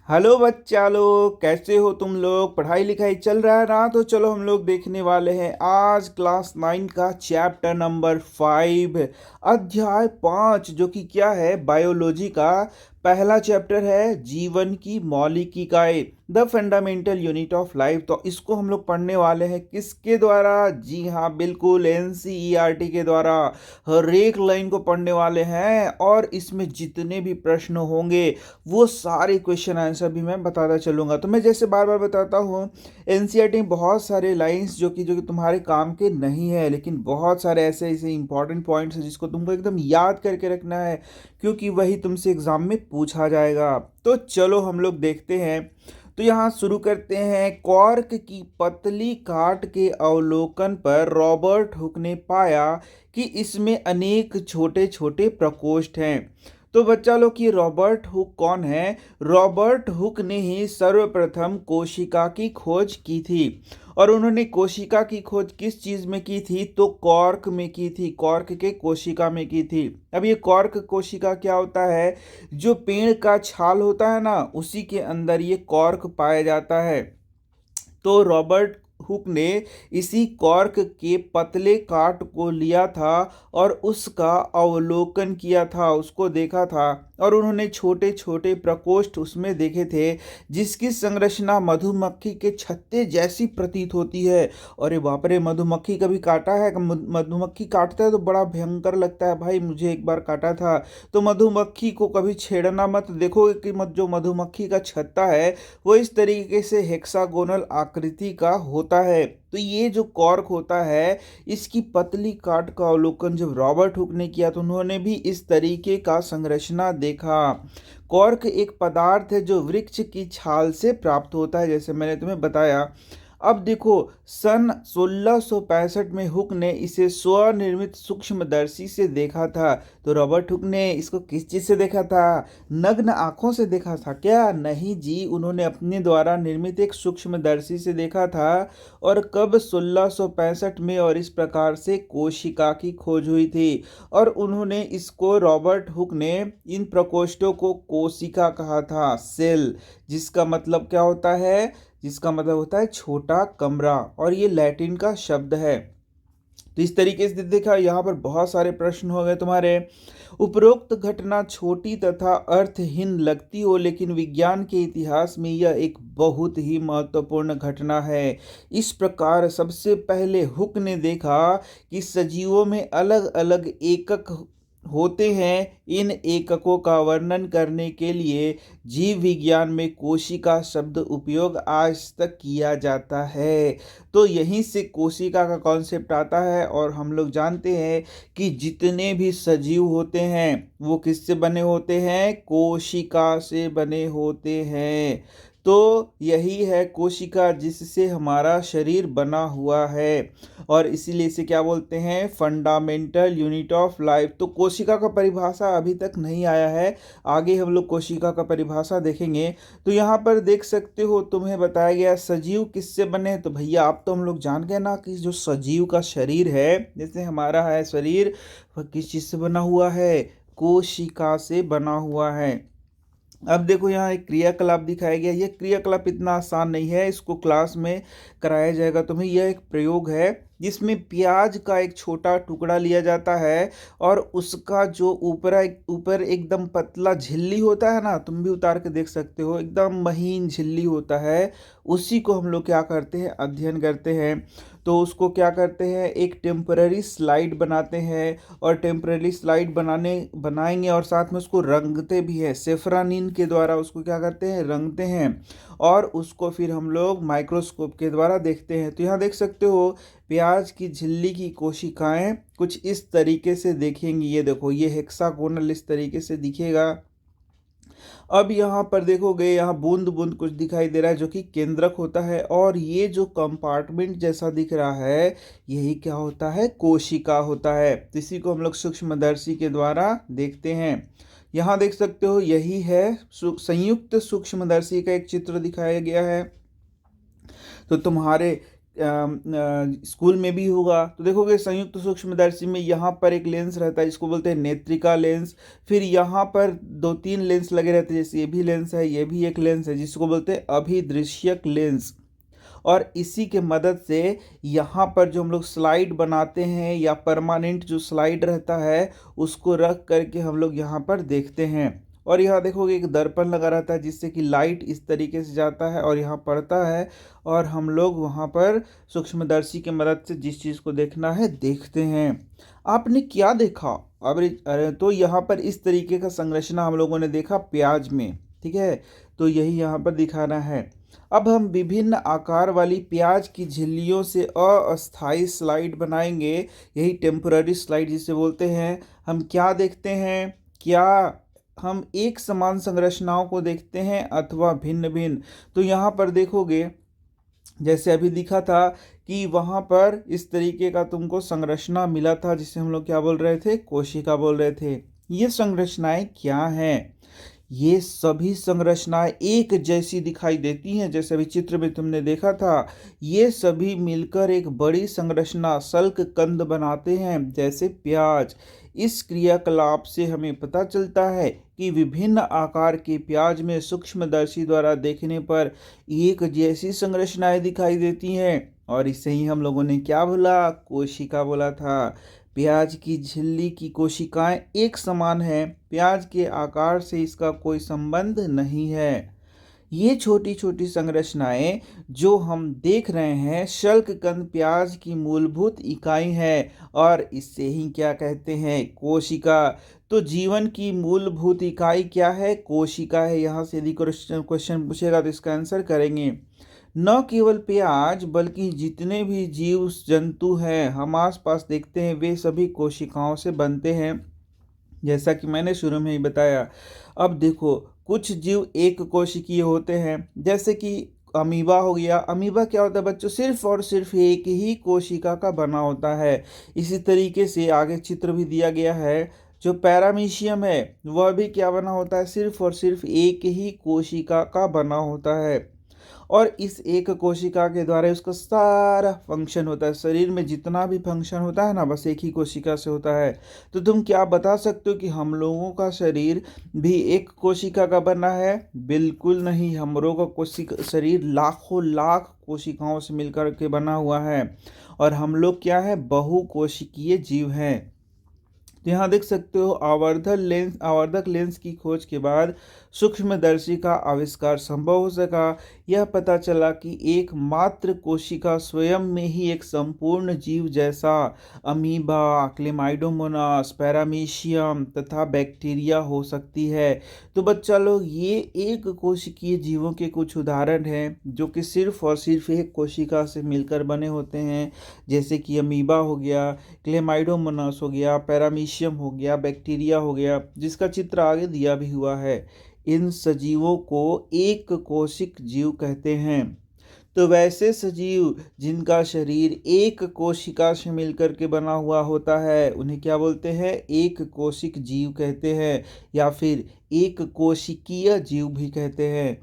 Hello बच्चा लोग, कैसे हो तुम लोग। पढ़ाई लिखाई चल रहा है ना। तो चलो हम लोग देखने वाले हैं आज क्लास 9 का चैप्टर नंबर 5, अध्याय 5, जो कि क्या है, बायोलॉजी का पहला चैप्टर है, जीवन की मौलिक इकाई, the fundamental unit of life. तो इसको हम लोग पढ़ने वाले हैं किसके द्वारा? जी हाँ, बिल्कुल एनसीईआरटी के द्वारा। हर एक लाइन को पढ़ने वाले हैं और इसमें जितने भी प्रश्न होंगे वो सारे क्वेश्चन आंसर भी मैं बताता चलूँगा। तो मैं जैसे बार बार बताता हूँ, एनसीईआरटी में बहुत सारे लाइंस जो कि तुम्हारे काम के नहीं है, लेकिन बहुत सारे ऐसे ऐसे इंपॉर्टेंट पॉइंट्स हैं जिसको तुमको एकदम याद करके रखना है, क्योंकि वही तुमसे एग्जाम में पूछा जाएगा। तो चलो हम लोग देखते हैं। तो यहाँ शुरू करते हैं। कॉर्क की पतली काट के अवलोकन पर रॉबर्ट हुक ने पाया कि इसमें अनेक छोटे छोटे प्रकोष्ठ हैं। तो बच्चा लोग, कि रॉबर्ट हुक कौन है? रॉबर्ट हुक ने ही सर्वप्रथम कोशिका की खोज की थी। और उन्होंने कोशिका की खोज किस चीज में की थी? तो कॉर्क में की थी, कॉर्क के कोशिका में की थी। अब ये कॉर्क कोशिका क्या होता है? जो पेड़ का छाल होता है ना, उसी के अंदर ये कॉर्क पाया जाता है। तो रॉबर्ट हुक ने इसी कॉर्क के पतले काट को लिया था और उसका अवलोकन किया था, उसको देखा था। और उन्होंने छोटे छोटे प्रकोष्ठ उसमें देखे थे, जिसकी संरचना मधुमक्खी के छत्ते जैसी प्रतीत होती है। अरे बाप रे, मधुमक्खी कभी काटा है? मधुमक्खी काटता है तो बड़ा भयंकर लगता है भाई। मुझे एक बार काटा था। तो मधुमक्खी को कभी छेड़ना मत। देखोगे कि जो मधुमक्खी का छत्ता है वो इस तरीके से हेक्सागोनल आकृति का होता है। तो ये जो कॉर्क होता है, इसकी पतली काट का अवलोकन जब रॉबर्ट हुक ने किया तो उन्होंने भी इस तरीके का संरचना देखा। कॉर्क एक पदार्थ है जो वृक्ष की छाल से प्राप्त होता है, जैसे मैंने तुम्हें बताया। अब देखो, सन 1665 में हुक ने इसे स्वनिर्मित सूक्ष्मदर्शी से देखा था। तो रॉबर्ट हुक ने इसको किस चीज से देखा था? नग्न आंखों से देखा था क्या? नहीं जी, उन्होंने अपने द्वारा निर्मित एक सूक्ष्मदर्शी से देखा था। और कब? 1665 में। और इस प्रकार से कोशिका की खोज हुई थी। और उन्होंने इसको, रॉबर्ट हुक ने इन प्रकोष्ठों को कोशिका कहा था, सेल, जिसका मतलब क्या होता है? जिसका मतलब होता है छोटा कमरा, और ये लैटिन का शब्द है। तो इस तरीके से देखा, यहाँ पर बहुत सारे प्रश्न हो गए तुम्हारे। उपरोक्त घटना छोटी तथा अर्थहीन लगती हो, लेकिन विज्ञान के इतिहास में यह एक बहुत ही महत्वपूर्ण घटना है। इस प्रकार सबसे पहले हुक ने देखा कि सजीवों में अलग अलग एकक होते हैं। इन एककों का वर्णन करने के लिए जीव विज्ञान में कोशिका शब्द उपयोग आज तक किया जाता है। तो यहीं से कोशिका का कॉन्सेप्ट आता है। और हम लोग जानते हैं कि जितने भी सजीव होते हैं वो किससे बने होते हैं? कोशिका से बने होते हैं। तो यही है कोशिका, जिससे हमारा शरीर बना हुआ है। और इसीलिए इसे क्या बोलते हैं? Fundamental unit of life. तो कोशिका का परिभाषा अभी तक नहीं आया है, आगे हम लोग कोशिका का परिभाषा देखेंगे। तो यहाँ पर देख सकते हो, तुम्हें बताया गया सजीव किससे बने। तो भैया आप तो हम लोग जान गए ना कि जो सजीव का शरीर है, जैसे हमारा है शरीर, वह किस चीज से बना हुआ है? कोशिका से बना हुआ है। अब देखो, यहाँ एक क्रियाकलाप दिखाया गया। यह क्रियाकलाप इतना आसान नहीं है, इसको क्लास में कराया जाएगा तुम्हें। यह एक प्रयोग है जिसमें प्याज का एक छोटा टुकड़ा लिया जाता है और उसका जो ऊपर ऊपर एकदम पतला झिल्ली होता है ना, तुम भी उतार के देख सकते हो, एकदम महीन झिल्ली होता है। उसी को हम लोग क्या करते हैं? अध्ययन करते हैं। तो उसको क्या करते हैं? एक टेम्पररी स्लाइड बनाते हैं। और टेम्पररी स्लाइड बनाएंगे और साथ में उसको रंगते भी हैं, सेफ्रानिन के द्वारा उसको क्या करते हैं? रंगते हैं। और उसको फिर हम लोग माइक्रोस्कोप के द्वारा देखते हैं। तो यहाँ देख सकते हो, प्याज की झिल्ली की कोशिकाएं कुछ इस तरीके से देखेंगी। ये देखो, ये हेक्सागोनल इस तरीके से दिखेगा। अब यहाँ पर देखोगे, यहाँ बूंद बूंद कुछ दिखाई दे रहा है जो कि केंद्रक होता है। और ये जो कंपार्टमेंट जैसा दिख रहा है, यही क्या होता है? कोशिका होता है। तो इसी को हम लोग सूक्ष्मदर्शी के द्वारा देखते हैं। यहाँ देख सकते हो, यही है संयुक्त सूक्ष्मदर्शी का एक चित्र दिखाया गया है। तो तुम्हारे स्कूल में भी होगा। तो देखोगे संयुक्त सूक्ष्मदर्शी में यहाँ पर एक लेंस रहता है जिसको बोलते हैं नेत्रिका लेंस। फिर यहाँ पर दो तीन लेंस लगे रहते हैं, जैसे ये भी लेंस है, ये भी एक लेंस है जिसको बोलते हैं अभिदृश्यक लेंस। और इसी के मदद से यहाँ पर जो हम लोग स्लाइड बनाते हैं या परमानेंट जो स्लाइड रहता है उसको रख करके हम लोग यहाँ पर देखते हैं। और यहाँ देखोगे एक दर्पण लगा रहता है जिससे कि लाइट इस तरीके से जाता है और यहाँ पड़ता है, और हम लोग वहाँ पर सूक्ष्मदर्शी की मदद से जिस चीज़ को देखना है देखते हैं। आपने क्या देखा? अब अरे तो यहाँ पर इस तरीके का संरचना हम लोगों ने देखा प्याज में, ठीक है। तो यही यहाँ पर दिखाना है। अब हम विभिन्न आकार वाली प्याज की झिल्लियों से अस्थायी स्लाइड बनाएंगे, यही टेम्पररी स्लाइड जिसे बोलते हैं। हम क्या देखते हैं? क्या हम एक समान संरचनाओं को देखते हैं अथवा भिन्न भिन्न? तो यहाँ पर देखोगे जैसे अभी दिखा था कि वहाँ पर इस तरीके का तुमको संरचना मिला था जिसे हम लोग क्या बोल रहे थे? कोशिका बोल रहे थे। ये संरचनाएं क्या हैं? ये सभी संरचनाएं एक जैसी दिखाई देती हैं, जैसे अभी चित्र में तुमने देखा था। ये सभी मिलकर एक बड़ी संरचना सल्क कंद बनाते हैं, जैसे प्याज। इस क्रियाकलाप से हमें पता चलता है कि विभिन्न आकार के प्याज में सूक्ष्मदर्शी द्वारा देखने पर एक जैसी संरचनाएं दिखाई देती हैं, और इसे ही हम लोगों ने क्या बोला? कोशिका बोला था। प्याज की झिल्ली की कोशिकाएं एक समान है, प्याज के आकार से इसका कोई संबंध नहीं है। ये छोटी छोटी संरचनाएं जो हम देख रहे हैं शल्ककंद प्याज की मूलभूत इकाई है, और इससे ही क्या कहते हैं? कोशिका। तो जीवन की मूलभूत इकाई क्या है? कोशिका है। यहाँ से यदि क्वेश्चन पूछेगा तो इसका आंसर करेंगे। न केवल प्याज बल्कि जितने भी जीव जंतु हैं हम आसपास देखते हैं वे सभी कोशिकाओं से बनते हैं, जैसा कि मैंने शुरू में ही बताया। अब देखो कुछ जीव एक कोशिकीय होते हैं, जैसे कि अमीबा हो गया। अमीबा क्या होता है बच्चों? सिर्फ और सिर्फ एक ही कोशिका का बना होता है। इसी तरीके से आगे चित्र भी दिया गया है, जो पैरामीशियम है वह भी क्या बना होता है? सिर्फ और सिर्फ एक ही कोशिका का बना होता है, और इस एक कोशिका के द्वारा उसका सारा फंक्शन होता है। शरीर में जितना भी फंक्शन होता है ना, बस एक ही कोशिका से होता है। तो तुम क्या बता सकते हो कि हम लोगों का शरीर भी एक कोशिका का बना है? बिल्कुल नहीं। हम लोगों का शरीर लाखों लाख कोशिकाओं से मिलकर के बना हुआ है, और हम लोग क्या है? बहुकोशिकीय जीव हैं। तो यहाँ देख सकते हो आवर्धक लेंस की खोज के बाद सूक्ष्मदर्शी का आविष्कार संभव हो सका। यह पता चला कि एकमात्र कोशिका स्वयं में ही एक संपूर्ण जीव जैसा अमीबा, क्लेमाइडोमोनास, पैरामीशियम तथा बैक्टीरिया हो सकती है। तो बच्चा लोग ये एक कोशिकीय जीवों के कुछ उदाहरण हैं जो कि सिर्फ और सिर्फ एक कोशिका से मिलकर बने होते हैं, जैसे कि अमीबा हो गया, क्लेमाइडोमोनास हो गया, पैरामीशियम हो गया, बैक्टीरिया हो गया, जिसका चित्र आगे दिया भी हुआ है। इन सजीवों को एक कोशिक जीव कहते हैं। तो वैसे सजीव जिनका शरीर एक कोशिका से मिलकर के बना हुआ होता है उन्हें क्या बोलते हैं? एक कोशिक जीव कहते हैं, या फिर एक कोशिकीय जीव भी कहते हैं,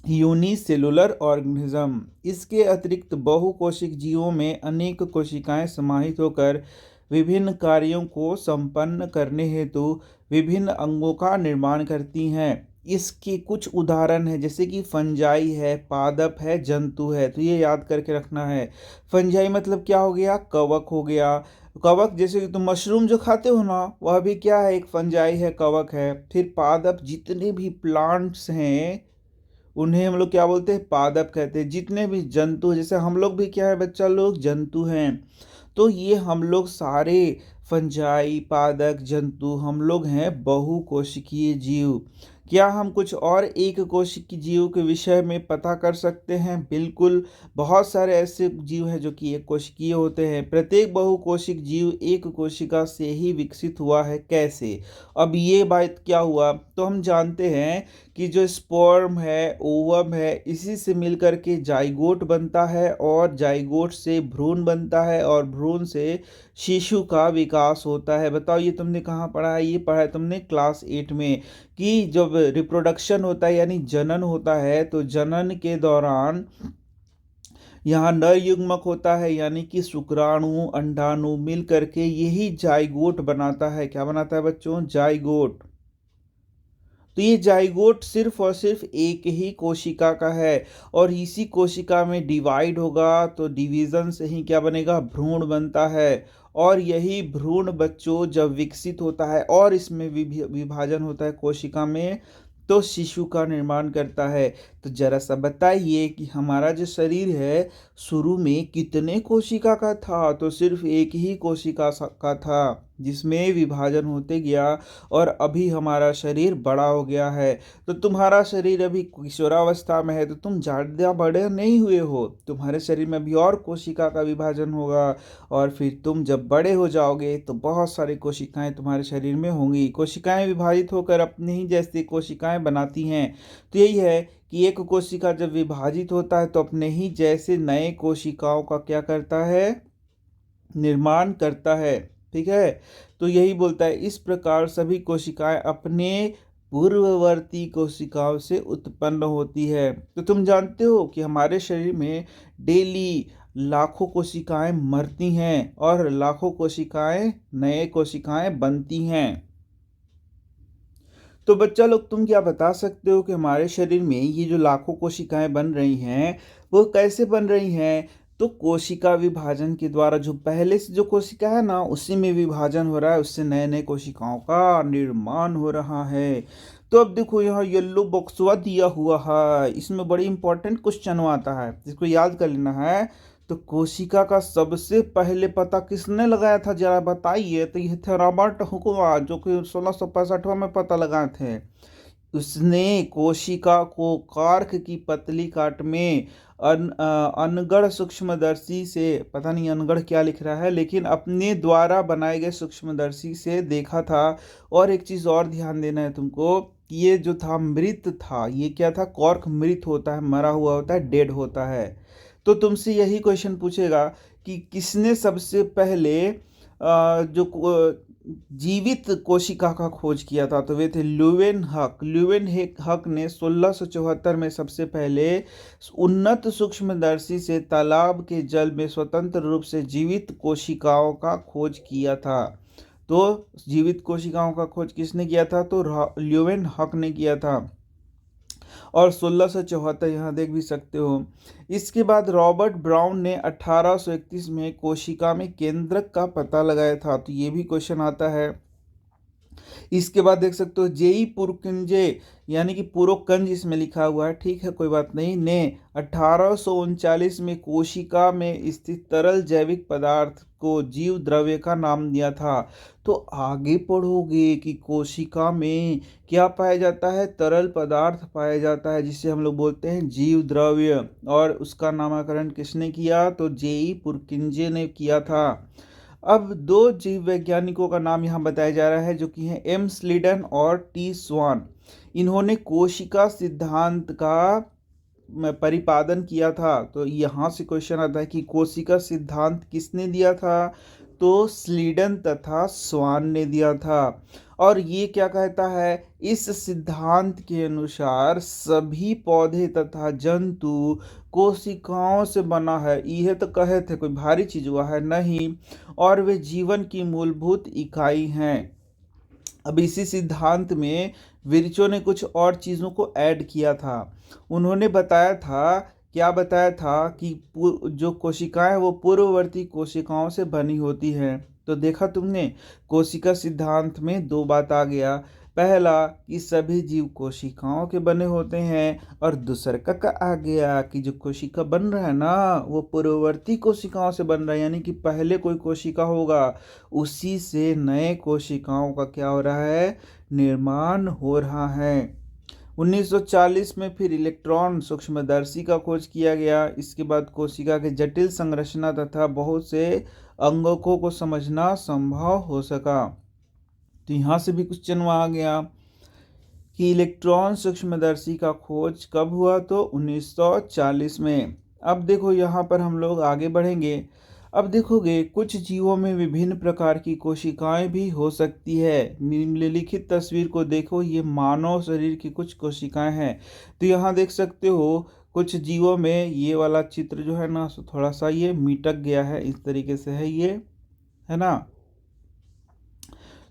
यूनिसेलुलर ऑर्गेनिज्म। इसके अतिरिक्त बहुकोशिक जीवों में अनेक कोशिकाएं समाहित होकर विभिन्न कार्यों को संपन्न करने हेतु विभिन्न अंगों का निर्माण करती हैं। इसके कुछ उदाहरण हैं, जैसे कि फंजाई है, पादप है, जंतु है। तो ये याद करके रखना है। फंजाई मतलब क्या हो गया? कवक हो गया। कवक जैसे कि तुम मशरूम जो खाते हो ना, वह भी क्या है? एक फंजाई है, कवक है। फिर पादप जितने भी प्लांट्स हैं उन्हें हम लोग क्या बोलते हैं? पादप कहते हैं। जितने भी जंतु, जैसे हम लोग भी क्या है बच्चा लोग? जंतु हैं। तो ये हम लोग सारे फंजाई, पादप, जंतु हम लोग हैं बहुकोशिकीय जीव। क्या हम कुछ और एक कोशिकीय जीव के विषय में पता कर सकते हैं? बिल्कुल। बहुत सारे ऐसे जीव हैं जो कि एक कोशिकीय होते हैं। प्रत्येक बहुकोशिक जीव एक कोशिका से ही विकसित हुआ है। कैसे? अब ये बात क्या हुआ? तो हम जानते हैं कि जो स्पर्म है, ओवम है, इसी से मिलकर के जाइगोट बनता है, और जाइगोट से भ्रूण बनता है, और भ्रूण से शिशु का विकास होता है। बताओ ये तुमने कहाँ पढ़ा है? ये पढ़ा है तुमने क्लास 8 में, कि जब रिप्रोडक्शन होता है यानी जनन होता है, तो जनन के दौरान यहाँ नर युग्मक होता है, यानी कि शुक्राणु अंडाणु मिल करके यही जाइगोट बनाता है। क्या बनाता है बच्चों? जाइगोट। तो ये जाइगोट सिर्फ और सिर्फ एक ही कोशिका का है और इसी कोशिका में डिवाइड होगा, तो डिवीजन से ही क्या बनेगा? भ्रूण बनता है। और यही भ्रूण बच्चों जब विकसित होता है और इसमें विभाजन होता है कोशिका में, तो शिशु का निर्माण करता है। तो जरा सा बताइए कि हमारा जो शरीर है शुरू में कितने कोशिका का था? तो सिर्फ एक ही कोशिका का था, जिसमें विभाजन होते गया और अभी हमारा शरीर बड़ा हो गया है। तो तुम्हारा शरीर अभी किशोरावस्था में है, तो तुम ज़्यादा बड़े नहीं हुए हो। तुम्हारे शरीर में अभी और कोशिका का विभाजन होगा और फिर तुम जब बड़े हो जाओगे तो बहुत सारी कोशिकाएं तुम्हारे शरीर में होंगी। कोशिकाएं विभाजित होकर अपने ही जैसी कोशिकाएं बनाती हैं। तो यही है कि एक कोशिका जब विभाजित होता है तो अपने ही जैसे नए कोशिकाओं का क्या करता है? निर्माण करता है। ठीक है, तो यही बोलता है इस प्रकार सभी कोशिकाएं अपने पूर्ववर्ती कोशिकाओं से उत्पन्न होती है। तो तुम जानते हो कि हमारे शरीर में डेली लाखों कोशिकाएं मरती हैं और लाखों कोशिकाएं नए कोशिकाएं बनती हैं। तो बच्चा लोग तुम क्या बता सकते हो कि हमारे शरीर में ये जो लाखों कोशिकाएं बन रही हैं वो कैसे बन रही हैं? तो कोशिका विभाजन के द्वारा। जो पहले से जो कोशिका है ना उसी में विभाजन हो रहा है, उससे नए नए कोशिकाओं का निर्माण हो रहा है। तो अब देखो यहाँ येलो बॉक्सवा दिया हुआ है, इसमें बड़ी इंपॉर्टेंट क्वेश्चन आता है, इसको याद कर लेना है। तो कोशिका का सबसे पहले पता किसने लगाया था जरा बताइए? तो ये थे रॉबर्ट हुक्का, जो कि 1665 में पता लगाए थे। उसने कोशिका को कार्क की पतली काट में अनगढ़ सूक्ष्मदर्शी से, पता नहीं अनगढ़ क्या लिख रहा है, लेकिन अपने द्वारा बनाए गए सूक्ष्मदर्शी से देखा था। और एक चीज और ध्यान देना है तुमको, ये जो था मृत था, ये क्या था? कॉर्क मृत होता है, मरा हुआ होता है, डेड होता है। तो तुमसे यही क्वेश्चन पूछेगा कि किसने सबसे पहले जो जीवित कोशिका का खोज किया था? तो वे थे ल्यूवेनहक। ल्यूवेनहक ने 1674 में सबसे पहले उन्नत सूक्ष्मदर्शी से तालाब के जल में स्वतंत्र रूप से जीवित कोशिकाओं का खोज किया था। तो जीवित कोशिकाओं का खोज किसने किया था? तो ल्यूवेनहक ने किया था। और 1674 यहाँ देख भी सकते हो। इसके बाद रॉबर्ट ब्राउन ने 1831 में कोशिका में केंद्रक का पता लगाया था। तो ये भी क्वेश्चन आता है। इसके बाद देख सकते हो जेई पुरकिंजे, यानी कि पुरोकंज इसमें लिखा हुआ है, ठीक है कोई बात नहीं, ने 1839 में कोशिका में स्थित तरल जैविक पदार्थ को जीव द्रव्य का नाम दिया था। तो आगे पढ़ोगे कि कोशिका में क्या पाया जाता है? तरल पदार्थ पाया जाता है, जिसे हम लोग बोलते हैं जीव द्रव्य। और उसका नामकरण किसने किया? तो जेई पुरकिंजे ने किया था। अब दो जीव वैज्ञानिकों का नाम यहाँ बताया जा रहा है, जो कि हैं एम स्लीडन और टी स्वान। इन्होंने कोशिका सिद्धांत का परिपादन किया था। तो यहाँ से क्वेश्चन आता है कि कोशिका सिद्धांत किसने दिया था? तो स्लीडन तथा स्वान ने दिया था। और ये क्या कहता है? इस सिद्धांत के अनुसार सभी पौधे तथा जंतु कोशिकाओं से बना है। यह तो कहे थे कोई भारी चीज हुआ है नहीं, और वे जीवन की मूलभूत इकाई हैं। अब इसी सिद्धांत में विर्चो ने कुछ और चीज़ों को ऐड किया था। उन्होंने बताया था, क्या बताया था कि जो कोशिकाएं वो पूर्ववर्ती कोशिकाओं से बनी होती हैं। तो देखा तुमने, कोशिका सिद्धांत में दो बात आ गया। पहला कि सभी जीव कोशिकाओं के बने होते हैं, और दूसरा का आ गया कि जो कोशिका बन रहा है ना वो पूर्ववर्ती कोशिकाओं से बन रहा है, यानी कि पहले कोई कोशिका होगा उसी से नए कोशिकाओं का क्या हो रहा है? निर्माण हो रहा है। 1940 में फिर इलेक्ट्रॉन सूक्ष्मदर्शी का खोज किया गया। इसके बाद कोशिका के जटिल संरचना तथा बहुत से अंगों को समझना संभव हो सका। तो यहाँ से भी क्वेश्चन आ गया कि इलेक्ट्रॉन सूक्ष्मदर्शी का खोज कब हुआ? तो 1940 में। अब देखो यहाँ पर हम लोग आगे बढ़ेंगे। अब देखोगे कुछ जीवों में विभिन्न प्रकार की कोशिकाएं भी हो सकती है। निम्नलिखित तस्वीर को देखो, ये मानव शरीर की कुछ कोशिकाएं हैं। तो यहाँ देख सकते हो कुछ जीवों में ये वाला चित्र जो है ना सो थोड़ा सा ये मिटक गया है, इस तरीके से है ये, है ना।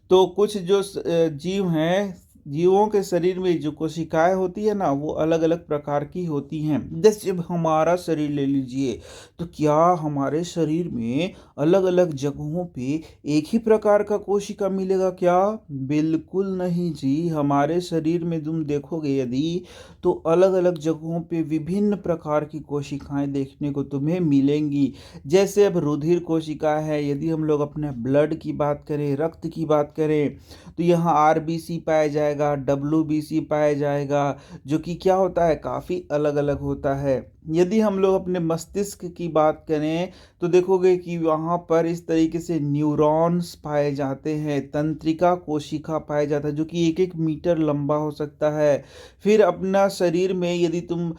तो कुछ जो जीव हैं, जीवों के शरीर में जो कोशिकाएं होती है ना वो अलग अलग प्रकार की होती हैं। जैसे जब हमारा शरीर ले लीजिए, तो क्या हमारे शरीर में अलग अलग जगहों पे एक ही प्रकार का कोशिका मिलेगा क्या? बिल्कुल नहीं जी। हमारे शरीर में तुम देखोगे यदि, तो अलग अलग जगहों पे विभिन्न प्रकार की कोशिकाएं देखने को तुम्हें मिलेंगी। जैसे अब रुधिर कोशिका है, यदि हम लोग अपने ब्लड की बात करें, रक्त की बात करें, तो यहाँ आरबीसी पाया जाएगा, डब्ल्यूबीसी पाया जाएगा, जो कि क्या होता है, काफ़ी अलग अलग होता है। यदि हम लोग अपने मस्तिष्क की बात करें, तो देखोगे कि वहाँ पर इस तरीके से न्यूरॉन्स पाए जाते हैं, तंत्रिका कोशिका पाया जाता है, जो कि 1-1 मीटर लंबा हो सकता है। फिर अपना शरीर में यदि तुम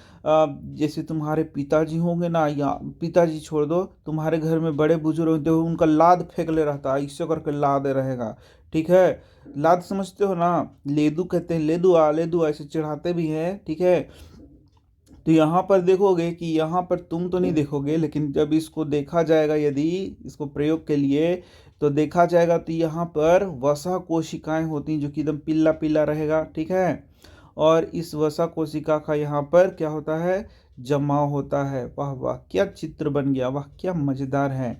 जैसे तुम्हारे पिताजी होंगे ना, या पिताजी छोड़ दो, तुम्हारे घर में बड़े बुजुर्ग होते हो, उनका लाद फेंक ले रहता है, इससे करके लाद रहेगा, ठीक है। लाद समझते हो ना, लेदू कहते हैं, लेदुआ लेदुआ ऐसे चढ़ाते भी हैं, ठीक है। तो यहाँ पर देखोगे कि यहाँ पर तुम तो नहीं देखोगे, लेकिन जब इसको देखा जाएगा, यदि इसको प्रयोग के लिए तो देखा जाएगा, तो यहाँ पर वसा कोशिकाएं होती हैं, जो कि एकदम पीला पीला रहेगा, ठीक है। और इस वसा कोशिका का यहाँ पर क्या होता है, जमाव होता है। वाह वाह, क्या चित्र बन गया, वाह क्या मजेदार है।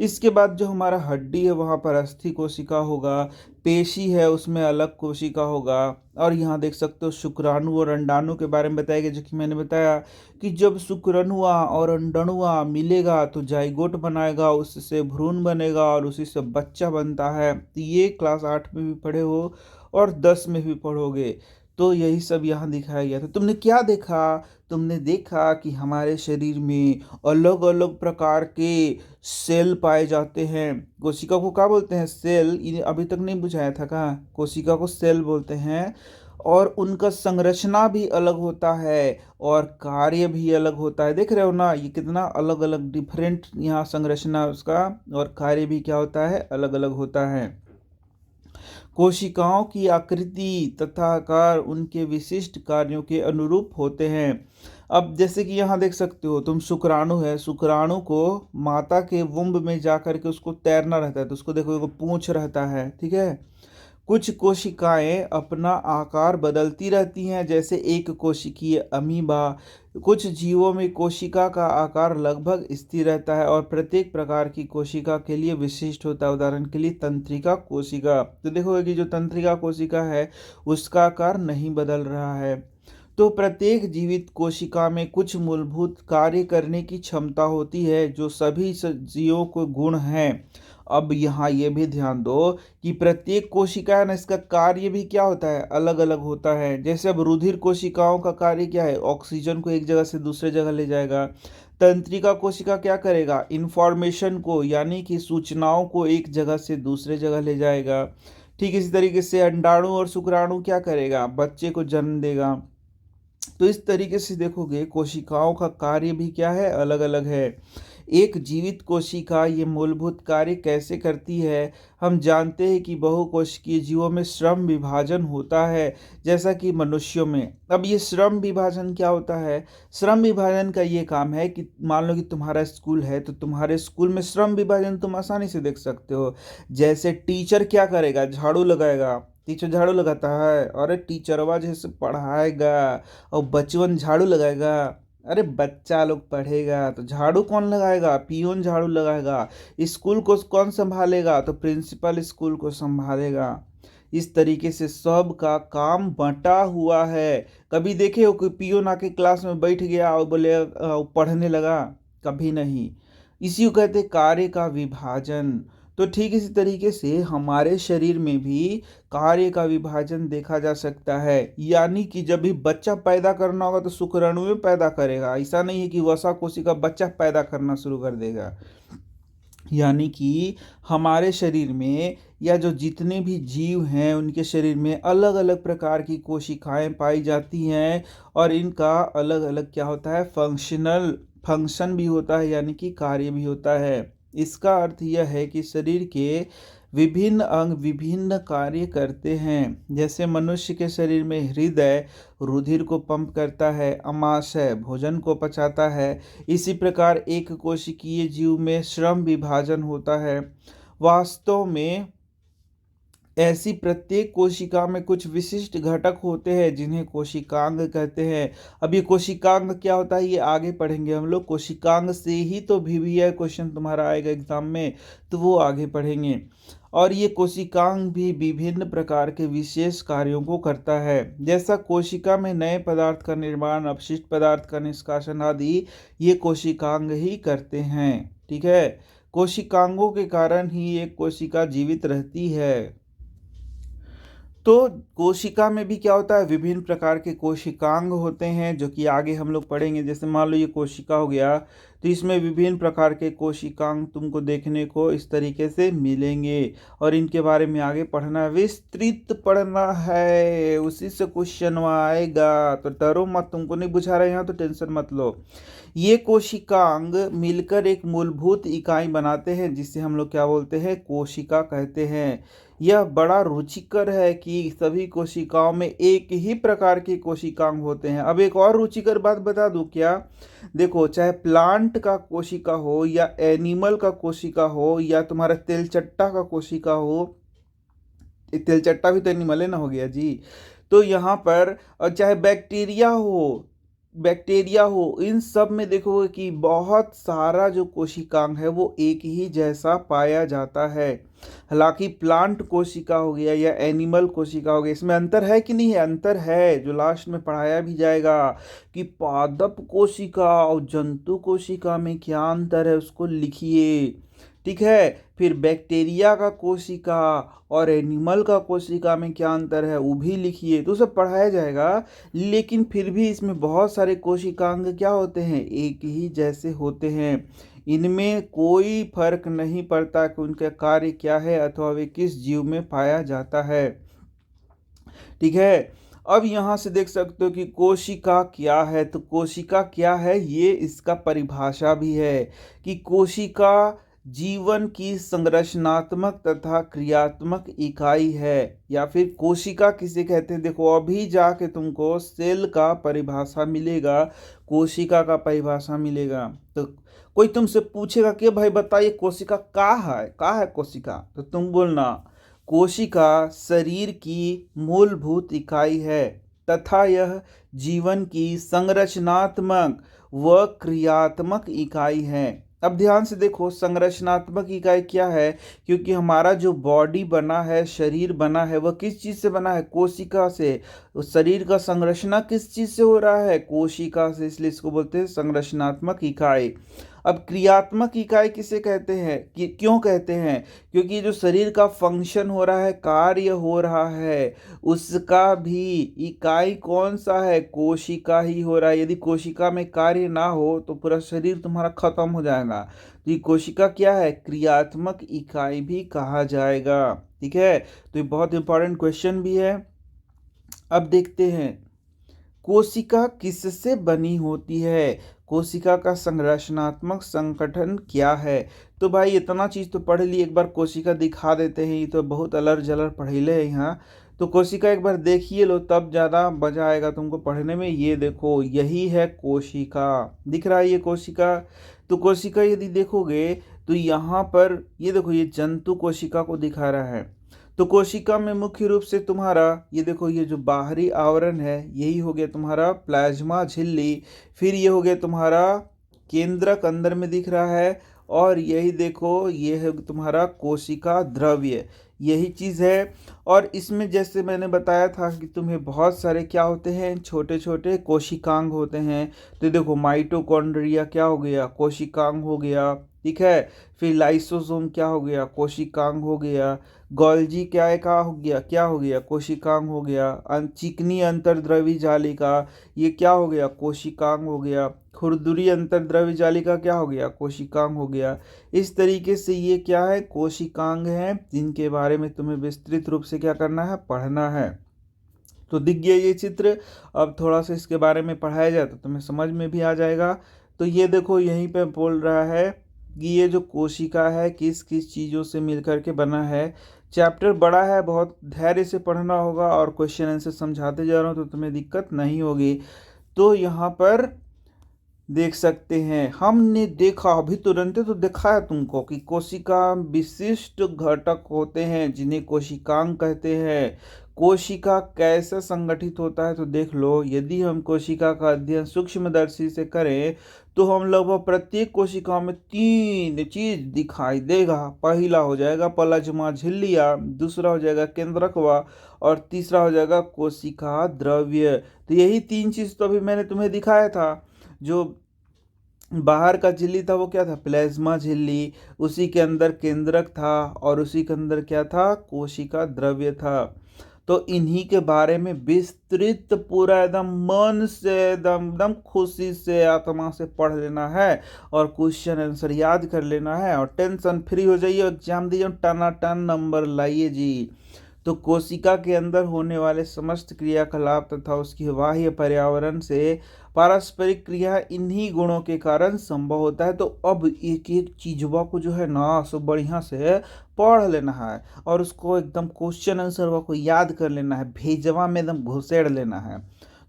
इसके बाद जो हमारा हड्डी है वहाँ पर अस्थि कोशिका होगा, पेशी है उसमें अलग कोशिका होगा। और यहाँ देख सकते हो शुक्राणु और अंडाणु के बारे में बताया गया, जो कि मैंने बताया कि जब शुक्राणुआ और अंडाणुआ मिलेगा तो जाइगोट बनाएगा, उससे भ्रूण बनेगा और उसी से बच्चा बनता है। तो ये क्लास 8 में भी पढ़े हो और 10 में भी पढ़ोगे। तो यही सब यहाँ दिखाया गया था। तुमने क्या देखा? तुमने देखा कि हमारे शरीर में अलग अलग प्रकार के सेल पाए जाते हैं। कोशिका को क्या बोलते हैं? सेल। इन्हें अभी तक नहीं बुझाया था क्या? कोशिका को सेल बोलते हैं। और उनका संरचना भी अलग होता है और कार्य भी अलग होता है। देख रहे हो ना, ये कितना अलग अलग डिफरेंट यहाँ संरचना है उसका, और कार्य भी क्या होता है, अलग अलग होता है। कोशिकाओं की आकृति तथा आकार उनके विशिष्ट कार्यों के अनुरूप होते हैं। अब जैसे कि यहाँ देख सकते हो तुम, शुक्राणु है, शुक्राणु को माता के वुम्ब में जा कर के उसको तैरना रहता है, तो उसको देखो पूंछ रहता है, ठीक है। कुछ कोशिकाएं अपना आकार बदलती रहती हैं, जैसे एक कोशिकीय अमीबा। कुछ जीवों में कोशिका का आकार लगभग स्थिर रहता है और प्रत्येक प्रकार की कोशिका के लिए विशिष्ट होता है। उदाहरण के लिए तंत्रिका कोशिका, तो देखोगे कि जो तंत्रिका कोशिका है उसका आकार नहीं बदल रहा है। तो प्रत्येक जीवित कोशिका में कुछ मूलभूत कार्य करने की क्षमता होती है, जो सभी जीवों को गुण हैं। अब यहाँ ये भी ध्यान दो कि प्रत्येक कोशिका है ना, इसका कार्य भी क्या होता है, अलग अलग होता है। जैसे अब रुधिर कोशिकाओं का कार्य क्या है, ऑक्सीजन को एक जगह से दूसरे जगह ले जाएगा। तंत्रिका कोशिका क्या करेगा, इंफॉर्मेशन को यानी कि सूचनाओं को एक जगह से दूसरे जगह ले जाएगा। ठीक इसी तरीके से अंडाणु और शुक्राणु क्या करेगा, बच्चे को जन्म देगा। तो इस तरीके से देखोगे कोशिकाओं का कार्य भी क्या है, अलग अलग है। एक जीवित कोशिका ये मूलभूत कार्य कैसे करती है? हम जानते हैं कि बहुकोशिकीय जीवों में श्रम विभाजन होता है, जैसा कि मनुष्यों में। अब ये श्रम विभाजन क्या होता है? श्रम विभाजन का ये काम है कि मान लो कि तुम्हारा स्कूल है, तो तुम्हारे स्कूल में श्रम विभाजन तुम आसानी से देख सकते हो। जैसे टीचर क्या करेगा, झाड़ू लगाएगा। टीचर झाड़ू लगाता है, अरे टीचरवा जैसे पढ़ाएगा और बचवन झाड़ू लगाएगा। अरे बच्चा लोग पढ़ेगा तो झाड़ू कौन लगाएगा, पियून झाड़ू लगाएगा। स्कूल को कौन संभालेगा, तो प्रिंसिपल स्कूल को संभालेगा। इस तरीके से सब का काम बंटा हुआ है। कभी देखे हो कि पियून आके क्लास में बैठ गया और बोले पढ़ने लगा? कभी नहीं। इसी को कहते कार्य का विभाजन। तो ठीक इसी तरीके से हमारे शरीर में भी कार्य का विभाजन देखा जा सकता है। यानी कि जब भी बच्चा पैदा करना होगा तो शुक्राणु में पैदा करेगा, ऐसा नहीं है कि वसा कोशिका बच्चा पैदा करना शुरू कर देगा। यानी कि हमारे शरीर में या जो जितने भी जीव हैं उनके शरीर में अलग अलग प्रकार की कोशिकाएं पाई जाती हैं, और इनका अलग अलग क्या होता है, फंक्शन भी होता है, यानी कि कार्य भी होता है। इसका अर्थ यह है कि शरीर के विभिन्न अंग विभिन्न कार्य करते हैं। जैसे मनुष्य के शरीर में हृदय रुधिर को पंप करता है, आमाशय भोजन को पचाता है। इसी प्रकार एक कोशिकीय जीव में श्रम विभाजन होता है। वास्तव में ऐसी प्रत्येक कोशिका में कुछ विशिष्ट घटक होते हैं जिन्हें कोशिकांग कहते हैं। अब ये कोशिकांग क्या होता है ये आगे पढ़ेंगे हम लोग। कोशिकांग से ही तो VVI क्वेश्चन तुम्हारा आएगा एग्जाम में, तो वो आगे पढ़ेंगे। और ये कोशिकांग भी विभिन्न प्रकार के विशेष कार्यों को करता है। जैसा कोशिका में नए पदार्थ का निर्माण, अपशिष्ट पदार्थ का निष्कासन आदि ये कोशिकांग ही करते हैं। ठीक है, कोशिकांगों के कारण ही एक कोशिका जीवित रहती है। तो कोशिका में भी क्या होता है, विभिन्न प्रकार के कोशिकांग होते हैं जो कि आगे हम लोग पढ़ेंगे। जैसे मान लो ये कोशिका हो गया, तो इसमें विभिन्न प्रकार के कोशिकांग तुमको देखने को इस तरीके से मिलेंगे और इनके बारे में आगे पढ़ना, विस्तृत पढ़ना है, उसी से क्वेश्चन आएगा। तो डरो मत, तुमको नहीं बुझा रहे यहाँ तो टेंशन मत लो। ये कोशिकांग मिलकर एक मूलभूत इकाई बनाते हैं जिसे हम लोग क्या बोलते हैं, कोशिका कहते हैं। यह बड़ा रुचिकर है कि सभी कोशिकाओं में एक ही प्रकार के कोशिकांग होते हैं। अब एक और रुचिकर बात बता दूं क्या, देखो चाहे प्लांट का कोशिका हो या एनिमल का कोशिका हो या तुम्हारा तेलचट्टा का कोशिका हो, तेलचट्टा भी तो एनिमल है ना, हो गया जी। तो यहाँ पर चाहे बैक्टीरिया हो, इन सब में देखोगे कि बहुत सारा जो कोशिकांग है वो एक ही जैसा पाया जाता है। हालांकि प्लांट कोशिका हो गया या एनिमल कोशिका हो गया, इसमें अंतर है कि नहीं है, अंतर है, जो लास्ट में पढ़ाया भी जाएगा कि पादप कोशिका और जंतु कोशिका में क्या अंतर है उसको लिखिए। ठीक है, फिर बैक्टीरिया का कोशिका और एनिमल का कोशिका में क्या अंतर है वो भी लिखिए, तो सब पढ़ाया जाएगा। लेकिन फिर भी इसमें बहुत सारे कोशिकांग क्या होते हैं, एक ही जैसे होते हैं। इनमें कोई फर्क नहीं पड़ता कि उनका कार्य क्या है अथवा वे किस जीव में पाया जाता है। ठीक है, अब यहाँ से देख सकते हो कि कोशिका क्या है। तो कोशिका क्या है ये इसका परिभाषा भी है कि कोशिका जीवन की संरचनात्मक तथा क्रियात्मक इकाई है, या फिर कोशिका किसे कहते हैं। देखो अभी जाके तुमको सेल का परिभाषा मिलेगा, कोशिका का परिभाषा मिलेगा। तो कोई तुमसे पूछेगा कि भाई बताइए कोशिका का है कोशिका, तो तुम बोलना कोशिका शरीर की मूलभूत इकाई है तथा यह जीवन की संरचनात्मक व क्रियात्मक इकाई है। अब ध्यान से देखो संरचनात्मक इकाई क्या है, क्योंकि हमारा जो बॉडी बना है, शरीर बना है, वह किस चीज़ से बना है, कोशिका से। उस शरीर का संरचना किस चीज़ से हो रहा है, कोशिका से, इसलिए इसको बोलते हैं संरचनात्मक इकाई। अब क्रियात्मक इकाई किसे कहते हैं, कि क्यों कहते हैं, क्योंकि जो शरीर का फंक्शन हो रहा है, कार्य हो रहा है, उसका भी इकाई कौन सा है, कोशिका ही हो रहा है। यदि कोशिका में कार्य ना हो तो पूरा शरीर तुम्हारा खत्म हो जाएगा। तो ये कोशिका क्या है, क्रियात्मक इकाई भी कहा जाएगा। ठीक है, तो ये बहुत इंपॉर्टेंट क्वेश्चन भी है। अब देखते हैं कोशिका किससे बनी होती है, कोशिका का संरचनात्मक संगठन क्या है। तो भाई इतना चीज़ तो पढ़ ली, एक बार कोशिका दिखा देते हैं, ये तो बहुत अलर जलर पढ़ेले है यहाँ। तो कोशिका एक बार देखिए लो, तब ज़्यादा मजा आएगा तुमको पढ़ने में। ये देखो यही है कोशिका, दिख रहा है ये कोशिका। तो कोशिका यदि देखोगे तो यहाँ पर ये देखो, ये जंतु कोशिका को दिखा रहा है। तो कोशिका में मुख्य रूप से तुम्हारा ये देखो, ये जो बाहरी आवरण है यही हो गया तुम्हारा प्लाज्मा झिल्ली, फिर ये हो गया तुम्हारा केंद्रक अंदर में दिख रहा है, और यही देखो ये है तुम्हारा कोशिका द्रव्य, यही चीज़ है। और इसमें जैसे मैंने बताया था कि तुम्हें बहुत सारे क्या होते हैं, छोटे छोटे कोशिकांग होते हैं। तो देखो माइटोकॉन्ड्रिया क्या हो गया, कोशिकांग हो गया। ठीक है, फिर लाइसोसोम क्या हो गया, कोशिकांग हो गया। गोल्जी क्या हो गया, कोशिकांग हो गया। चिकनी अंतर्द्रवी जालिका ये क्या हो गया, कोशिकांग हो गया। खुरदुरी अंतर्द्रव्य जालिका क्या हो गया, कोशिकांग हो गया। इस तरीके से ये क्या है, कोशिकांग हैं, जिनके बारे में तुम्हें विस्तृत रूप से क्या करना है, पढ़ना है। तो दिख गया ये चित्र, अब थोड़ा सा इसके बारे में पढ़ाया जाए तो तुम्हें समझ में भी आ जाएगा। तो ये देखो यहीं पे बोल रहा है, कि ये जो कोशिका है किस किस चीज़ों से मिलकर के बना है। चैप्टर बड़ा है, बहुत धैर्य से पढ़ना होगा और क्वेश्चन आंसर समझाते जा रहा हूँ तो तुम्हें दिक्कत नहीं होगी। तो यहाँ पर देख सकते हैं, हमने देखा अभी तुरंत तो दिखाया तुमको कि कोशिका विशिष्ट घटक होते हैं जिन्हें कोशिकांग कहते हैं। कोशिका कैसे संगठित होता है तो देख लो, यदि हम कोशिका का अध्ययन सूक्ष्मदर्शी से करें तो हम लगभग प्रत्येक कोशिका में तीन चीज दिखाई देगा। पहला हो जाएगा प्लाज्मा झिल्लियां, दूसरा हो जाएगा केंद्रकवा और तीसरा हो जाएगा कोशिका द्रव्य। तो यही तीन चीज तो अभी मैंने तुम्हें दिखाया था। जो बाहर का झिल्ली था वो क्या था, प्लाज्मा झिल्ली, उसी के अंदर केंद्रक था और उसी के अंदर क्या था, कोशिका द्रव्य था। तो इन्हीं के बारे में विस्तृत पूरा एकदम मन से एकदम एकदम खुशी से आत्मा से पढ़ लेना है और क्वेश्चन आंसर याद कर लेना है और टेंशन फ्री हो जाइए, एग्जाम दीजिए, टनाटन नंबर लाइए जी। तो कोशिका के अंदर होने वाले समस्त क्रियाकलाप तथा उसकी बाह्य पर्यावरण से पारस्परिक क्रिया इन्हीं गुणों के कारण संभव होता है। तो अब एक एक चीजवा को जो है ना सब बढ़िया से पढ़ लेना है और उसको एकदम क्वेश्चन आंसर को याद कर लेना है, भेजवा में एकदम घुसेड़ लेना है।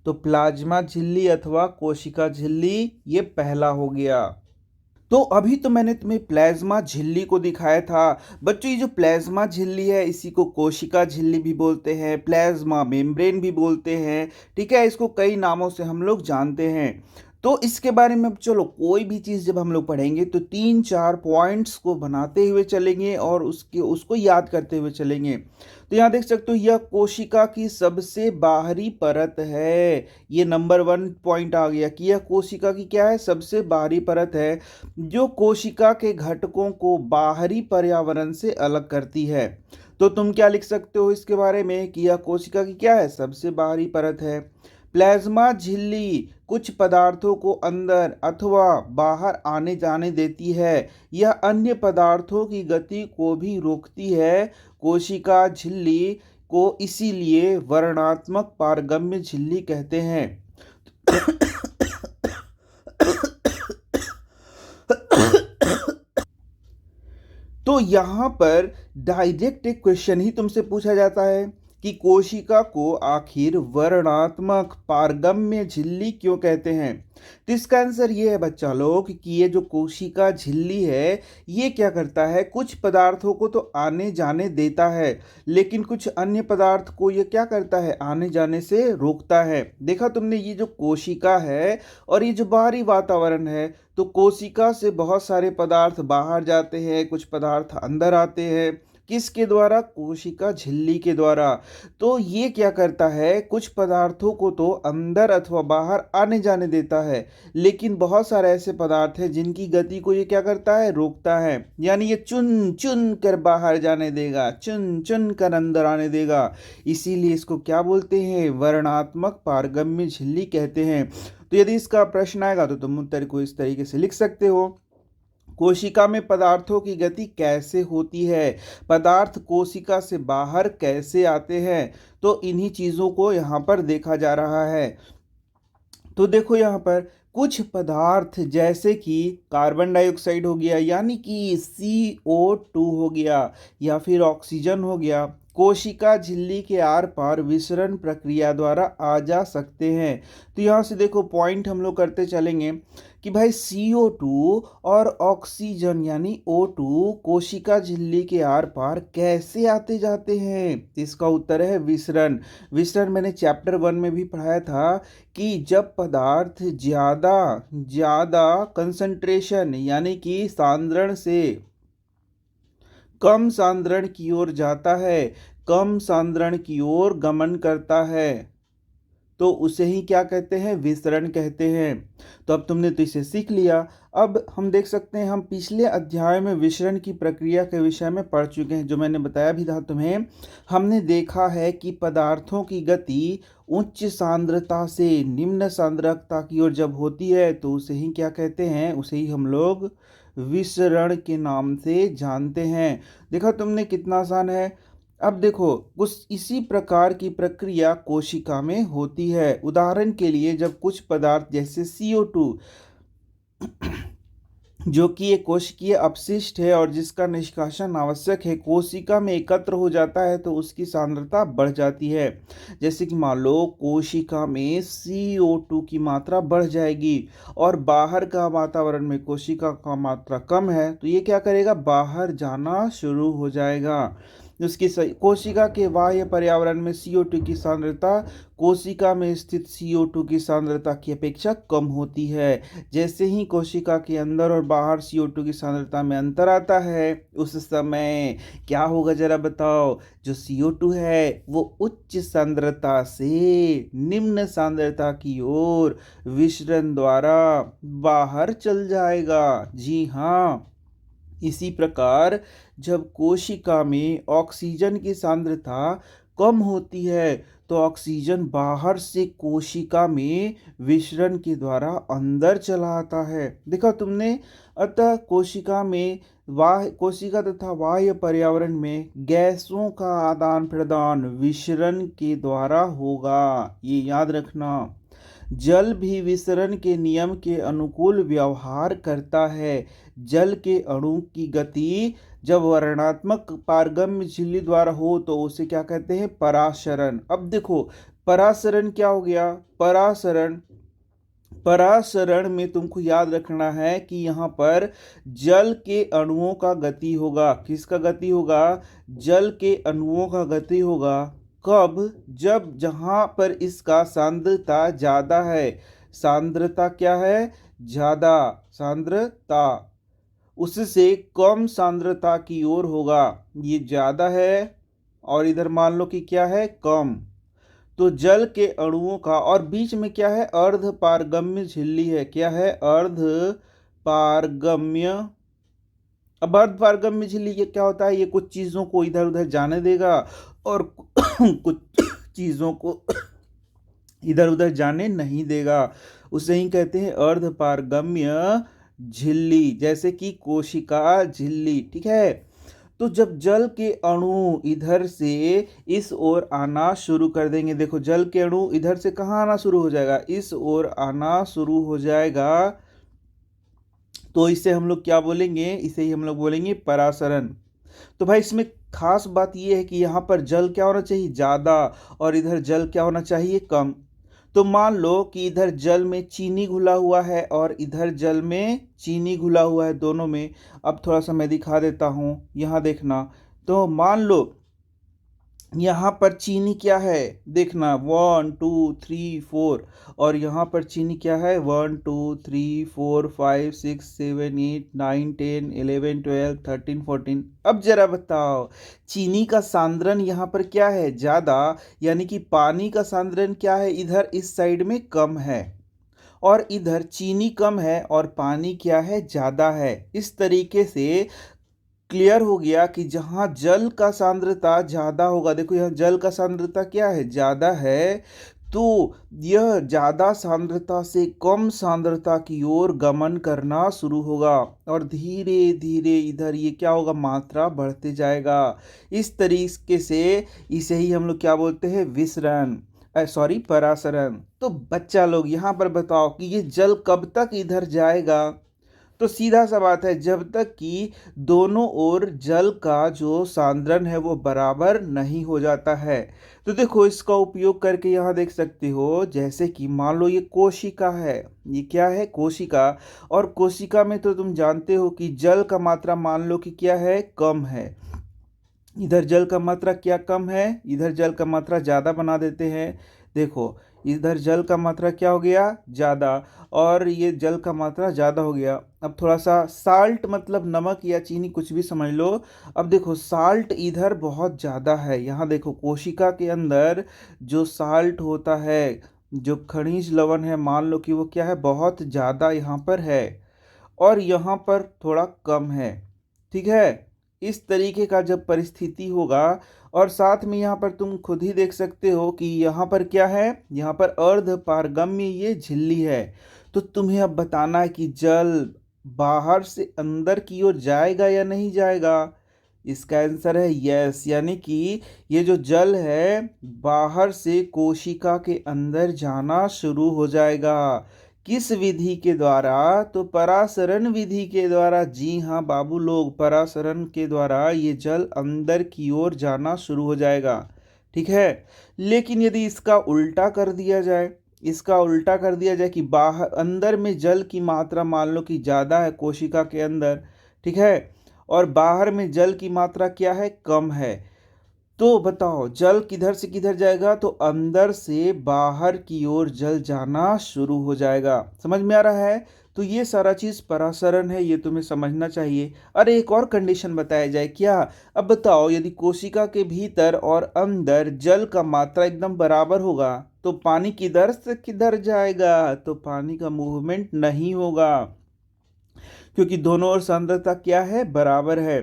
तो प्लाज्मा झिल्ली अथवा कोशिका झिल्ली ये पहला हो गया। तो अभी तो मैंने तुम्हें प्लाज्मा झिल्ली को दिखाया था बच्चों। ये जो प्लाज्मा झिल्ली है इसी को कोशिका झिल्ली भी बोलते हैं, प्लाज्मा मेम्ब्रेन भी बोलते हैं, ठीक है। इसको कई नामों से हम लोग जानते हैं। तो इसके बारे में चलो, कोई भी चीज़ जब हम लोग पढ़ेंगे तो तीन चार पॉइंट्स को बनाते हुए चलेंगे और उसको याद करते हुए चलेंगे। तो यहाँ देख सकते हो, यह कोशिका की सबसे बाहरी परत है। ये नंबर 1 पॉइंट आ गया कि यह कोशिका की क्या है, सबसे बाहरी परत है जो कोशिका के घटकों को बाहरी पर्यावरण से अलग करती है। तो तुम क्या लिख सकते हो इसके बारे में कि यह कोशिका की क्या है, सबसे बाहरी परत है। प्लाज्मा झिल्ली कुछ पदार्थों को अंदर अथवा बाहर आने जाने देती है। यह अन्य पदार्थों की गति को भी रोकती है। कोशिका झिल्ली को इसीलिए वर्णात्मक पारगम्य झिल्ली कहते हैं। तो यहाँ पर डायरेक्ट एक क्वेश्चन ही तुमसे पूछा जाता है कि कोशिका को आखिर वर्णात्मक पारगम्य झिल्ली क्यों कहते हैं। तो इसका आंसर ये है बच्चा लोग कि ये जो कोशिका झिल्ली है ये क्या करता है, कुछ पदार्थों को तो आने जाने देता है लेकिन कुछ अन्य पदार्थ को ये क्या करता है, आने जाने से रोकता है। देखा तुमने, ये जो कोशिका है और ये जो बाहरी वातावरण है, तो कोशिका से बहुत सारे पदार्थ बाहर जाते हैं, कुछ पदार्थ अंदर आते हैं। किसके द्वारा, कोशिका झिल्ली के द्वारा। तो ये क्या करता है, कुछ पदार्थों को तो अंदर अथवा बाहर आने जाने देता है लेकिन बहुत सारे ऐसे पदार्थ हैं जिनकी गति को ये क्या करता है, रोकता है। यानी ये चुन चुन कर बाहर जाने देगा, चुन चुन कर अंदर आने देगा। इसीलिए इसको क्या बोलते हैं, वर्णात्मक पारगम्य झिल्ली कहते हैं। तो यदि इसका प्रश्न आएगा तो तुम उत्तर को इस तरीके से लिख सकते हो। कोशिका में पदार्थों की गति कैसे होती है, पदार्थ कोशिका से बाहर कैसे आते हैं, तो इन्हीं चीज़ों को यहाँ पर देखा जा रहा है। तो देखो यहाँ पर कुछ पदार्थ जैसे कि कार्बन डाइऑक्साइड हो गया यानी कि CO2 हो गया या फिर ऑक्सीजन हो गया, कोशिका झिल्ली के आर पार विसरण प्रक्रिया द्वारा आ जा सकते हैं। तो यहाँ से देखो पॉइंट हम लोग करते चलेंगे कि भाई CO2 और ऑक्सीजन यानी O2 कोशिका झिल्ली के आर पार कैसे आते जाते हैं। इसका उत्तर है विसरण। विसरण मैंने चैप्टर 1 में भी पढ़ाया था कि जब पदार्थ ज़्यादा कंसंट्रेशन यानी कि सांद्रण से कम सांद्रण की ओर जाता है, कम सांद्रण की ओर गमन करता है, तो उसे ही क्या कहते हैं, विसरण कहते हैं। तो अब तुमने तो इसे सीख लिया। अब हम देख सकते हैं, हम पिछले अध्याय में विसरण की प्रक्रिया के विषय में पढ़ चुके हैं, जो मैंने बताया भी था तुम्हें। हमने देखा है कि पदार्थों की गति उच्च सांद्रता से निम्न सांद्रता की ओर जब होती है तो उसे ही क्या कहते हैं, उसे ही हम लोग विसरण के नाम से जानते हैं। देखा तुमने कितना आसान है। अब देखो, कुछ इसी प्रकार की प्रक्रिया कोशिका में होती है। उदाहरण के लिए जब कुछ पदार्थ जैसे CO2 जो कि एक कोशिकीय अपशिष्ट है और जिसका निष्कासन आवश्यक है, कोशिका में एकत्र हो जाता है तो उसकी सांद्रता बढ़ जाती है। जैसे कि मान लो कोशिका में CO2 की मात्रा बढ़ जाएगी और बाहर का वातावरण में कोशिका का मात्रा कम है तो ये क्या करेगा, बाहर जाना शुरू हो जाएगा। कोशिका के बाह्य पर्यावरण में CO2 की सांद्रता कोशिका में स्थित CO2 की सांद्रता की अपेक्षा कम होती है। जैसे ही कोशिका के अंदर और बाहर CO2 की सांद्रता में अंतर आता है, उस समय क्या होगा जरा बताओ। जो CO2 है वो उच्च सांद्रता से निम्न सांद्रता की ओर विसरण द्वारा बाहर चल जाएगा। जी हाँ, इसी प्रकार जब कोशिका में ऑक्सीजन की सांद्रता कम होती है तो ऑक्सीजन बाहर से कोशिका में विसरण के द्वारा अंदर चला आता है। देखा तुमने। अतः कोशिका तथा बाह्य पर्यावरण में गैसों का आदान प्रदान विसरण के द्वारा होगा, ये याद रखना। जल भी विसरण के नियम के अनुकूल व्यवहार करता है। जल के अणु की गति जब वर्णात्मक पारगम्य झिल्ली द्वारा हो तो उसे क्या कहते हैं, परासरण। अब देखो परासरण क्या हो गया, परासरण में तुमको याद रखना है कि यहाँ पर जल के अणुओं का गति होगा। किसका गति होगा, जल के अणुओं का गति होगा। कब, जब जहाँ पर इसका सांद्रता ज़्यादा है। सांद्रता क्या है, ज़्यादा सांद्रता, उससे कम सांद्रता की ओर होगा। ये ज़्यादा है और इधर मान लो कि क्या है, कम। तो जल के अणुओं का, और बीच में क्या है, अर्ध पारगम्य झिल्ली है। क्या है, अर्ध पारगम्य। अब अर्ध पारगम्य झिल्ली ये क्या होता है, ये कुछ चीज़ों को इधर उधर जाने देगा और कुछ चीज़ों को इधर उधर जाने नहीं देगा। उसे ही कहते हैं अर्ध पारगम्य झिल्ली, जैसे कि कोशिका झिल्ली। ठीक है। तो जब जल के अणु इधर से इस ओर आना शुरू कर देंगे, देखो जल के अणु इधर से कहाँ आना शुरू हो जाएगा, इस ओर आना शुरू हो जाएगा, तो इसे हम लोग क्या बोलेंगे, इसे ही हम लोग बोलेंगे परासरण। तो भाई इसमें खास बात यह है कि यहाँ पर जल क्या होना चाहिए, ज़्यादा, और इधर जल क्या होना चाहिए, कम। तो मान लो कि इधर जल में चीनी घुला हुआ है और इधर जल में चीनी घुला हुआ है, दोनों में। अब थोड़ा सा मैं दिखा देता हूँ, यहाँ देखना। तो मान लो यहाँ पर चीनी क्या है, देखना 1 2 3 4, और यहाँ पर चीनी क्या है, 1 2 3 4 5 6 7 8 9 10 11 12 13 14। अब जरा बताओ, चीनी का सांद्रण यहाँ पर क्या है, ज़्यादा, यानी कि पानी का सांद्रण क्या है, इधर इस साइड में कम है, और इधर चीनी कम है और पानी क्या है, ज़्यादा है। इस तरीके से क्लियर हो गया कि जहाँ जल का सांद्रता ज़्यादा होगा, देखो यहाँ जल का सांद्रता क्या है, ज़्यादा है, तो यह ज़्यादा सांद्रता से कम सांद्रता की ओर गमन करना शुरू होगा और धीरे धीरे इधर ये क्या होगा, मात्रा बढ़ते जाएगा। इस तरीके से इसे ही हम लोग क्या बोलते हैं, विसरण, सॉरी परासरण। तो बच्चा लोग यहाँ पर बताओ कि ये जल कब तक इधर जाएगा। तो सीधा सा बात है, जब तक कि दोनों ओर जल का जो सांद्रण है वो बराबर नहीं हो जाता है। तो देखो इसका उपयोग करके यहाँ देख सकते हो, जैसे कि मान लो ये कोशिका है, ये क्या है, कोशिका। और कोशिका में तो तुम जानते हो कि जल का मात्रा मान लो कि क्या है, कम है। इधर जल का मात्रा क्या कम है, इधर जल का मात्रा ज़्यादा बना देते हैं। देखो इधर जल का मात्रा क्या हो गया, ज़्यादा, और ये जल का मात्रा ज़्यादा हो गया। अब थोड़ा सा साल्ट, मतलब नमक या चीनी कुछ भी समझ लो। अब देखो साल्ट इधर बहुत ज़्यादा है, यहाँ देखो कोशिका के अंदर जो साल्ट होता है, जो खनिज लवण है, मान लो कि वो क्या है, बहुत ज़्यादा यहाँ पर है और यहाँ पर थोड़ा कम है। ठीक है। इस तरीके का जब परिस्थिति होगा, और साथ में यहाँ पर तुम खुद ही देख सकते हो कि यहाँ पर क्या है, यहाँ पर अर्ध पारगम्य ये झिल्ली है। तो तुम्हें अब बताना है कि जल बाहर से अंदर की ओर जाएगा या नहीं जाएगा। इसका आंसर है यस, यानी कि ये जो जल है बाहर से कोशिका के अंदर जाना शुरू हो जाएगा। किस विधि के द्वारा? तो परासरण विधि के द्वारा। जी हाँ बाबू लोग, परासरण के द्वारा ये जल अंदर की ओर जाना शुरू हो जाएगा। ठीक है। लेकिन यदि इसका उल्टा कर दिया जाए, कि बाहर अंदर में जल की मात्रा मान लो कि ज़्यादा है कोशिका के अंदर, ठीक है, और बाहर में जल की मात्रा क्या है? कम है। तो बताओ जल किधर से किधर जाएगा? तो अंदर से बाहर की ओर जल जाना शुरू हो जाएगा। समझ में आ रहा है? तो ये सारा चीज परासरण है, ये तुम्हें समझना चाहिए। अरे एक और कंडीशन बताया जाए क्या? अब बताओ यदि कोशिका के भीतर और अंदर जल का मात्रा एकदम बराबर होगा तो पानी किधर से किधर जाएगा? तो पानी का मूवमेंट नहीं होगा, क्योंकि दोनों ओर सांद्रता क्या है? बराबर है।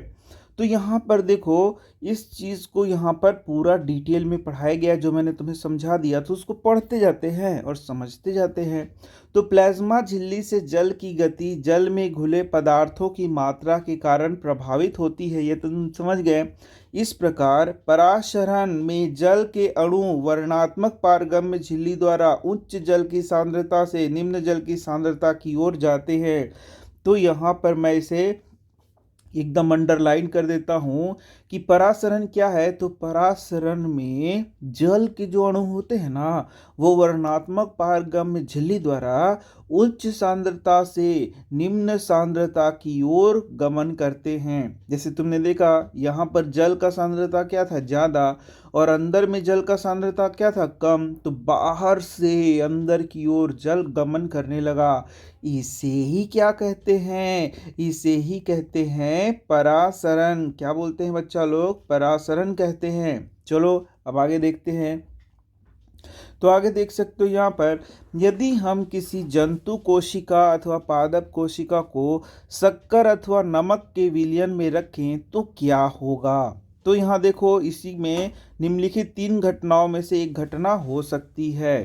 तो यहाँ पर देखो, इस चीज़ को यहाँ पर पूरा डिटेल में पढ़ाया गया जो मैंने तुम्हें समझा दिया, तो उसको पढ़ते जाते हैं और समझते जाते हैं। तो प्लाज्मा झिल्ली से जल की गति जल में घुले पदार्थों की मात्रा के कारण प्रभावित होती है, ये तो तुम समझ गए। इस प्रकार पराशरण में जल के अणु वर्णात्मक पारगम्य झिल्ली द्वारा उच्च जल की सांद्रता से निम्न जल की सांद्रता की ओर जाते हैं। तो यहाँ पर मैं इसे एकदम अंडरलाइन कर देता हूं कि परासरण क्या है? तो परासरण में जल के जो अणु होते हैं ना, वो वर्णात्मक पारगम्य झिल्ली द्वारा उच्च सांद्रता से निम्न सांद्रता की ओर गमन करते हैं। जैसे तुमने देखा यहाँ पर जल का सांद्रता क्या था? ज्यादा, और अंदर में जल का सांद्रता क्या था? कम। तो बाहर से अंदर की ओर जल गमन करने लगा। इसे ही क्या कहते हैं? इसे ही कहते हैं परासरण। क्या बोलते हैं बच्चा लोग? परासरण कहते हैं। चलो अब आगे देखते हैं। तो आगे देख सकते हो यहाँ पर, यदि हम किसी जंतु कोशिका अथवा पादप कोशिका को शक्कर अथवा नमक के विलयन में रखें तो क्या होगा? तो यहाँ देखो, इसी में निम्नलिखित 3 घटनाओं में से एक घटना हो सकती है।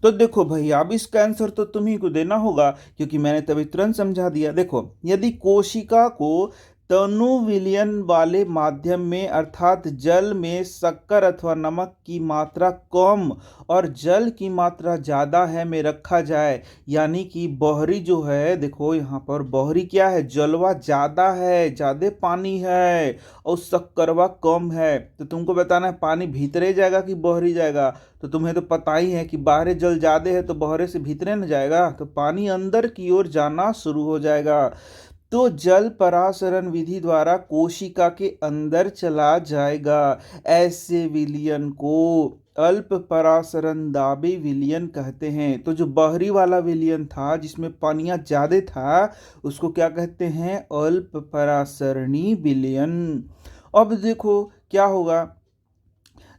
तो देखो भाई, अब इसका आंसर तो तुम्ही को देना होगा, क्योंकि मैंने तभी तुरंत समझा दिया। देखो, यदि कोशिका को तनु विलयन वाले माध्यम में अर्थात जल में शक्कर अथवा नमक की मात्रा कम और जल की मात्रा ज़्यादा है में रखा जाए, यानी कि बहरी जो है, देखो यहाँ पर बहरी क्या है? जलवा ज़्यादा है, ज़्यादा पानी है, और शक्करवा कम है। तो तुमको बताना है पानी भीतरे जाएगा कि बहरी जाएगा। तो तुम्हें तो पता ही है कि बाहरे जल ज़्यादा है तो बहरे से भीतरे न जाएगा, तो पानी अंदर की ओर जाना शुरू हो जाएगा। तो जल परासरण विधि द्वारा कोशिका के अंदर चला जाएगा। ऐसे विलयन को अल्प परासरण दाबी विलयन कहते हैं। तो जो बहरी वाला विलयन था जिसमें पानियां ज्यादा था, उसको क्या कहते हैं? अल्प परासरणी विलयन। अब देखो क्या होगा,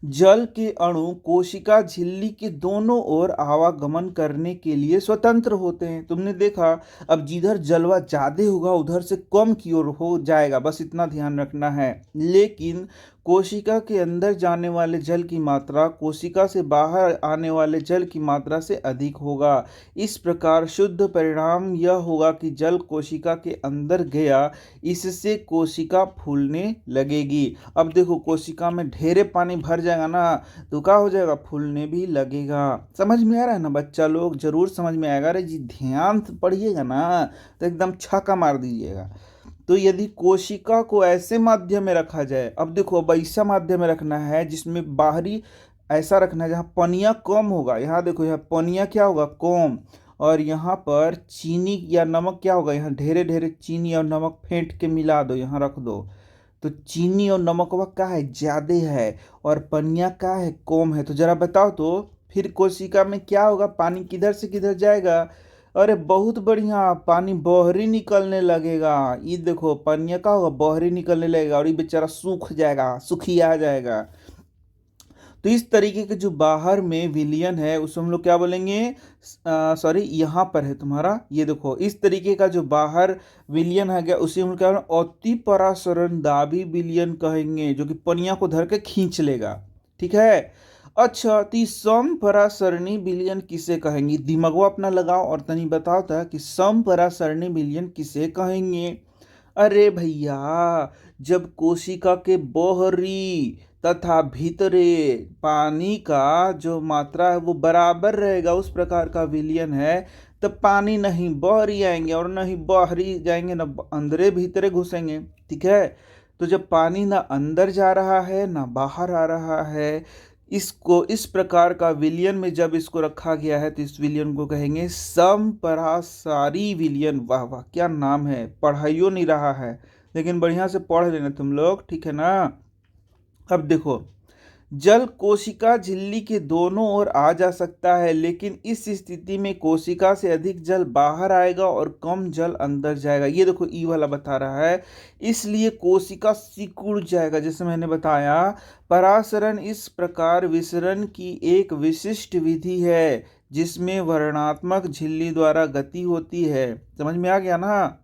जल के अणु कोशिका झिल्ली के दोनों ओर आवागमन करने के लिए स्वतंत्र होते हैं। तुमने देखा, अब जिधर जलवा ज्यादा होगा उधर से कम की ओर हो जाएगा, बस इतना ध्यान रखना है। लेकिन कोशिका के अंदर जाने वाले जल की मात्रा कोशिका से बाहर आने वाले जल की मात्रा से अधिक होगा। इस प्रकार शुद्ध परिणाम यह होगा कि जल कोशिका के अंदर गया, इससे कोशिका फूलने लगेगी। अब देखो, कोशिका में ढेरे पानी भर जाएगा ना, तो क्या हो जाएगा? फूलने भी लगेगा। समझ में आ रहा है ना बच्चा लोग? जरूर समझ में आएगा। अरे जी, ध्यान से पढ़िएगा ना तो एकदम छक्का मार दीजिएगा। तो यदि कोशिका को ऐसे माध्यम में रखा जाए, अब देखो, अब ऐसा माध्यम में रखना है जिसमें बाहरी ऐसा रखना है जहाँ पनिया कम होगा। यहाँ देखो, यहाँ पनिया क्या होगा? कम। और यहाँ पर चीनी या नमक क्या होगा? यहाँ ढेरे ढेरे चीनी और नमक फेंट के मिला दो, यहाँ रख दो। तो चीनी और नमक वह क्या है? ज्यादा है, और पनिया क्या है? कम है। तो जरा बताओ तो फिर कोशिका में क्या होगा? पानी किधर से किधर जाएगा? अरे बहुत बढ़िया, पानी बहरी निकलने लगेगा। ये देखो, पनिया का होगा? बहरी निकलने लगेगा, और ये बेचारा सूख जाएगा, सुखिया जाएगा। तो इस तरीके के जो बाहर में विलयन है उसको हम लोग क्या बोलेंगे? सॉरी, यहाँ पर है तुम्हारा, ये देखो, इस तरीके का जो बाहर विलयन है गया उसे हम लोग क्या बोलेंगे? अति परासरण दाबी विलयन कहेंगे, जो कि पनिया को धर के खींच लेगा। ठीक है। अच्छा, तो सम परासरणी विलयन किसे कहेंगे? दिमागो अपना लगाओ और तनी बताओ था कि सम परासरणी विलयन किसे कहेंगे? अरे भैया, जब कोशिका के बहरी तथा भीतरे पानी का जो मात्रा है वो बराबर रहेगा, उस प्रकार का विलयन है, तब पानी नहीं बाहरी आएंगे और नहीं बाहरी जाएंगे, ना अंदरे भीतरे घुसेंगे। ठीक है, तो जब पानी ना अंदर जा रहा है ना बाहर आ रहा है, इसको इस प्रकार का विलयन में जब इसको रखा गया है तो इस विलयन को कहेंगे समपरासारी विलयन। वाह वाह, क्या नाम है, पढ़ाइयो नहीं रहा है लेकिन बढ़िया से पढ़ लेना तुम लोग, ठीक है ना। अब देखो, जल कोशिका झिल्ली के दोनों ओर आ जा सकता है, लेकिन इस स्थिति में कोशिका से अधिक जल बाहर आएगा और कम जल अंदर जाएगा। ये देखो ई वाला बता रहा है, इसलिए कोशिका सिकुड़ जाएगा। जैसे मैंने बताया, परासरण इस प्रकार विसरण की एक विशिष्ट विधि है जिसमें वर्णात्मक झिल्ली द्वारा गति होती है। समझ में आ गया ना।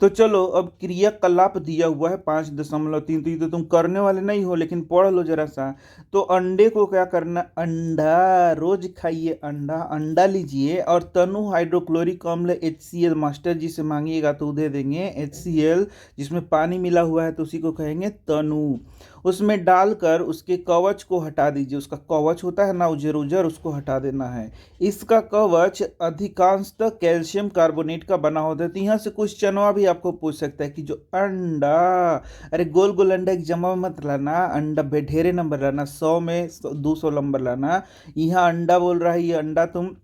तो चलो, अब क्रियाकलाप दिया हुआ है 5.3। तो ये तो तुम करने वाले नहीं हो लेकिन पढ़ लो जरा सा। तो अंडे को क्या करना, अंडा रोज खाइए, अंडा अंडा लीजिए और तनु हाइड्रोक्लोरिक अम्ल HCl, मास्टर जी से मांगिएगा तो दे देंगे HCl, जिसमें पानी मिला हुआ है तो उसी को कहेंगे तनु। उसमें डालकर उसके कवच को हटा दीजिए। उसका कवच होता है ना उजर उजर, उसको हटा देना है। इसका कवच अधिकांशतः कैल्शियम कार्बोनेट का बना होता है। तो यहाँ से क्वेश्चनवा भी आपको पूछ सकता है कि जो अंडा, अरे गोल गोल अंडा की जमा मत लाना, अंडा ढेरे नंबर लाना, 100 में 200 नंबर लाना। यहाँ अंडा बोल रहा है, ये अंडा तुम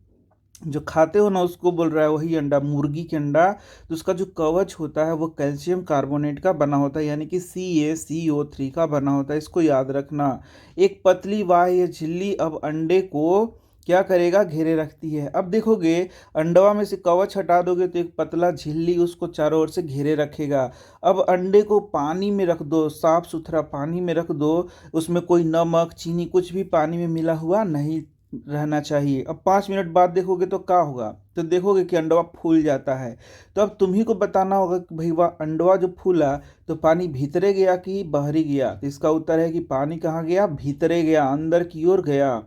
जो खाते हो ना उसको बोल रहा है, वही अंडा, मुर्गी के अंडा। तो उसका जो कवच होता है वो कैल्शियम कार्बोनेट का बना होता है, यानी कि CaCO3 का बना होता है। इसको याद रखना। एक पतली बाह्य झिल्ली अब अंडे को क्या करेगा, घेरे रखती है। अब देखोगे, अंडवा में से कवच हटा दोगे तो एक पतला झिल्ली उसको चारों ओर से घेरे रखेगा। अब अंडे को पानी में रख दो, साफ सुथरा पानी में रख दो, उसमें कोई नमक चीनी कुछ भी पानी में मिला हुआ नहीं रहना चाहिए। अब 5 मिनट बाद देखोगे तो क्या होगा, तो देखोगे कि अंडवा फूल जाता है। तो अब तुम्ही को बताना होगा कि भाई वह अंडवा जो फूला तो पानी भीतरे गया कि बाहरी गया। तो इसका उत्तर है कि पानी कहाँ गया, भीतरे गया, अंदर की ओर गया।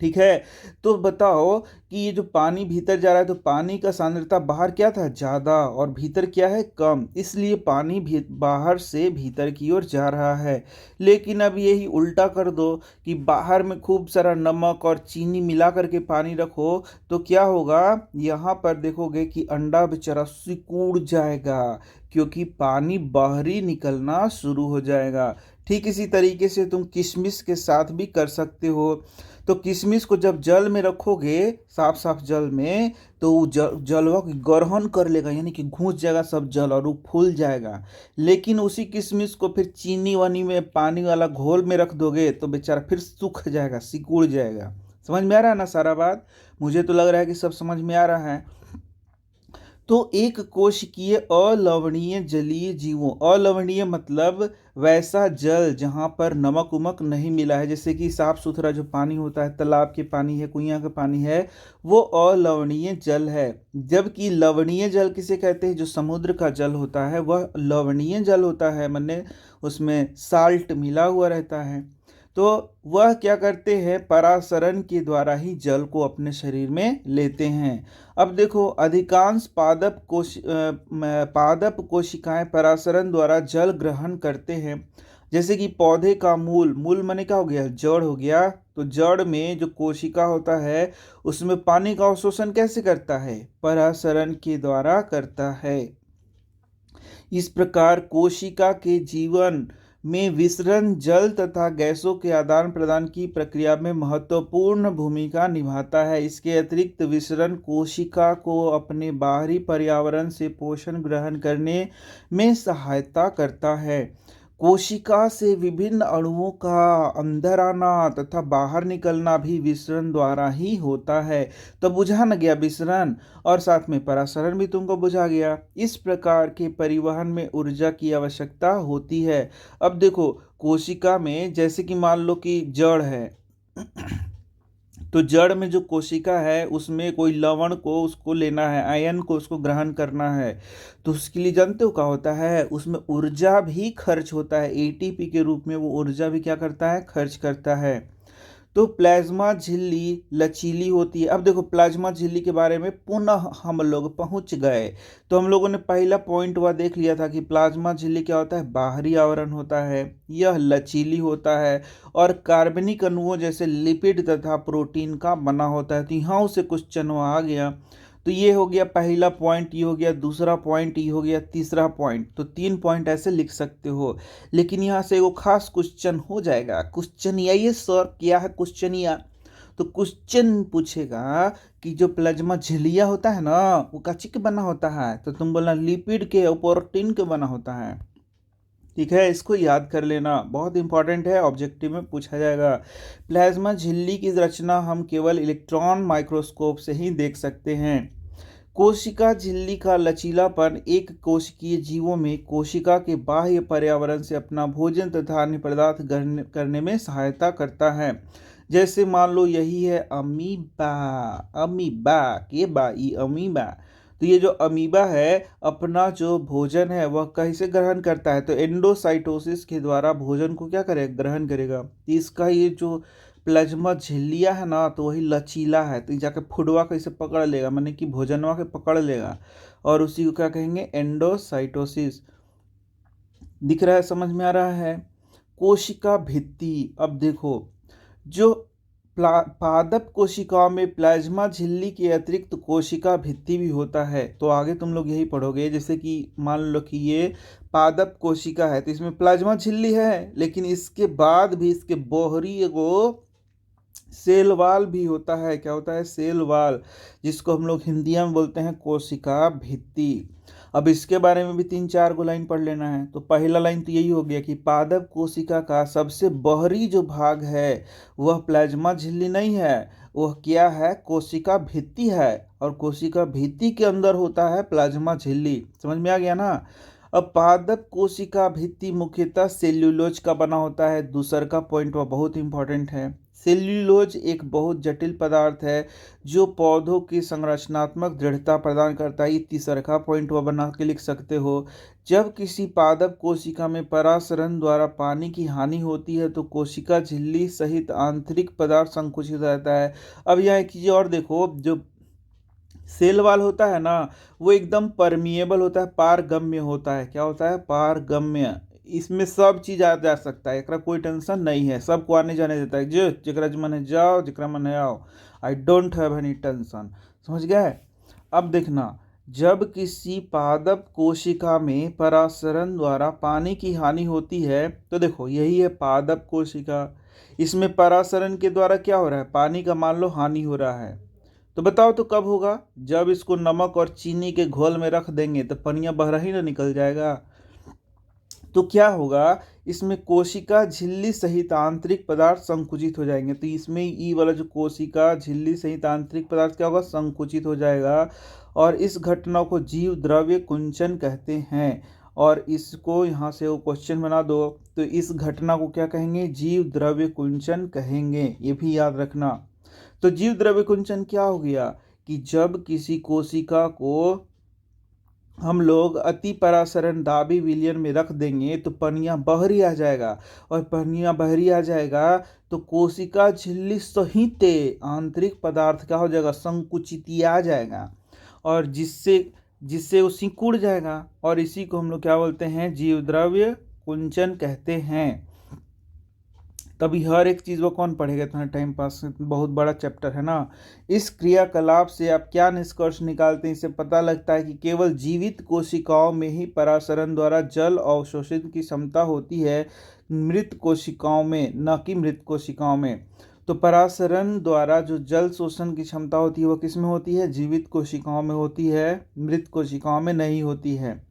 ठीक है, तो बताओ कि ये जो पानी भीतर जा रहा है तो पानी का सांद्रता बाहर क्या था, ज़्यादा, और भीतर क्या है, कम, इसलिए पानी भी बाहर से भीतर की ओर जा रहा है। लेकिन अब यही उल्टा कर दो कि बाहर में खूब सारा नमक और चीनी मिला करके पानी रखो तो क्या होगा, यहाँ पर देखोगे कि अंडा बेचारा सिकुड़ जाएगा क्योंकि पानी बाहरी निकलना शुरू हो जाएगा। ठीक इसी तरीके से तुम किशमिश के साथ भी कर सकते हो। तो किशमिश को जब जल में रखोगे, साफ साफ जल में, तो वो जलवा को ग्रहण कर लेगा, यानी कि घुस जाएगा सब जल और वो फूल जाएगा। लेकिन उसी किशमिश को फिर चीनी वानी में पानी वाला घोल में रख दोगे तो बेचारा फिर सूख जाएगा, सिकुड़ जाएगा। समझ में आ रहा है ना सारा बात। मुझे तो लग रहा है कि सब समझ में आ रहा है। तो एक कोशिकीय अलवणीय जलीय जीवों, अलवणीय मतलब वैसा जल जहाँ पर नमक उमक नहीं मिला है, जैसे कि साफ सुथरा जो पानी होता है, तालाब के पानी है, कुइयाँ का पानी है, वो अलवणीय जल है। जबकि लवणीय जल किसे कहते हैं, जो समुद्र का जल होता है वह लवणीय जल होता है, माने उसमें साल्ट मिला हुआ रहता है। तो वह क्या करते हैं, परासरण के द्वारा ही जल को अपने शरीर में लेते हैं। अब देखो, अधिकांश पादप कोशिकाएं परासरण द्वारा जल ग्रहण करते हैं। जैसे कि पौधे का मूल, मूल माने क्या हो गया, जड़ हो गया। तो जड़ में जो कोशिका होता है उसमें पानी का अवशोषण कैसे करता है, परासरण के द्वारा करता है। इस प्रकार कोशिका के जीवन में विसरण जल तथा गैसों के आदान प्रदान की प्रक्रिया में महत्वपूर्ण भूमिका निभाता है। इसके अतिरिक्त विसरण कोशिका को अपने बाहरी पर्यावरण से पोषण ग्रहण करने में सहायता करता है। कोशिका से विभिन्न अणुओं का अंदर आना तथा बाहर निकलना भी विसरण द्वारा ही होता है। तो बुझा न गया विसरण, और साथ में परासरण भी तुमको बुझा गया। इस प्रकार के परिवहन में ऊर्जा की आवश्यकता होती है। अब देखो, कोशिका में जैसे कि मान लो कि जड़ है तो जड़ में जो कोशिका है उसमें कोई लवण को उसको लेना है, आयन को उसको ग्रहण करना है, तो उसके लिए जानते हो क्या होता है, उसमें ऊर्जा भी खर्च होता है। ATP के रूप में वो ऊर्जा भी क्या करता है, खर्च करता है। तो प्लाज्मा झिल्ली लचीली होती है। अब देखो प्लाज्मा झिल्ली के बारे में पुनः हम लोग पहुंच गए। तो हम लोगों ने पहला पॉइंट वह देख लिया था कि प्लाज्मा झिल्ली क्या होता है, बाहरी आवरण होता है, यह लचीली होता है और कार्बनिक अणुओं जैसे लिपिड तथा प्रोटीन का बना होता है। तो यहाँ से क्वेश्चन आ गया। तो ये हो गया पहला पॉइंट, ये हो गया दूसरा पॉइंट, ये हो गया तीसरा पॉइंट। तो 3 पॉइंट ऐसे लिख सकते हो। लेकिन यहाँ से वो खास क्वेश्चन हो जाएगा। क्वेश्चन ये सर क्या है क्वेश्चन या, तो क्वेश्चन पूछेगा कि जो प्लाज्मा झिल्लिया होता है ना वो कच्ची के बना होता है, तो तुम बोलना लिपिड के और प्रोटीन के बना होता है। ठीक है, इसको याद कर लेना, बहुत इंपॉर्टेंट है, ऑब्जेक्टिव में पूछा जाएगा। प्लाज्मा झिल्ली की रचना हम केवल इलेक्ट्रॉन माइक्रोस्कोप से ही देख सकते हैं। कोशिका झिल्ली का लचीलापन एक कोशिकीय जीवों में कोशिका के बाह्य पर्यावरण से अपना भोजन तथा अन्य पदार्थ ग्रहण करने में सहायता करता है। जैसे मान लो यही है अमीबा, अमीबा के बा ई अमीबा। तो ये जो अमीबा है अपना जो भोजन है वह कैसे ग्रहण करता है, तो एंडोसाइटोसिस के द्वारा भोजन को क्या करेगा, ग्रहण करेगा। तो इसका ये जो प्लाज्मा झिल्लिया है ना तो वही लचीला है, तो जाके फुडवा कैसे पकड़ लेगा, माने कि भोजनवा के पकड़ लेगा, और उसी को क्या कहेंगे, एंडोसाइटोसिस। दिख रहा है, समझ में आ रहा है। कोशिका भित्ति, अब देखो जो पादप कोशिकाओं में प्लाज्मा झिल्ली के अतिरिक्त कोशिका भित्ति भी होता है। तो आगे तुम लोग यही पढ़ोगे, जैसे कि मान लो कि ये पादप कोशिका है तो इसमें प्लाज्मा झिल्ली है, लेकिन इसके बाद भी इसके बोहरी को सेल वाल भी होता है। क्या होता है, सेल वाल, जिसको हम लोग हिंदी में बोलते हैं कोशिका भित्ति। अब इसके बारे में भी 3-4 गो लाइन पढ़ लेना है। तो पहला लाइन तो यही हो गया कि पादप कोशिका का सबसे बाहरी जो भाग है वह प्लाज्मा झिल्ली नहीं है, वह क्या है, कोशिका भित्ति है, और कोशिका भित्ति के अंदर होता है प्लाज्मा झिल्ली। समझ में आ गया ना। अब पादप कोशिका भित्ति मुख्यतः सेल्यूलोज का बना होता है। दूसरा का पॉइंट वह बहुत इंपॉर्टेंट है। सेल्यूलोज एक बहुत जटिल पदार्थ है जो पौधों की संरचनात्मक दृढ़ता प्रदान करता है। ये तीसरा का पॉइंट वह बना के लिख सकते हो। जब किसी पादप कोशिका में परासरण द्वारा पानी की हानि होती है तो कोशिका झिल्ली सहित आंतरिक पदार्थ संकुचित रहता है। अब यहाँ एक चीज़ और देखो, जो सेल वाल होता है ना वो एकदम परमिएबल होता है, पारगम्य होता है। क्या होता है, पारगम्य। इसमें सब चीज आ जा सकता है, एकरा कोई टेंशन नहीं है, सबको आने जाने देता है, जो जरा मन जाओ जरा मन आओ। I don't have any tension. समझ गए। अब देखना, जब किसी पादप कोशिका में परासरण द्वारा पानी की हानि होती है, तो देखो यही है पादप कोशिका, इसमें परासरण के द्वारा क्या हो रहा है, पानी का मान लो हानि हो रहा है। तो बताओ तो कब होगा, जब इसको नमक और चीनी के घोल में रख देंगे तो पनिया बहरा ही ना निकल जाएगा। तो क्या होगा, इसमें कोशिका झिल्ली सहित आंतरिक पदार्थ संकुचित हो जाएंगे। तो इसमें ई वाला जो कोशिका झिल्ली सहित आंतरिक पदार्थ क्या होगा, संकुचित हो जाएगा। और इस घटना को जीव द्रव्य कुंचन कहते हैं। और इसको यहाँ से वो क्वेश्चन बना दो, तो इस घटना को क्या कहेंगे, जीव द्रव्य कुंचन कहेंगे, ये भी याद रखना। तो जीव द्रव्य कुंचन क्या हो गया कि जब किसी कोशिका को हम लोग अति परासरण दाबी विलयन में रख देंगे तो पनिया बहरी आ जाएगा, और पनिया बहरी आ जाएगा तो कोशिका झिल्ली सहित आंतरिक पदार्थ क्या हो जाएगा, संकुचित आ जाएगा, और जिससे जिससे वो सिकुड़ जाएगा, और इसी को हम लोग क्या बोलते हैं, जीव द्रव्य कुंचन कहते हैं। तभी हर एक चीज़ वो कौन पढ़ेगा इतना टाइम पास, बहुत बड़ा चैप्टर है ना। इस क्रियाकलाप से आप क्या निष्कर्ष निकालते हैं, इससे पता लगता है कि केवल जीवित कोशिकाओं में ही परासरण द्वारा जल अवशोषित की क्षमता होती है, मृत कोशिकाओं में न कि मृत कोशिकाओं में। तो परासरण द्वारा जो जल शोषण की क्षमता होती है वह किस में होती है, जीवित कोशिकाओं में होती है, मृत कोशिकाओं में नहीं होती है।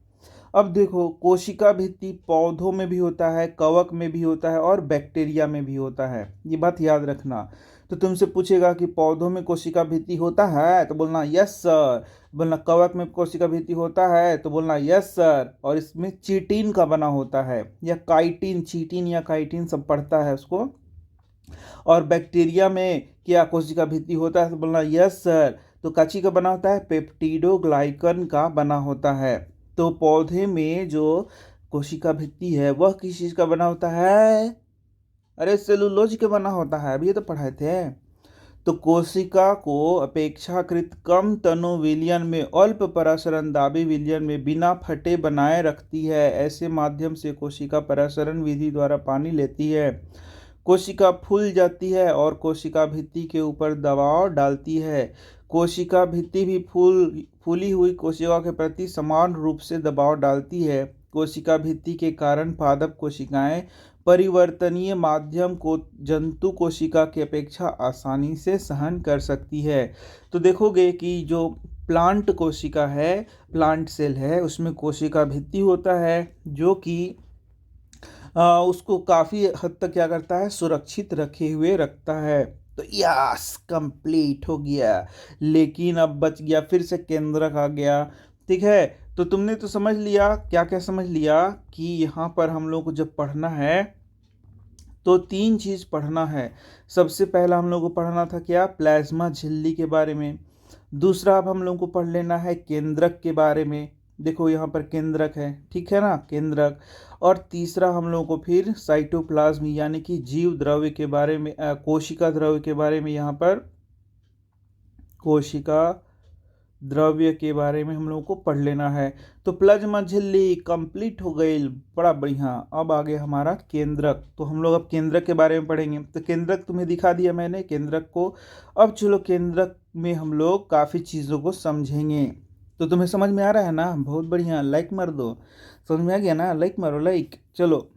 अब देखो कोशिका भित्ति पौधों में भी होता है, कवक में भी होता है, और बैक्टीरिया में भी होता है, ये बात याद रखना। तो तुमसे पूछेगा कि पौधों में कोशिका भित्ति होता है तो बोलना यस सर, बोलना कवक में कोशिका भित्ति होता है तो बोलना यस सर, और इसमें चीटिन का बना होता है, या काइटिन, चीटिन या काइटिन सब पढ़ता है उसको। और बैक्टीरिया में क्या कोशिका भित्ति होता है तो बोलना यस सर। तो काची का बना होता है, पेप्टिडोग्लाइकन का बना होता है। तो पौधे में जो कोशिका भित्ति है वह किस चीज का बना होता है, अरे सेलुलोज के बना होता है, अभी ये तो पढ़ाए थे। तो कोशिका को अपेक्षाकृत कम तनु विलयन में अल्प परासरण दाबी विलयन में बिना फटे बनाए रखती है। ऐसे माध्यम से कोशिका परासरण विधि द्वारा पानी लेती है। कोशिका फूल जाती है और कोशिका भित्ति के ऊपर दबाव डालती है। कोशिका भित्ति भी फूली हुई कोशिका के प्रति समान रूप से दबाव डालती है। कोशिका भित्ति के कारण पादप कोशिकाएं परिवर्तनीय माध्यम को जंतु कोशिका की अपेक्षा आसानी से सहन कर सकती है। तो देखोगे कि जो प्लांट कोशिका है, प्लांट सेल है, उसमें कोशिका भित्ति होता है जो कि उसको काफ़ी हद तक क्या करता है, सुरक्षित रखे हुए रखता है। तो यस, कंप्लीट हो गया। लेकिन अब बच गया फिर से केंद्रक आ गया। ठीक है, तो तुमने तो समझ लिया, क्या क्या समझ लिया कि यहाँ पर हम लोग को जब पढ़ना है तो 3 चीज़ पढ़ना है। सबसे पहला हम लोग को पढ़ना था क्या, प्लाज्मा झिल्ली के बारे में। दूसरा अब हम लोग को पढ़ लेना है केंद्रक के बारे में। देखो यहाँ पर केंद्रक है, ठीक है ना, केंद्रक। और तीसरा हम लोगों को फिर साइटोप्लाज्म यानी कि जीव द्रव्य के बारे में, कोशिका द्रव्य के बारे में, यहाँ पर कोशिका द्रव्य के बारे में हम लोगों को पढ़ लेना है। तो प्लाज्मा झिल्ली कंप्लीट हो गई, बड़ा बढ़िया। अब आगे हमारा केंद्रक। तो हम लोग अब केंद्रक के बारे में पढ़ेंगे। तो केंद्रक तुम्हें दिखा दिया मैंने केंद्रक को। अब चलो केंद्रक में हम लोग काफ़ी चीज़ों को समझेंगे। तो तुम्हें समझ में आ रहा है ना, बहुत बढ़िया, लाइक मार दो। समझ में आ गया ना, लाइक मारो, लाइक। चलो,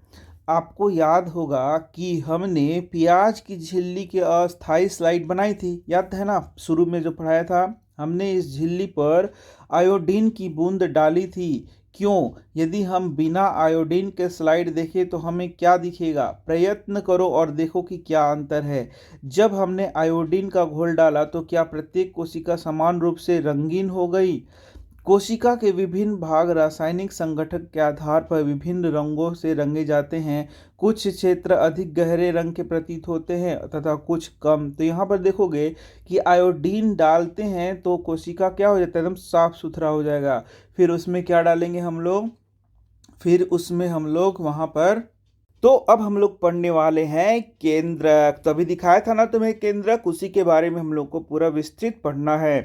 आपको याद होगा कि हमने प्याज की झिल्ली के अस्थायी स्लाइड बनाई थी, याद है ना, शुरू में जो पढ़ाया था हमने। इस झिल्ली पर आयोडीन की बूंद डाली थी। क्यों? यदि हम बिना आयोडीन के स्लाइड देखें तो हमें क्या दिखेगा? प्रयत्न करो और देखो कि क्या अंतर है। जब हमने आयोडीन का घोल डाला तो क्या प्रत्येक कोशिका समान रूप से रंगीन हो गई? कोशिका के विभिन्न भाग रासायनिक संगठन के आधार पर विभिन्न रंगों से रंगे जाते हैं। कुछ क्षेत्र अधिक गहरे रंग के प्रतीत होते हैं तथा कुछ कम। तो यहाँ पर देखोगे कि आयोडीन डालते हैं तो कोशिका क्या हो जाता है, एकदम साफ सुथरा हो जाएगा। फिर उसमें क्या डालेंगे हम लोग, फिर उसमें हम लोग वहाँ पर, तो अब हम लोग पढ़ने वाले हैं केंद्रक। तो अभी दिखाया था ना तुम्हें केंद्रक, उसी के बारे में हम लोग को पूरा विस्तृत पढ़ना है।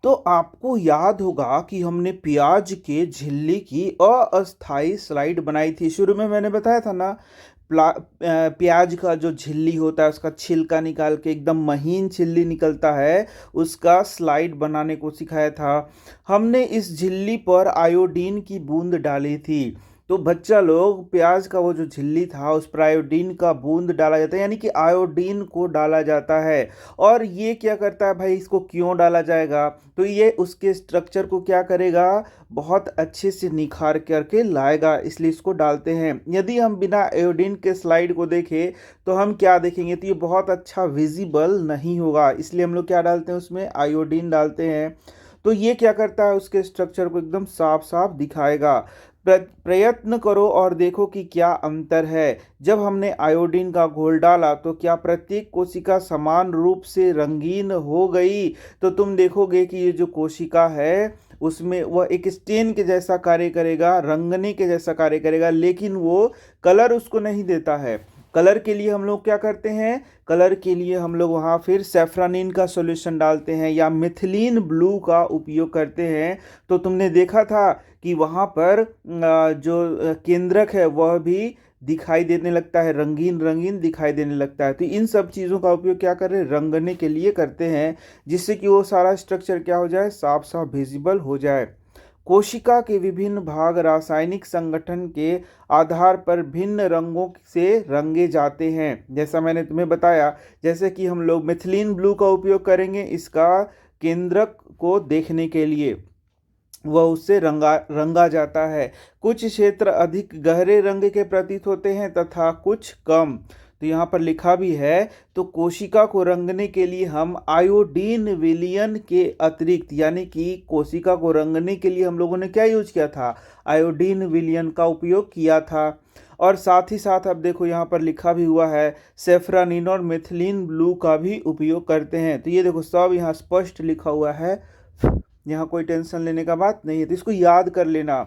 तो आपको याद होगा कि हमने प्याज के झिल्ली की अस्थायी स्लाइड बनाई थी। शुरू में मैंने बताया था ना, प्याज का जो झिल्ली होता है उसका छिलका निकाल के एकदम महीन छिल्ली निकलता है, उसका स्लाइड बनाने को सिखाया था। हमने इस झिल्ली पर आयोडीन की बूंद डाली थी। तो बच्चा लोग, प्याज का वो जो झिल्ली था उस पर आयोडीन का बूंद डाला जाता है, यानी कि आयोडीन को डाला जाता है। और ये क्या करता है भाई, इसको क्यों डाला जाएगा? तो ये उसके स्ट्रक्चर को क्या करेगा, बहुत अच्छे से निखार करके लाएगा, इसलिए इसको डालते हैं। यदि हम बिना आयोडीन के स्लाइड को देखें तो हम क्या देखेंगे, तो ये बहुत अच्छा विजिबल नहीं होगा, इसलिए हम लोग क्या डालते हैं, उसमें आयोडीन डालते हैं। तो ये क्या करता है, उसके स्ट्रक्चर को एकदम साफ साफ दिखाएगा। प्रयत्न करो और देखो कि क्या अंतर है। जब हमने आयोडीन का घोल डाला तो क्या प्रत्येक कोशिका समान रूप से रंगीन हो गई? तो तुम देखोगे कि ये जो कोशिका है उसमें वह एक स्टेन के जैसा कार्य करेगा, रंगने के जैसा कार्य करेगा, लेकिन वो कलर उसको नहीं देता है। कलर के लिए हम लोग क्या करते हैं, कलर के लिए हम लोग वहाँ फिर सेफ्रानिन का सॉल्यूशन डालते हैं या मिथिलीन ब्लू का उपयोग करते हैं। तो तुमने देखा था कि वहाँ पर जो केंद्रक है वह भी दिखाई देने लगता है, रंगीन रंगीन दिखाई देने लगता है। तो इन सब चीज़ों का उपयोग क्या कर रहे हैं, रंगने के लिए करते हैं, जिससे कि वो सारा स्ट्रक्चर क्या हो जाए, साफ साफ विजिबल हो जाए। कोशिका के विभिन्न भाग रासायनिक संगठन के आधार पर भिन्न रंगों से रंगे जाते हैं। जैसा मैंने तुम्हें बताया, जैसे कि हम लोग मिथिलीन ब्लू का उपयोग करेंगे इसका केंद्रक को देखने के लिए, वह उससे रंगा जाता है। कुछ क्षेत्र अधिक गहरे रंग के प्रतीत होते हैं तथा कुछ कम। तो यहाँ पर लिखा भी है, तो कोशिका को रंगने के लिए हम आयोडीन विलयन के अतिरिक्त, यानी कि कोशिका को रंगने के लिए हम लोगों ने क्या यूज किया था, आयोडीन विलयन का उपयोग किया था। और साथ ही साथ अब देखो यहाँ पर लिखा भी हुआ है, सेफ्रानिन और मिथिलीन ब्लू का भी उपयोग करते हैं। तो ये देखो सब यहाँ स्पष्ट लिखा हुआ है, यहाँ कोई टेंशन लेने का बात नहीं है। तो इसको याद कर लेना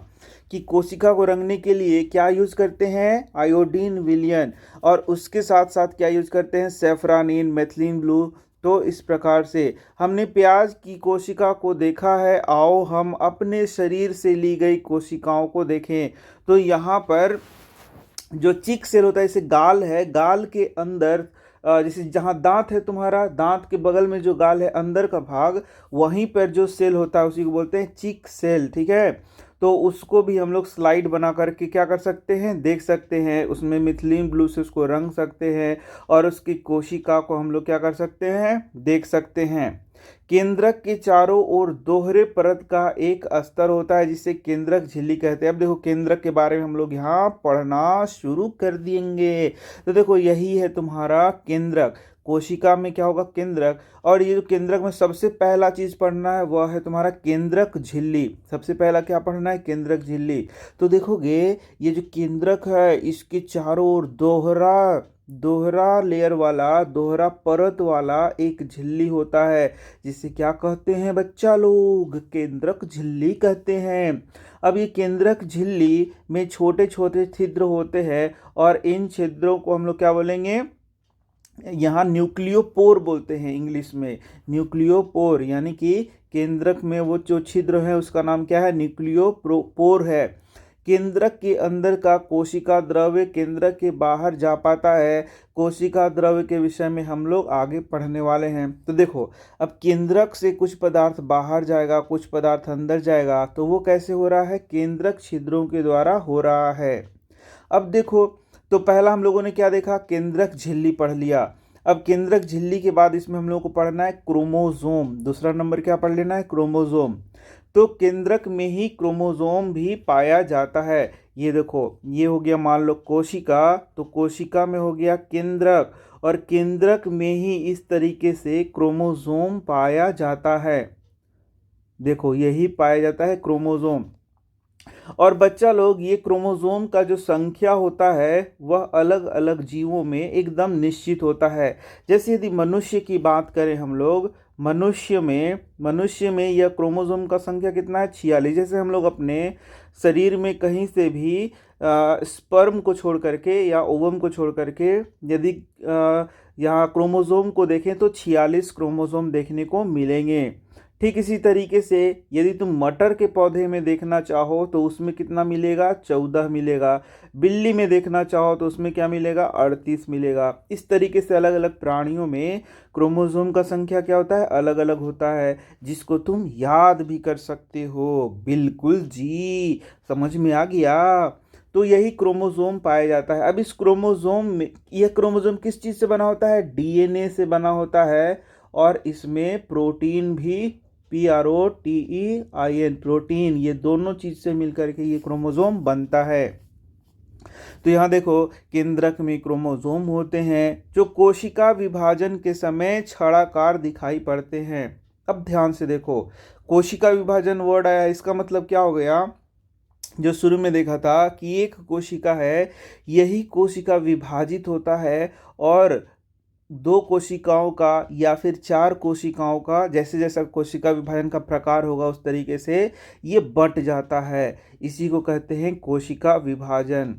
कि कोशिका को रंगने के लिए क्या यूज़ करते हैं, आयोडीन विलयन, और उसके साथ साथ क्या यूज़ करते हैं, सेफ्रानिन, मेथिलीन ब्लू। तो इस प्रकार से हमने प्याज की कोशिका को देखा है। आओ हम अपने शरीर से ली गई कोशिकाओं को देखें। तो यहाँ पर जो चिक सेल होता है, जैसे गाल है, गाल के अंदर जैसे जहाँ दांत है तुम्हारा, दांत के बगल में जो गाल है अंदर का भाग, वहीं पर जो सेल होता है उसी को बोलते हैं चिक सेल। ठीक है, तो उसको भी हम लोग स्लाइड बना करके क्या कर सकते हैं, देख सकते हैं। उसमें मिथिलीन ब्लू से उसको रंग सकते हैं और उसकी कोशिका को हम लोग क्या कर सकते हैं, देख सकते हैं। केंद्रक के चारों ओर दोहरे परत का एक अस्तर होता है जिसे केंद्रक झिल्ली कहते हैं। अब देखो केंद्रक के बारे में हम लोग यहाँ पढ़ना शुरू कर देंगे। तो देखो यही है तुम्हारा केंद्रक। कोशिका में क्या होगा, केंद्रक। और ये जो केंद्रक में सबसे पहला चीज पढ़ना है वह है तुम्हारा केंद्रक झिल्ली। सबसे पहला क्या पढ़ना है, केंद्रक झिल्ली। तो देखोगे ये जो केंद्रक है इसके चारों ओर दोहरा दोहरा लेयर वाला, दोहरा परत वाला एक झिल्ली होता है जिसे क्या कहते हैं बच्चा लोग, केंद्रक झिल्ली कहते हैं। अब ये केंद्रक झिल्ली में छोटे छोटे छिद्र होते हैं और इन छिद्रों को हम लोग क्या बोलेंगे, यहाँ न्यूक्लियोपोर बोलते हैं इंग्लिश में, न्यूक्लियोपोर। यानी कि केंद्रक में वो जो छिद्र है उसका नाम क्या है, न्यूक्लियोपोर है। केंद्रक के अंदर का कोशिका द्रव्य केंद्रक के बाहर जा पाता है। कोशिका द्रव्य के विषय में हम लोग आगे पढ़ने वाले हैं। तो देखो अब केंद्रक से कुछ पदार्थ बाहर जाएगा, कुछ पदार्थ अंदर जाएगा, तो वो कैसे हो रहा है, केंद्रक छिद्रों के द्वारा हो रहा है। अब देखो तो पहला हम लोगों ने क्या देखा, केंद्रक झिल्ली पढ़ लिया। अब केंद्रक झिल्ली के बाद इसमें हम लोग को पढ़ना है क्रोमोसोम। दूसरा नंबर क्या पढ़ लेना है, क्रोमोसोम। तो केंद्रक में ही क्रोमोसोम भी पाया जाता है। ये देखो ये हो गया मान लो कोशिका, तो कोशिका में हो गया केंद्रक, और केंद्रक में ही इस तरीके से क्रोमोसोम पाया जाता है। देखो यही पाया जाता है क्रोमोसोम। और बच्चा लोग ये क्रोमोसोम का जो संख्या होता है वह अलग अलग जीवों में एकदम निश्चित होता है। जैसे यदि मनुष्य की बात करें हम लोग, मनुष्य में यह क्रोमोसोम का संख्या कितना है, 46। जैसे हम लोग अपने शरीर में कहीं से भी स्पर्म को छोड़ करके या ओवम को छोड़ करके यदि यहाँ क्रोमोसोम को देखें तो 46 क्रोमोसोम देखने को मिलेंगे। ठीक इसी तरीके से यदि तुम मटर के पौधे में देखना चाहो तो उसमें कितना मिलेगा, 14 मिलेगा। बिल्ली में देखना चाहो तो उसमें क्या मिलेगा, 38 मिलेगा। इस तरीके से अलग अलग प्राणियों में क्रोमोसोम का संख्या क्या होता है, अलग अलग होता है, जिसको तुम याद भी कर सकते हो। बिल्कुल जी, समझ में आ गया। तो यही क्रोमोसोम पाया जाता है। अब इस क्रोमोसोम में, यह क्रोमोसोम किस चीज़ से बना होता है, डीएनए से बना होता है। और इसमें प्रोटीन भी, PROTEIN, प्रोटीन, ये दोनों चीज से मिलकर के ये क्रोमोसोम बनता है। तो यहाँ देखो केंद्रक में क्रोमोसोम होते हैं जो कोशिका विभाजन के समय छड़ाकार दिखाई पड़ते हैं। अब ध्यान से देखो, कोशिका विभाजन वर्ड आया, इसका मतलब क्या हो गया, जो शुरू में देखा था कि एक कोशिका है, यही कोशिका विभाजित होता है और 2 कोशिकाओं का या फिर 4 कोशिकाओं का, जैसे जैसा कोशिका विभाजन का प्रकार होगा उस तरीके से ये बंट जाता है। इसी को कहते हैं कोशिका विभाजन।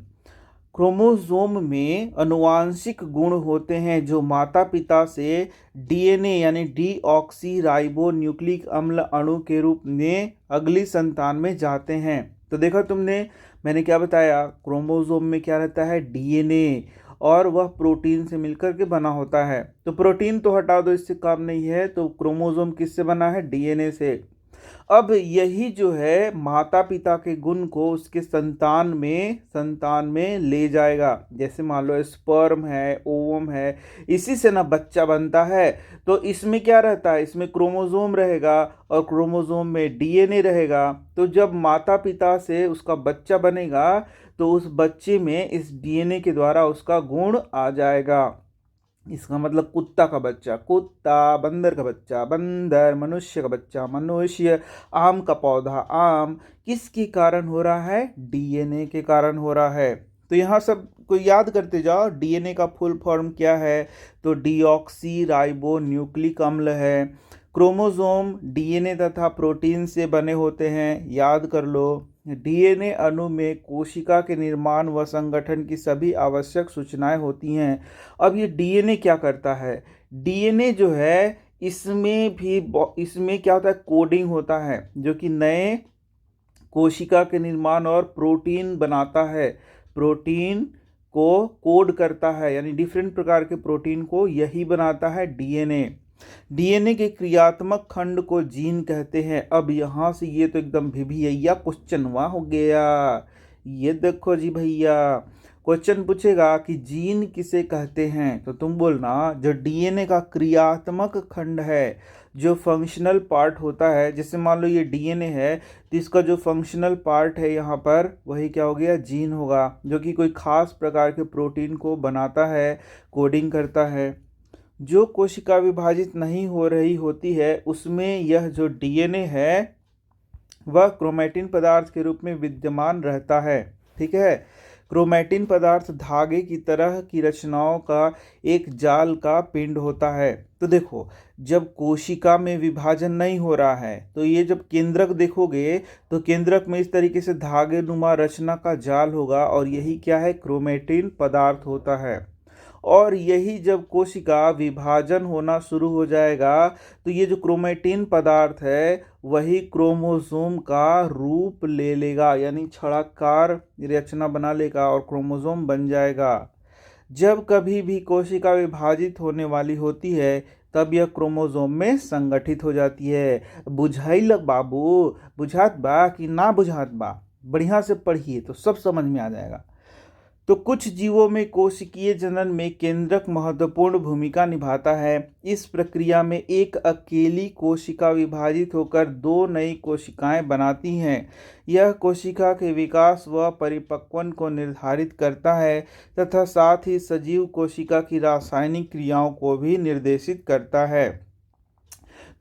क्रोमोसोम में अनुवांशिक गुण होते हैं जो माता पिता से डीएनए यानी डीऑक्सी राइबो न्यूक्लिक अम्ल अणु के रूप में अगली संतान में जाते हैं। तो देखा तुमने, मैंने क्या बताया, क्रोमोसोम में क्या रहता है, डीएनए, और वह प्रोटीन से मिलकर के बना होता है। तो प्रोटीन तो हटा दो, इससे काम नहीं है। तो क्रोमोसोम किससे बना है, डीएनए से। अब यही जो है माता पिता के गुण को उसके संतान में ले जाएगा। जैसे मान लो स्पर्म है, ओवम है, इसी से ना बच्चा बनता है। तो इसमें क्या रहता है, इसमें क्रोमोसोम रहेगा और क्रोमोसोम में डीएनए रहेगा। तो जब माता पिता से उसका बच्चा बनेगा तो उस बच्चे में इस डीएनए के द्वारा उसका गुण आ जाएगा। इसका मतलब कुत्ता का बच्चा कुत्ता, बंदर का बच्चा बंदर, मनुष्य का बच्चा मनुष्य, आम का पौधा आम। किसके कारण हो रहा है, डीएनए के कारण हो रहा है। तो यहाँ सब को याद करते जाओ, डीएनए का फुल फॉर्म क्या है, तो डीऑक्सी राइबो न्यूक्लिक अम्ल है। क्रोमोसोम डीएनए तथा प्रोटीन से बने होते हैं, याद कर लो। डीएनए अणु में कोशिका के निर्माण व संगठन की सभी आवश्यक सूचनाएं होती हैं। अब ये डीएनए क्या करता है? डीएनए जो है इसमें क्या होता है? कोडिंग होता है, जो कि नए कोशिका के निर्माण और प्रोटीन बनाता है, प्रोटीन को कोड करता है, यानी डिफरेंट प्रकार के प्रोटीन को यही बनाता है डीएनए। डीएनए के क्रियात्मक खंड को जीन कहते हैं। अब यहाँ से ये तो एकदम भैया क्वेश्चन वहाँ हो गया। ये देखो जी भैया, क्वेश्चन पूछेगा कि जीन किसे कहते हैं, तो तुम बोलना जो डीएनए का क्रियात्मक खंड है, जो फंक्शनल पार्ट होता है। जैसे मान लो ये डीएनए है, तो इसका जो फंक्शनल पार्ट है यहाँ पर, वही क्या हो गया? जीन होगा, जो कि कोई खास प्रकार के प्रोटीन को बनाता है, कोडिंग करता है। जो कोशिका विभाजित नहीं हो रही होती है, उसमें यह जो डीएनए है वह क्रोमैटिन पदार्थ के रूप में विद्यमान रहता है। ठीक है, क्रोमैटिन पदार्थ धागे की तरह की रचनाओं का एक जाल का पिंड होता है। तो देखो, जब कोशिका में विभाजन नहीं हो रहा है, तो ये जब केंद्रक देखोगे तो केंद्रक में इस तरीके से धागे नुमा रचना का जाल होगा, और यही क्या है? क्रोमैटिन पदार्थ होता है। और यही जब कोशिका विभाजन होना शुरू हो जाएगा, तो ये जो क्रोमैटिन पदार्थ है वही क्रोमोसोम का रूप ले लेगा, यानी छड़ाकार रचना बना लेगा और क्रोमोसोम बन जाएगा। जब कभी भी कोशिका विभाजित होने वाली होती है, तब यह क्रोमोसोम में संगठित हो जाती है। बुझाइल बाबू, बुझात बा कि ना बुझात बा? बढ़िया से पढ़िए तो सब समझ में आ जाएगा। तो कुछ जीवों में कोशिकीय जनन में केंद्रक महत्वपूर्ण भूमिका निभाता है। इस प्रक्रिया में एक अकेली कोशिका विभाजित होकर दो नई कोशिकाएं बनाती हैं। यह कोशिका के विकास व परिपक्वन को निर्धारित करता है तथा साथ ही सजीव कोशिका की रासायनिक क्रियाओं को भी निर्देशित करता है।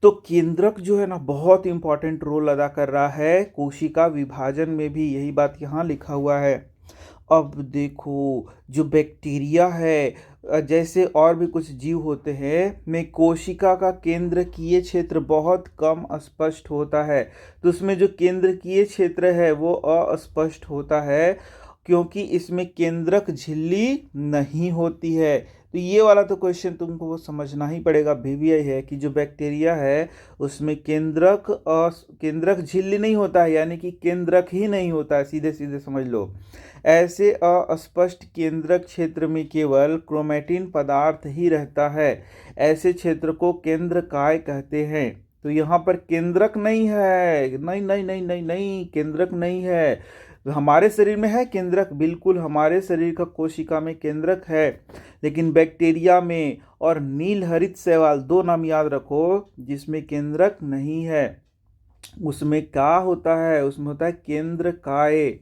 तो केंद्रक जो है ना, बहुत इंपॉर्टेंट रोल अदा कर रहा है कोशिका विभाजन में भी, यही बात यहाँ लिखा हुआ है। अब देखो, जो बैक्टीरिया है, जैसे और भी कुछ जीव होते हैं, में कोशिका का केंद्रकीय क्षेत्र बहुत कम स्पष्ट होता है। तो उसमें जो केंद्रकीय क्षेत्र है वो अस्पष्ट होता है, क्योंकि इसमें केंद्रक झिल्ली नहीं होती है। तो ये वाला तो क्वेश्चन तुमको वो समझना ही पड़ेगा, VVI है, कि जो बैक्टीरिया है उसमें केंद्रक झिल्ली नहीं होता है, यानी कि केंद्रक ही नहीं होता है, सीधे सीधे समझ लो। ऐसे अस्पष्ट केंद्रक क्षेत्र में केवल क्रोमैटिन पदार्थ ही रहता है। ऐसे क्षेत्र को केंद्रकाय कहते हैं। तो यहाँ पर केंद्रक नहीं है, नहीं नहीं नहीं नहीं नहीं, केंद्रक नहीं है। हमारे शरीर में है केंद्रक, बिल्कुल हमारे शरीर का कोशिका में केंद्रक है, लेकिन बैक्टीरिया में और नील हरित शैवाल, दो नाम याद रखो जिसमें केंद्रक नहीं है। उसमें क्या होता है? उसमें होता है केंद्रकाय।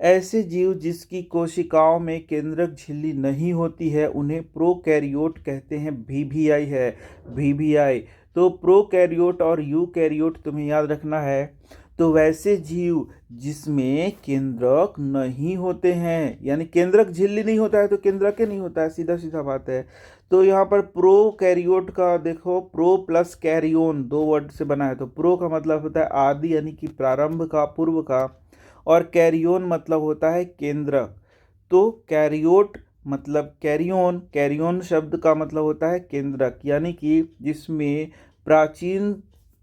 ऐसे जीव जिसकी कोशिकाओं में केंद्रक झिल्ली नहीं होती है, उन्हें प्रोकैरियोट कहते हैं। VVI है, VVI। तो प्रोकैरियोट और यूकैरियोट तुम्हें याद रखना है। तो वैसे जीव जिसमें केंद्रक नहीं होते हैं, यानी केंद्रक झिल्ली नहीं होता है तो केंद्रक ही नहीं होता है, सीधा सीधा बात है। तो यहाँ पर प्रोकैरियोट का देखो, प्रो प्लस कैरियोन दो वर्ड से बना है। तो प्रो का मतलब होता है आदि, यानी कि प्रारंभ का, पूर्व का, और कैरियोन मतलब होता है केंद्रक। तो कैरियोट मतलब कैरियोन, कैरियोन शब्द का मतलब होता है केंद्रक, यानी कि जिसमें प्राचीन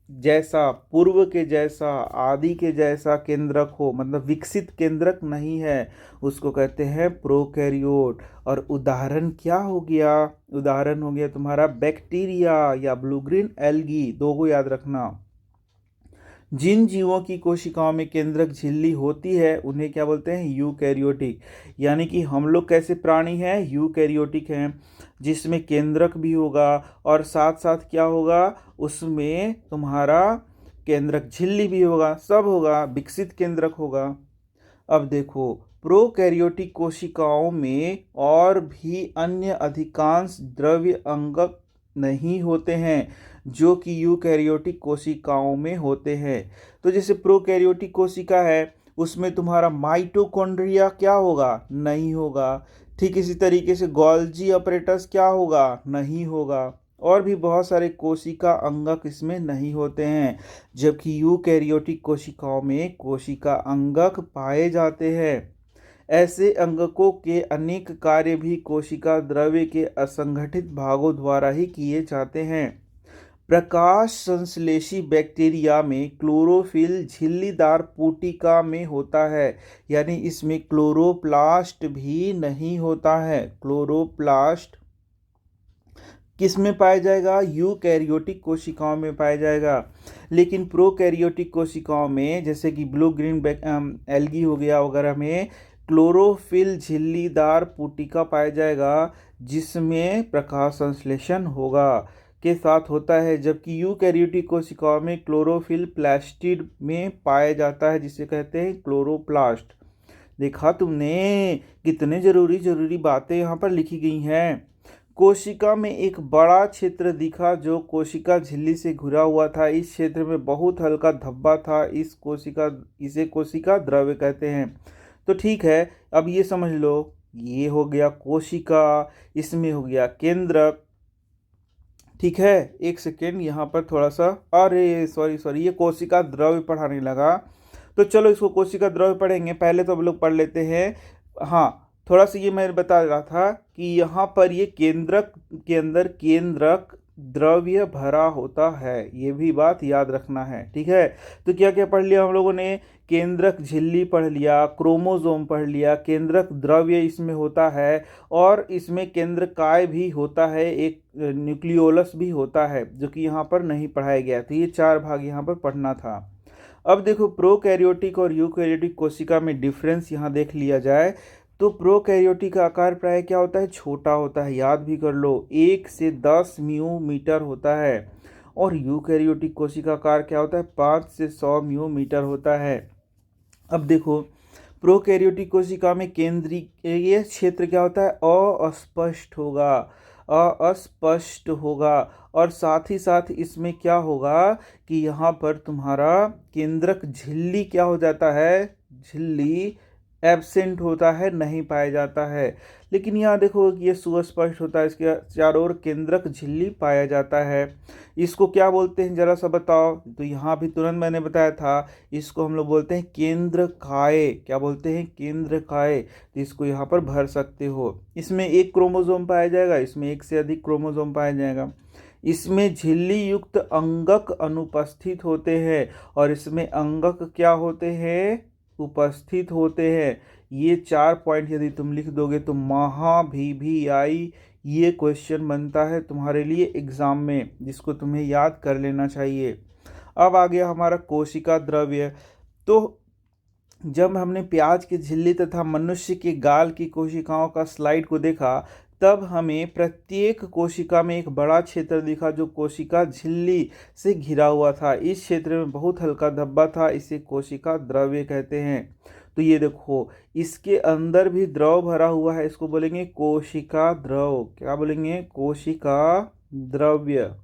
जैसा, पूर्व के जैसा, आदि के जैसा केंद्रक हो, मतलब विकसित केंद्रक नहीं है, उसको कहते हैं प्रोकैरियोट। और उदाहरण क्या हो गया? उदाहरण हो गया तुम्हारा बैक्टीरिया या ब्लू ग्रीन एल्गी, दो को याद रखना। जिन जीवों की कोशिकाओं में केंद्रक झिल्ली होती है उन्हें क्या बोलते हैं? यूकैरियोटिक। यानी कि हम लोग कैसे प्राणी हैं? यूकैरियोटिक हैं, जिसमें केंद्रक भी होगा और साथ साथ क्या होगा? उसमें तुम्हारा केंद्रक झिल्ली भी होगा, सब होगा, विकसित केंद्रक होगा। अब देखो, प्रोकैरियोटिक कोशिकाओं में और भी अन्य अधिकांश द्रव्य अंगक नहीं होते हैं, जो कि यूकैरियोटिक कोशिकाओं में होते हैं। तो जैसे प्रोकैरियोटिक कोशिका है, उसमें तुम्हारा माइटोकॉन्ड्रिया क्या होगा? नहीं होगा। ठीक इसी तरीके से गोल्जी अपरेटस क्या होगा? नहीं होगा। और भी बहुत सारे कोशिका अंगक इसमें नहीं होते हैं, जबकि यूकैरियोटिक कोशिकाओं में कोशिका अंगक पाए जाते हैं। ऐसे अंगकों के अनेक कार्य भी कोशिका द्रव्य के असंगठित भागों द्वारा ही किए जाते हैं। प्रकाश संश्लेषी बैक्टीरिया में क्लोरोफिल झिल्लीदार पुटिका में होता है, यानी इसमें क्लोरोप्लास्ट भी नहीं होता है। क्लोरोप्लास्ट किस में पाया जाएगा? यूकैरियोटिक कोशिकाओं में पाया जाएगा। लेकिन प्रोकैरियोटिक कोशिकाओं में, जैसे कि ब्लू ग्रीन एल्गी हो गया वगैरह में, क्लोरोफिल झिल्लीदार पुटिका पाया जाएगा, जिसमें प्रकाश संश्लेषण होगा के साथ होता है। जबकि यूकैरियोटिक कोशिकाओं में क्लोरोफिल प्लास्टिड में पाया जाता है, जिसे कहते हैं क्लोरोप्लास्ट। देखा तुमने कितने जरूरी बातें यहाँ पर लिखी गई हैं। कोशिका में एक बड़ा क्षेत्र दिखा जो कोशिका झिल्ली से घिरा हुआ था। इस क्षेत्र में बहुत हल्का धब्बा था। इसे कोशिका द्रव्य कहते हैं। तो ठीक है, अब ये समझ लो, ये हो गया कोशिका, इसमें हो गया केंद्रक। ठीक है, एक सेकेंड यहाँ पर थोड़ा सा, अरे सॉरी, ये कोशिका द्रव्य पढ़ाने लगा। तो चलो इसको कोशिका द्रव्य पढ़ेंगे। पहले तो हम लोग पढ़ लेते हैं। हाँ, थोड़ा सा ये मैं बता रहा था कि यहाँ पर ये केंद्रक के अंदर केंद्रक द्रव्य भरा होता है, ये भी बात याद रखना है। ठीक है, तो क्या क्या पढ़ लिया हम लोगों ने? केंद्रक झिल्ली पढ़ लिया, क्रोमोसोम पढ़ लिया, केंद्रक द्रव्य इसमें होता है, और इसमें केंद्रकाय भी होता है, एक न्यूक्लियोलस भी होता है, जो कि यहाँ पर नहीं पढ़ाया गया। तो ये 4 भाग यहाँ पर पढ़ना था। अब देखो, प्रोकैरियोटिक और यूकैरियोटिक कोशिका में डिफरेंस यहाँ देख लिया जाए तो प्रोकैरियोटिक का आकार प्राय क्या होता है? छोटा होता है। याद भी कर लो, 1 से 10 म्यू होता है। और यूकैरियोटिक कोशिका आकार क्या होता है? 5 से 100 म्यू होता है। अब देखो, प्रोकैरियोटिक कोशिका में केंद्रीय क्षेत्र क्या होता है? अस्पष्ट होगा। और साथ ही साथ इसमें क्या होगा कि यहाँ पर तुम्हारा केंद्रक झिल्ली क्या हो जाता है? झिल्ली एब्सेंट होता है, नहीं पाया जाता है। लेकिन यहाँ देखो, ये सुस्पष्ट होता है, इसके चारों ओर केंद्रक झिल्ली पाया जाता है। इसको क्या बोलते हैं, जरा सा बताओ? तो यहाँ भी तुरंत मैंने बताया था, इसको हम लोग बोलते हैं केंद्रकाय। क्या बोलते हैं? केंद्रकाय। तो इसको यहाँ पर भर सकते हो। इसमें एक क्रोमोसोम पाया जाएगा, इसमें एक से अधिक क्रोमोसोम पाया जाएगा। इसमें झिल्ली युक्त अंगक अनुपस्थित होते हैं, और इसमें अंगक क्या होते हैं? उपस्थित होते हैं। ये 4 पॉइंट यदि तुम लिख दोगे तो VVI ये क्वेश्चन बनता है तुम्हारे लिए एग्जाम में, जिसको तुम्हें याद कर लेना चाहिए। अब आ गया हमारा कोशिका द्रव्य। तो जब हमने प्याज की झिल्ली तथा मनुष्य के गाल की कोशिकाओं का स्लाइड को देखा, तब हमें प्रत्येक कोशिका में एक बड़ा क्षेत्र दिखा जो कोशिका झिल्ली से घिरा हुआ था। इस क्षेत्र में बहुत हल्का धब्बा था, इसे कोशिका द्रव्य कहते हैं। तो ये देखो, इसके अंदर भी द्रव भरा हुआ है, इसको बोलेंगे कोशिका द्रव। क्या बोलेंगे? कोशिका द्रव्य।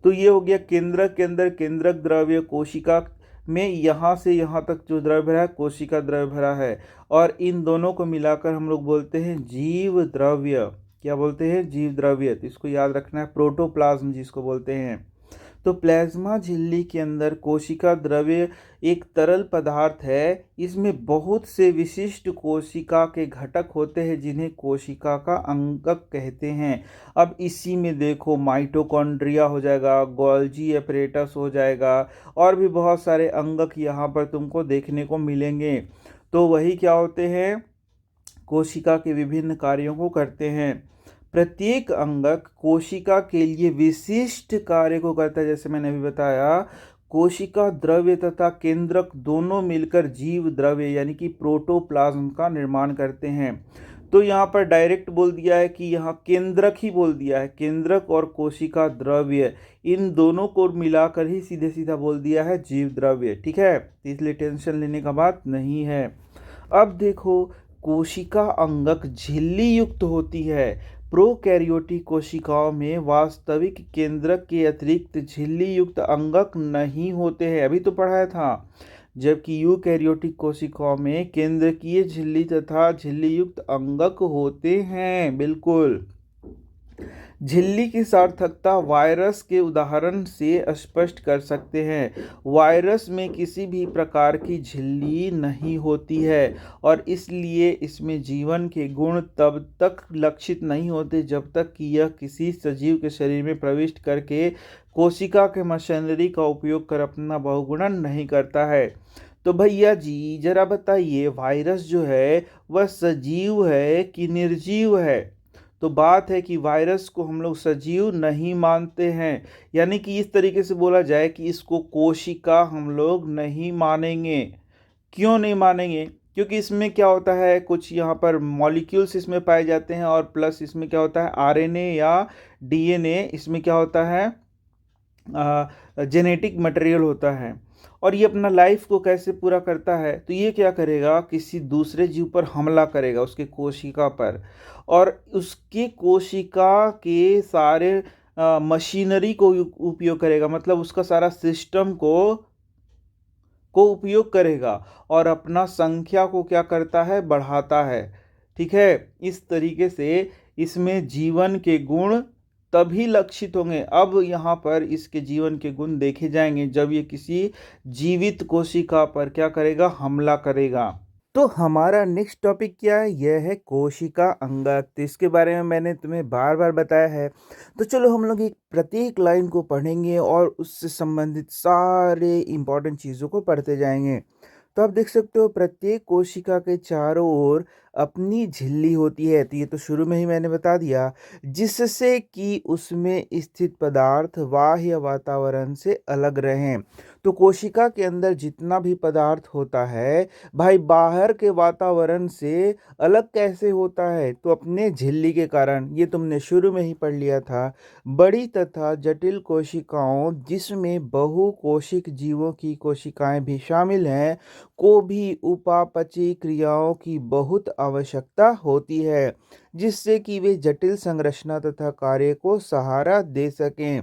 तो ये हो गया केंद्रक के अंदर केंद्रक द्रव्य। कोशिका में यहाँ से यहाँ तक जो द्रव्य भरा है, कोशिका द्रव्य भरा है। और इन दोनों को मिलाकर हम लोग बोलते हैं जीव द्रव्य। क्या बोलते हैं? जीव द्रव्य। तो इसको याद रखना है, प्रोटोप्लाज्म जिसको बोलते हैं। तो प्लाज्मा झिल्ली के अंदर कोशिका द्रव्य एक तरल पदार्थ है। इसमें बहुत से विशिष्ट कोशिका के घटक होते हैं, जिन्हें कोशिका का अंगक कहते हैं। अब इसी में देखो, माइटोकॉन्ड्रिया हो जाएगा, गोल्जी एपरेटस हो जाएगा, और भी बहुत सारे अंगक यहाँ पर तुमको देखने को मिलेंगे। तो वही क्या होते हैं? कोशिका के विभिन्न कार्यों को करते हैं। प्रत्येक अंगक कोशिका के लिए विशिष्ट कार्य को करता है। जैसे मैंने अभी बताया, कोशिका द्रव्य तथा केंद्रक दोनों मिलकर जीव द्रव्य यानी कि प्रोटोप्लाज्म का निर्माण करते हैं। तो यहाँ पर डायरेक्ट बोल दिया है कि यहाँ केंद्रक ही बोल दिया है, केंद्रक और कोशिका द्रव्य इन दोनों को मिलाकर ही सीधे सीधा बोल दिया है जीव द्रव्य। ठीक है, इसलिए टेंशन लेने का बात नहीं है। अब देखो, कोशिका अंगक झिल्ली युक्त होती है। प्रोकैरियोटिक कोशिकाओं में वास्तविक केंद्रक के अतिरिक्त झिल्ली युक्त अंगक नहीं होते हैं, अभी तो पढ़ाया था। जबकि यूकैरियोटिक कोशिकाओं में केंद्रकीय झिल्ली तथा झिल्ली युक्त अंगक होते हैं। बिल्कुल। झिल्ली की सार्थकता वायरस के उदाहरण से स्पष्ट कर सकते हैं। वायरस में किसी भी प्रकार की झिल्ली नहीं होती है और इसलिए इसमें जीवन के गुण तब तक लक्षित नहीं होते जब तक कि यह किसी सजीव के शरीर में प्रविष्ट करके कोशिका के मशीनरी का उपयोग कर अपना बहुगुणन नहीं करता है। तो भैया जी जरा बताइए, वायरस जो है वह सजीव है कि निर्जीव है? तो बात है कि वायरस को हम लोग सजीव नहीं मानते हैं, यानी कि इस तरीके से बोला जाए कि इसको कोशिका हम लोग नहीं मानेंगे। क्यों नहीं मानेंगे? क्योंकि इसमें क्या होता है, कुछ यहाँ पर मॉलिक्यूल्स इसमें पाए जाते हैं और प्लस इसमें क्या होता है, आरएनए या डीएनए इसमें क्या होता है, जेनेटिक मटेरियल होता है। और ये अपना लाइफ को कैसे पूरा करता है, तो ये क्या करेगा, किसी दूसरे जीव पर हमला करेगा, उसके कोशिका पर, और उसके कोशिका के सारे मशीनरी को उपयोग करेगा, मतलब उसका सारा सिस्टम को उपयोग करेगा और अपना संख्या को क्या करता है, बढ़ाता है। ठीक है, इस तरीके से इसमें जीवन के गुण तभी लक्षित होंगे। अब यहाँ पर इसके जीवन के गुण देखे जाएंगे जब ये किसी जीवित कोशिका पर क्या करेगा, हमला करेगा। तो हमारा नेक्स्ट टॉपिक क्या है, यह है कोशिका अंगक। तो इसके बारे में मैंने तुम्हें बार बार बताया है। तो चलो हम लोग एक प्रत्येक लाइन को पढ़ेंगे और उससे संबंधित सारे इंपॉर्टेंट चीज़ों को पढ़ते जाएंगे। तो आप देख सकते हो प्रत्येक कोशिका के चारों ओर अपनी झिल्ली होती है। तो ये तो शुरू में ही मैंने बता दिया, जिससे कि उसमें स्थित पदार्थ बाह्य वातावरण से अलग रहें। तो कोशिका के अंदर जितना भी पदार्थ होता है भाई, बाहर के वातावरण से अलग कैसे होता है, तो अपने झिल्ली के कारण। ये तुमने शुरू में ही पढ़ लिया था। बड़ी तथा जटिल कोशिकाओं, जिसमें बहुकोशिक जीवों की कोशिकाएं भी शामिल हैं, को भी उपापचयी क्रियाओं की बहुत आवश्यकता होती है, जिससे कि वे जटिल संरचना तथा कार्य को सहारा दे सकें।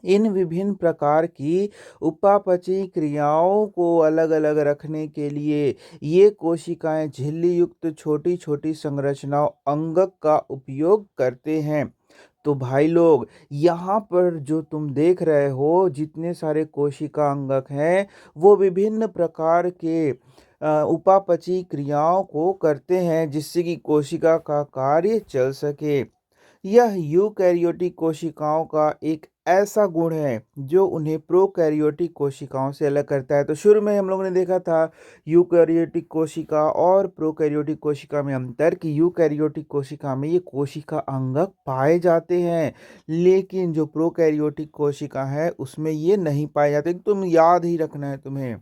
इन विभिन्न प्रकार की उपापचयी क्रियाओं को अलग अलग रखने के लिए ये कोशिकाएं झिल्ली युक्त छोटी छोटी संरचनाओं अंगक का उपयोग करते हैं। तो भाई लोग, यहाँ पर जो तुम देख रहे हो जितने सारे कोशिका अंगक हैं, वो विभिन्न प्रकार के उपापचयी क्रियाओं को करते हैं जिससे कि कोशिका का कार्य चल सके। यह यूकैरियोटिक कोशिकाओं का एक ऐसा गुण है जो उन्हें प्रोकैरियोटिक कोशिकाओं से अलग करता है। तो शुरू में हम लोगों ने देखा था यूकैरियोटिक कोशिका और प्रोकैरियोटिक कोशिका में अंतर, कि यूकैरियोटिक कोशिका में ये कोशिका अंगक पाए जाते हैं, लेकिन जो प्रोकैरियोटिक कोशिका है उसमें ये नहीं पाए जाते। तुम याद ही रखना है तुम्हें,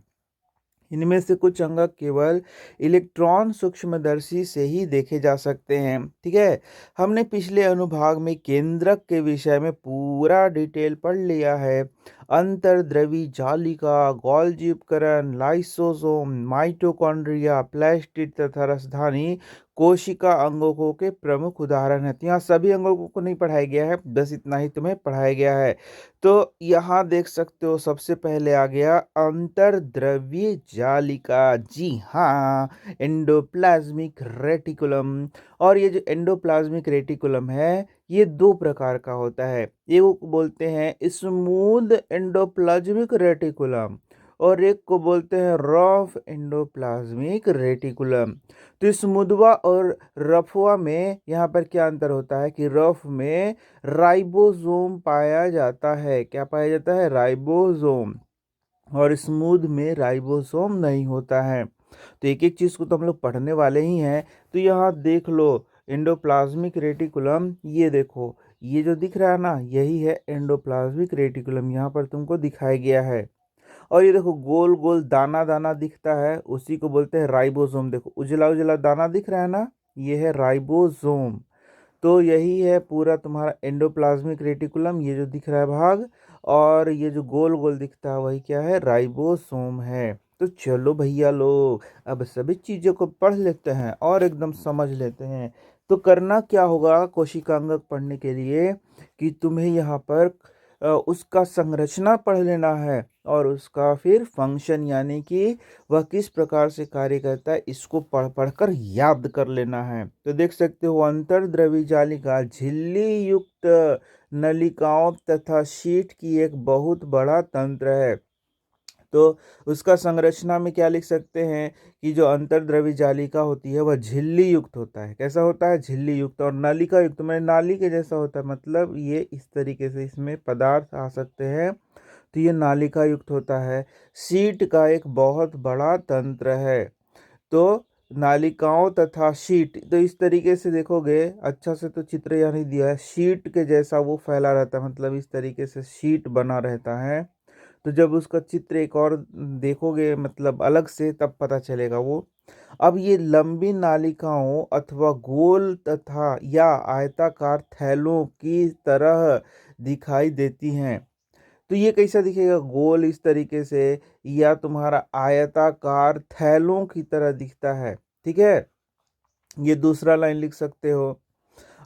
इनमें से कुछ अंगक केवल इलेक्ट्रॉन सूक्ष्मदर्शी से ही देखे जा सकते हैं। ठीक है, हमने पिछले अनुभाग में केंद्रक के विषय में पूरा डिटेल पढ़ लिया है। अंतर्द्रवी जालिका, गोल्जी उपकरण, लाइसोसोम, माइटोकॉन्ड्रिया, प्लास्टिड तथा रसधानी कोशिका अंगों के प्रमुख उदाहरण हैं। तो यहाँ सभी अंगों को नहीं पढ़ाया गया है, बस इतना ही तुम्हें पढ़ाया गया है। तो यहाँ देख सकते हो सबसे पहले आ गया अंतर्द्रव्य जालिका। जी हाँ, एंडोप्लाज्मिक रेटिकुलम। और ये जो एंडोप्लाज्मिक रेटिकुलम है, ये दो प्रकार का होता है। एक को बोलते हैं स्मूथ एंडोप्लाज्मिक रेटिकुलम और एक को बोलते हैं रफ एंडोप्लाज्मिक रेटिकुलम। तो स्मूथवा और रफवा में यहाँ पर क्या अंतर होता है कि रफ में राइबोसोम पाया जाता है। क्या पाया जाता है? राइबोसोम। और स्मूथ में राइबोसोम नहीं होता है। तो एक एक चीज़ को तो हम लोग पढ़ने वाले ही हैं। तो यहाँ देख लो एंडोप्लाज्मिक रेटिकुलम, ये देखो, ये जो दिख रहा है ना, यही है एंडोप्लाज्मिक रेटिकुलम, यहाँ पर तुमको दिखाया गया है। और ये देखो गोल गोल दाना दाना दिखता है, उसी को बोलते हैं राइबोसोम। देखो उजला उजला दाना दिख रहा है ना, ये है राइबोसोम। तो यही है पूरा तुम्हारा एंडोप्लाज्मिक रेटिकुलम, ये जो दिख रहा है भाग, और ये जो गोल गोल दिखता है वही क्या है? राइबोसोम है। तो चलो भैया लोग, अब सभी चीज़ों को पढ़ लेते हैं और एकदम समझ लेते हैं। तो करना क्या होगा कोशिकांगक पढ़ने के लिए, कि तुम्हें यहाँ पर उसका संरचना पढ़ लेना है और उसका फिर फंक्शन यानी कि वह किस प्रकार से कार्य करता है इसको पढ़ पढ़ कर याद कर लेना है। तो देख सकते हो अंतर्द्रवी जालिका झिल्ली युक्त नलिकाओं तथा शीट की एक बहुत बड़ा तंत्र है। तो उसका संरचना में क्या लिख सकते हैं कि जो अंतर्द्रवी जालिका होती है वह झिल्ली युक्त होता है। कैसा होता है? झिल्ली युक्त। और नलिका युक्त मैंने नाली के जैसा होता है, मतलब ये इस तरीके से इसमें पदार्थ आ सकते हैं, तो ये नालिका युक्त होता है। शीट का एक बहुत बड़ा तंत्र है। तो नालिकाओं तथा शीट, तो इस तरीके से देखोगे अच्छा से तो चित्र यहाँ नहीं दिया है, शीट के जैसा वो फैला रहता है, मतलब इस तरीके से शीट बना रहता है। तो जब उसका चित्र एक और देखोगे मतलब अलग से तब पता चलेगा वो। अब ये लंबी नालिकाओं अथवा गोल तथा या आयताकार थैलों की तरह दिखाई देती हैं। तो ये कैसा दिखेगा? गोल इस तरीके से या तुम्हारा आयताकार थैलों की तरह दिखता है। ठीक है, ये दूसरा लाइन लिख सकते हो।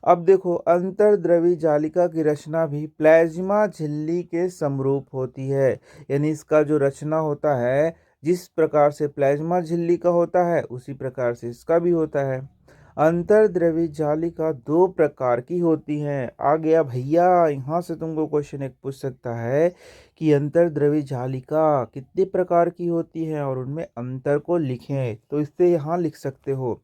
अब देखो अंतर्द्रवी जालिका की रचना भी प्लाज्मा झिल्ली के समरूप होती है, यानी इसका जो रचना होता है जिस प्रकार से प्लाज्मा झिल्ली का होता है उसी प्रकार से इसका भी होता है। अंतर्द्रवी जालिका दो प्रकार की होती हैं। आ गया भैया, यहाँ से तुमको क्वेश्चन एक पूछ सकता है कि अंतर्द्रवी जालिका कितने प्रकार की होती है और उनमें अंतर को लिखें। तो इससे यहाँ लिख सकते हो।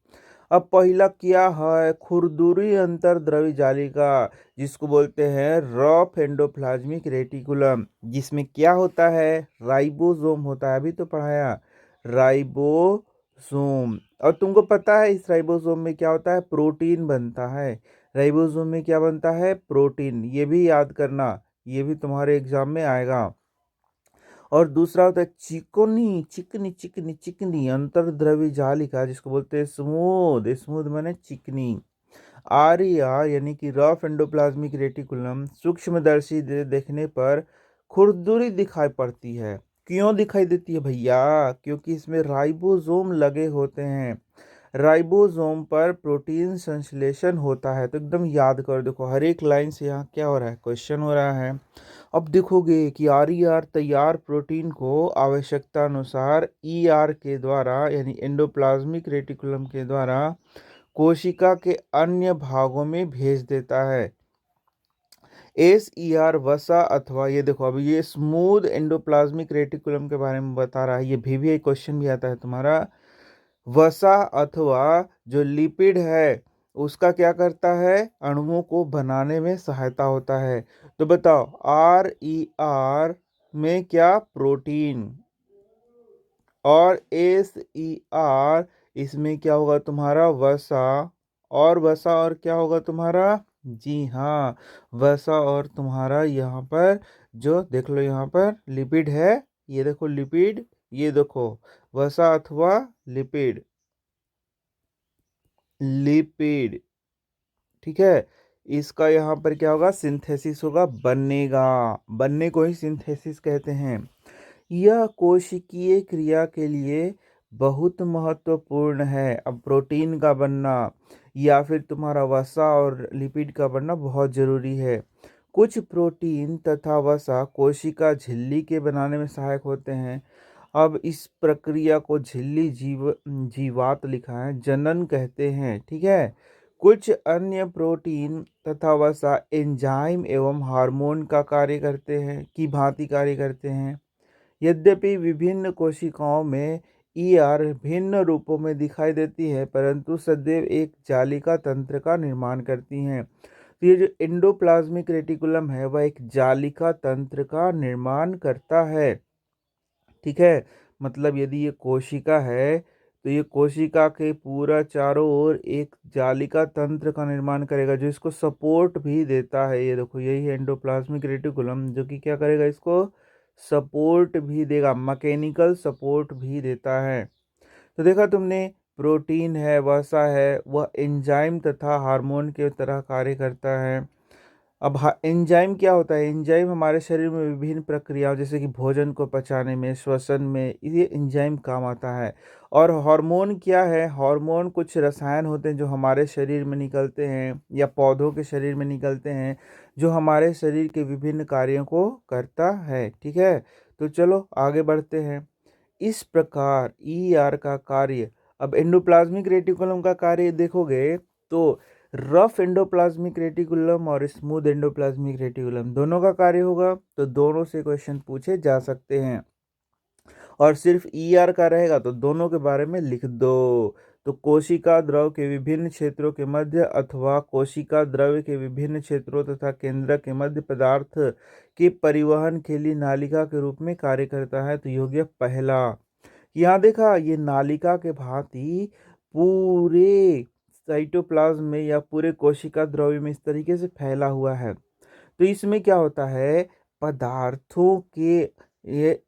अब पहला क्या है? खुरदुरी अंतर्द्रवी जालिका, जिसको बोलते हैं रफ एंडोप्लाज्मिक रेटिकुलम, जिसमें क्या होता है? राइबोसोम होता है, अभी तो पढ़ाया राइबोसोम। और तुमको पता है इस राइबोसोम में क्या होता है? प्रोटीन बनता है। राइबोसोम में क्या बनता है? प्रोटीन। ये भी याद करना, ये भी तुम्हारे एग्जाम में आएगा। और दूसरा होता है चिकनी चिकनी चिकनी चिकनी अंतर्द्रवी जालिका, जिसको बोलते हैं स्मूथ। स्मूथ माने चिकनी। आर्या यानी कि रफ एंडोप्लाज्मिक रेटिकुलम सूक्ष्मदर्शी देखने पर खुरदुरी दिखाई पड़ती है। क्यों दिखाई देती है भैया? क्योंकि इसमें राइबोसोम लगे होते हैं। राइबोसोम पर प्रोटीन संश्लेषण होता है। तो एकदम याद करो, देखो हर एक लाइन से यहाँ क्या हो रहा है? क्वेश्चन हो रहा है। अब देखोगे कि आर तैयार प्रोटीन को आवश्यकता अनुसार ईआर के द्वारा यानी एंडोप्लाज्मिक रेटिकुलम के द्वारा कोशिका के अन्य भागों में भेज देता है। एसईआर वसा अथवा ये देखो अभी ये स्मूथ एंडोप्लाज्मिक रेटिकुलम के बारे में बता रहा है। ये भी क्वेश्चन भी आता है तुम्हारा। वसा अथवा जो लिपिड है उसका क्या करता है? अणुओं को बनाने में सहायता होता है। तो बताओ आर ई आर में क्या? प्रोटीन। और एस ई आर इसमें क्या होगा तुम्हारा? वसा। और वसा और क्या होगा तुम्हारा? जी हाँ, वसा और तुम्हारा यहाँ पर जो देख लो यहाँ पर लिपिड है, ये देखो लिपिड, ये देखो वसा अथवा लिपिड। लिपिड, ठीक है। इसका यहाँ पर क्या होगा? सिंथेसिस होगा, बनेगा। बनने को ही सिंथेसिस कहते हैं। यह कोशिकीय क्रिया के लिए बहुत महत्वपूर्ण है। अब प्रोटीन का बनना या फिर तुम्हारा वसा और लिपिड का बनना बहुत जरूरी है। कुछ प्रोटीन तथा वसा कोशिका झिल्ली के बनाने में सहायक होते हैं। अब इस प्रक्रिया को झिल्ली जीवात लिखा है, जनन कहते हैं। ठीक है। कुछ अन्य प्रोटीन तथा वसा एंजाइम एवं हार्मोन का कार्य करते हैं की भांति कार्य करते हैं। यद्यपि विभिन्न कोशिकाओं में ईआर भिन्न रूपों में दिखाई देती है, परंतु सदैव एक जालिका तंत्र का निर्माण करती हैं। तो ये जो एंडोप्लाज्मिक रेटिकुलम है वह एक जालिका तंत्र का निर्माण करता है। ठीक है, मतलब यदि ये कोशिका है तो ये कोशिका के पूरा चारों ओर एक जालिका तंत्र का निर्माण करेगा जो इसको सपोर्ट भी देता है। ये देखो यही है एंडोप्लाज्मिक रेटिकुलम, जो कि क्या करेगा? इसको सपोर्ट भी देगा, मैकेनिकल सपोर्ट भी देता है। तो देखा तुमने, प्रोटीन है, वसा है, वह एंजाइम तथा हार्मोन के तरह कार्य करता है। अब एंजाइम क्या होता है? एंजाइम हमारे शरीर में विभिन्न प्रक्रियाओं जैसे कि भोजन को पचाने में, श्वसन में ये एंजाइम काम आता है। और हार्मोन क्या है? हार्मोन कुछ रसायन होते हैं जो हमारे शरीर में निकलते हैं या पौधों के शरीर में निकलते हैं, जो हमारे शरीर के विभिन्न कार्यों को करता है। ठीक है, तो चलो आगे बढ़ते हैं। इस प्रकार ईआर का कार्य, अब एंडोप्लाज्मिक रेटिकुलम का कार्य देखोगे तो रफ एंडोप्लाज्मिक रेटिकुलम और स्मूथ एंडोप्लाज्मिक रेटिकुलम दोनों का कार्य होगा, तो दोनों से क्वेश्चन पूछे जा सकते हैं। और सिर्फ ईआर का रहेगा तो दोनों के बारे में लिख दो। तो कोशिका द्रव के विभिन्न क्षेत्रों के मध्य अथवा कोशिका द्रव के विभिन्न क्षेत्रों तथा केंद्र के मध्य पदार्थ के परिवहन के लिए नालिका के रूप में कार्य करता है। तो ये हो गया पहला। यहाँ देखा, ये नालिका के भांति पूरे साइटोप्लाज्म में या पूरे कोशिका द्रव्य में इस तरीके से फैला हुआ है। तो इसमें क्या होता है? पदार्थों के ये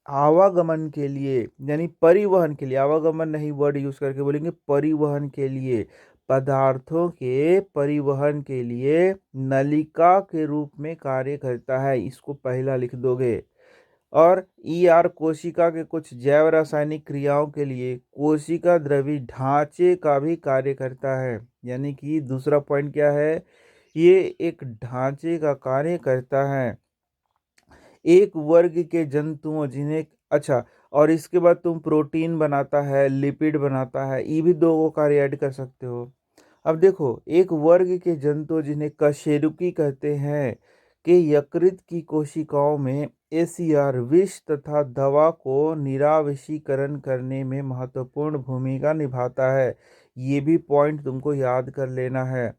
आवागमन के लिए यानी परिवहन के लिए, आवागमन नहीं वर्ड यूज करके बोलेंगे, परिवहन के लिए, पदार्थों के परिवहन के लिए नलिका के रूप में कार्य करता है। इसको पहला लिख दोगे। और ईआर कोशिका के कुछ जैव रासायनिक क्रियाओं के लिए कोशिका द्रवी ढांचे का भी कार्य करता है। यानी कि दूसरा पॉइंट क्या है? ये एक ढांचे का कार्य करता है। एक वर्ग के जंतुओं जिन्हें, अच्छा, और इसके बाद तुम प्रोटीन बनाता है, लिपिड बनाता है, ये भी दो कार्य ऐड कर सकते हो। अब देखो, एक वर्ग के जंतु जिन्हें कशेरुकी कहते हैं के यकृत की कोशिकाओं में एसीआर विष तथा दवा को निराविषीकरण करने में महत्वपूर्ण भूमिका निभाता है। ये भी पॉइंट तुमको याद कर लेना है।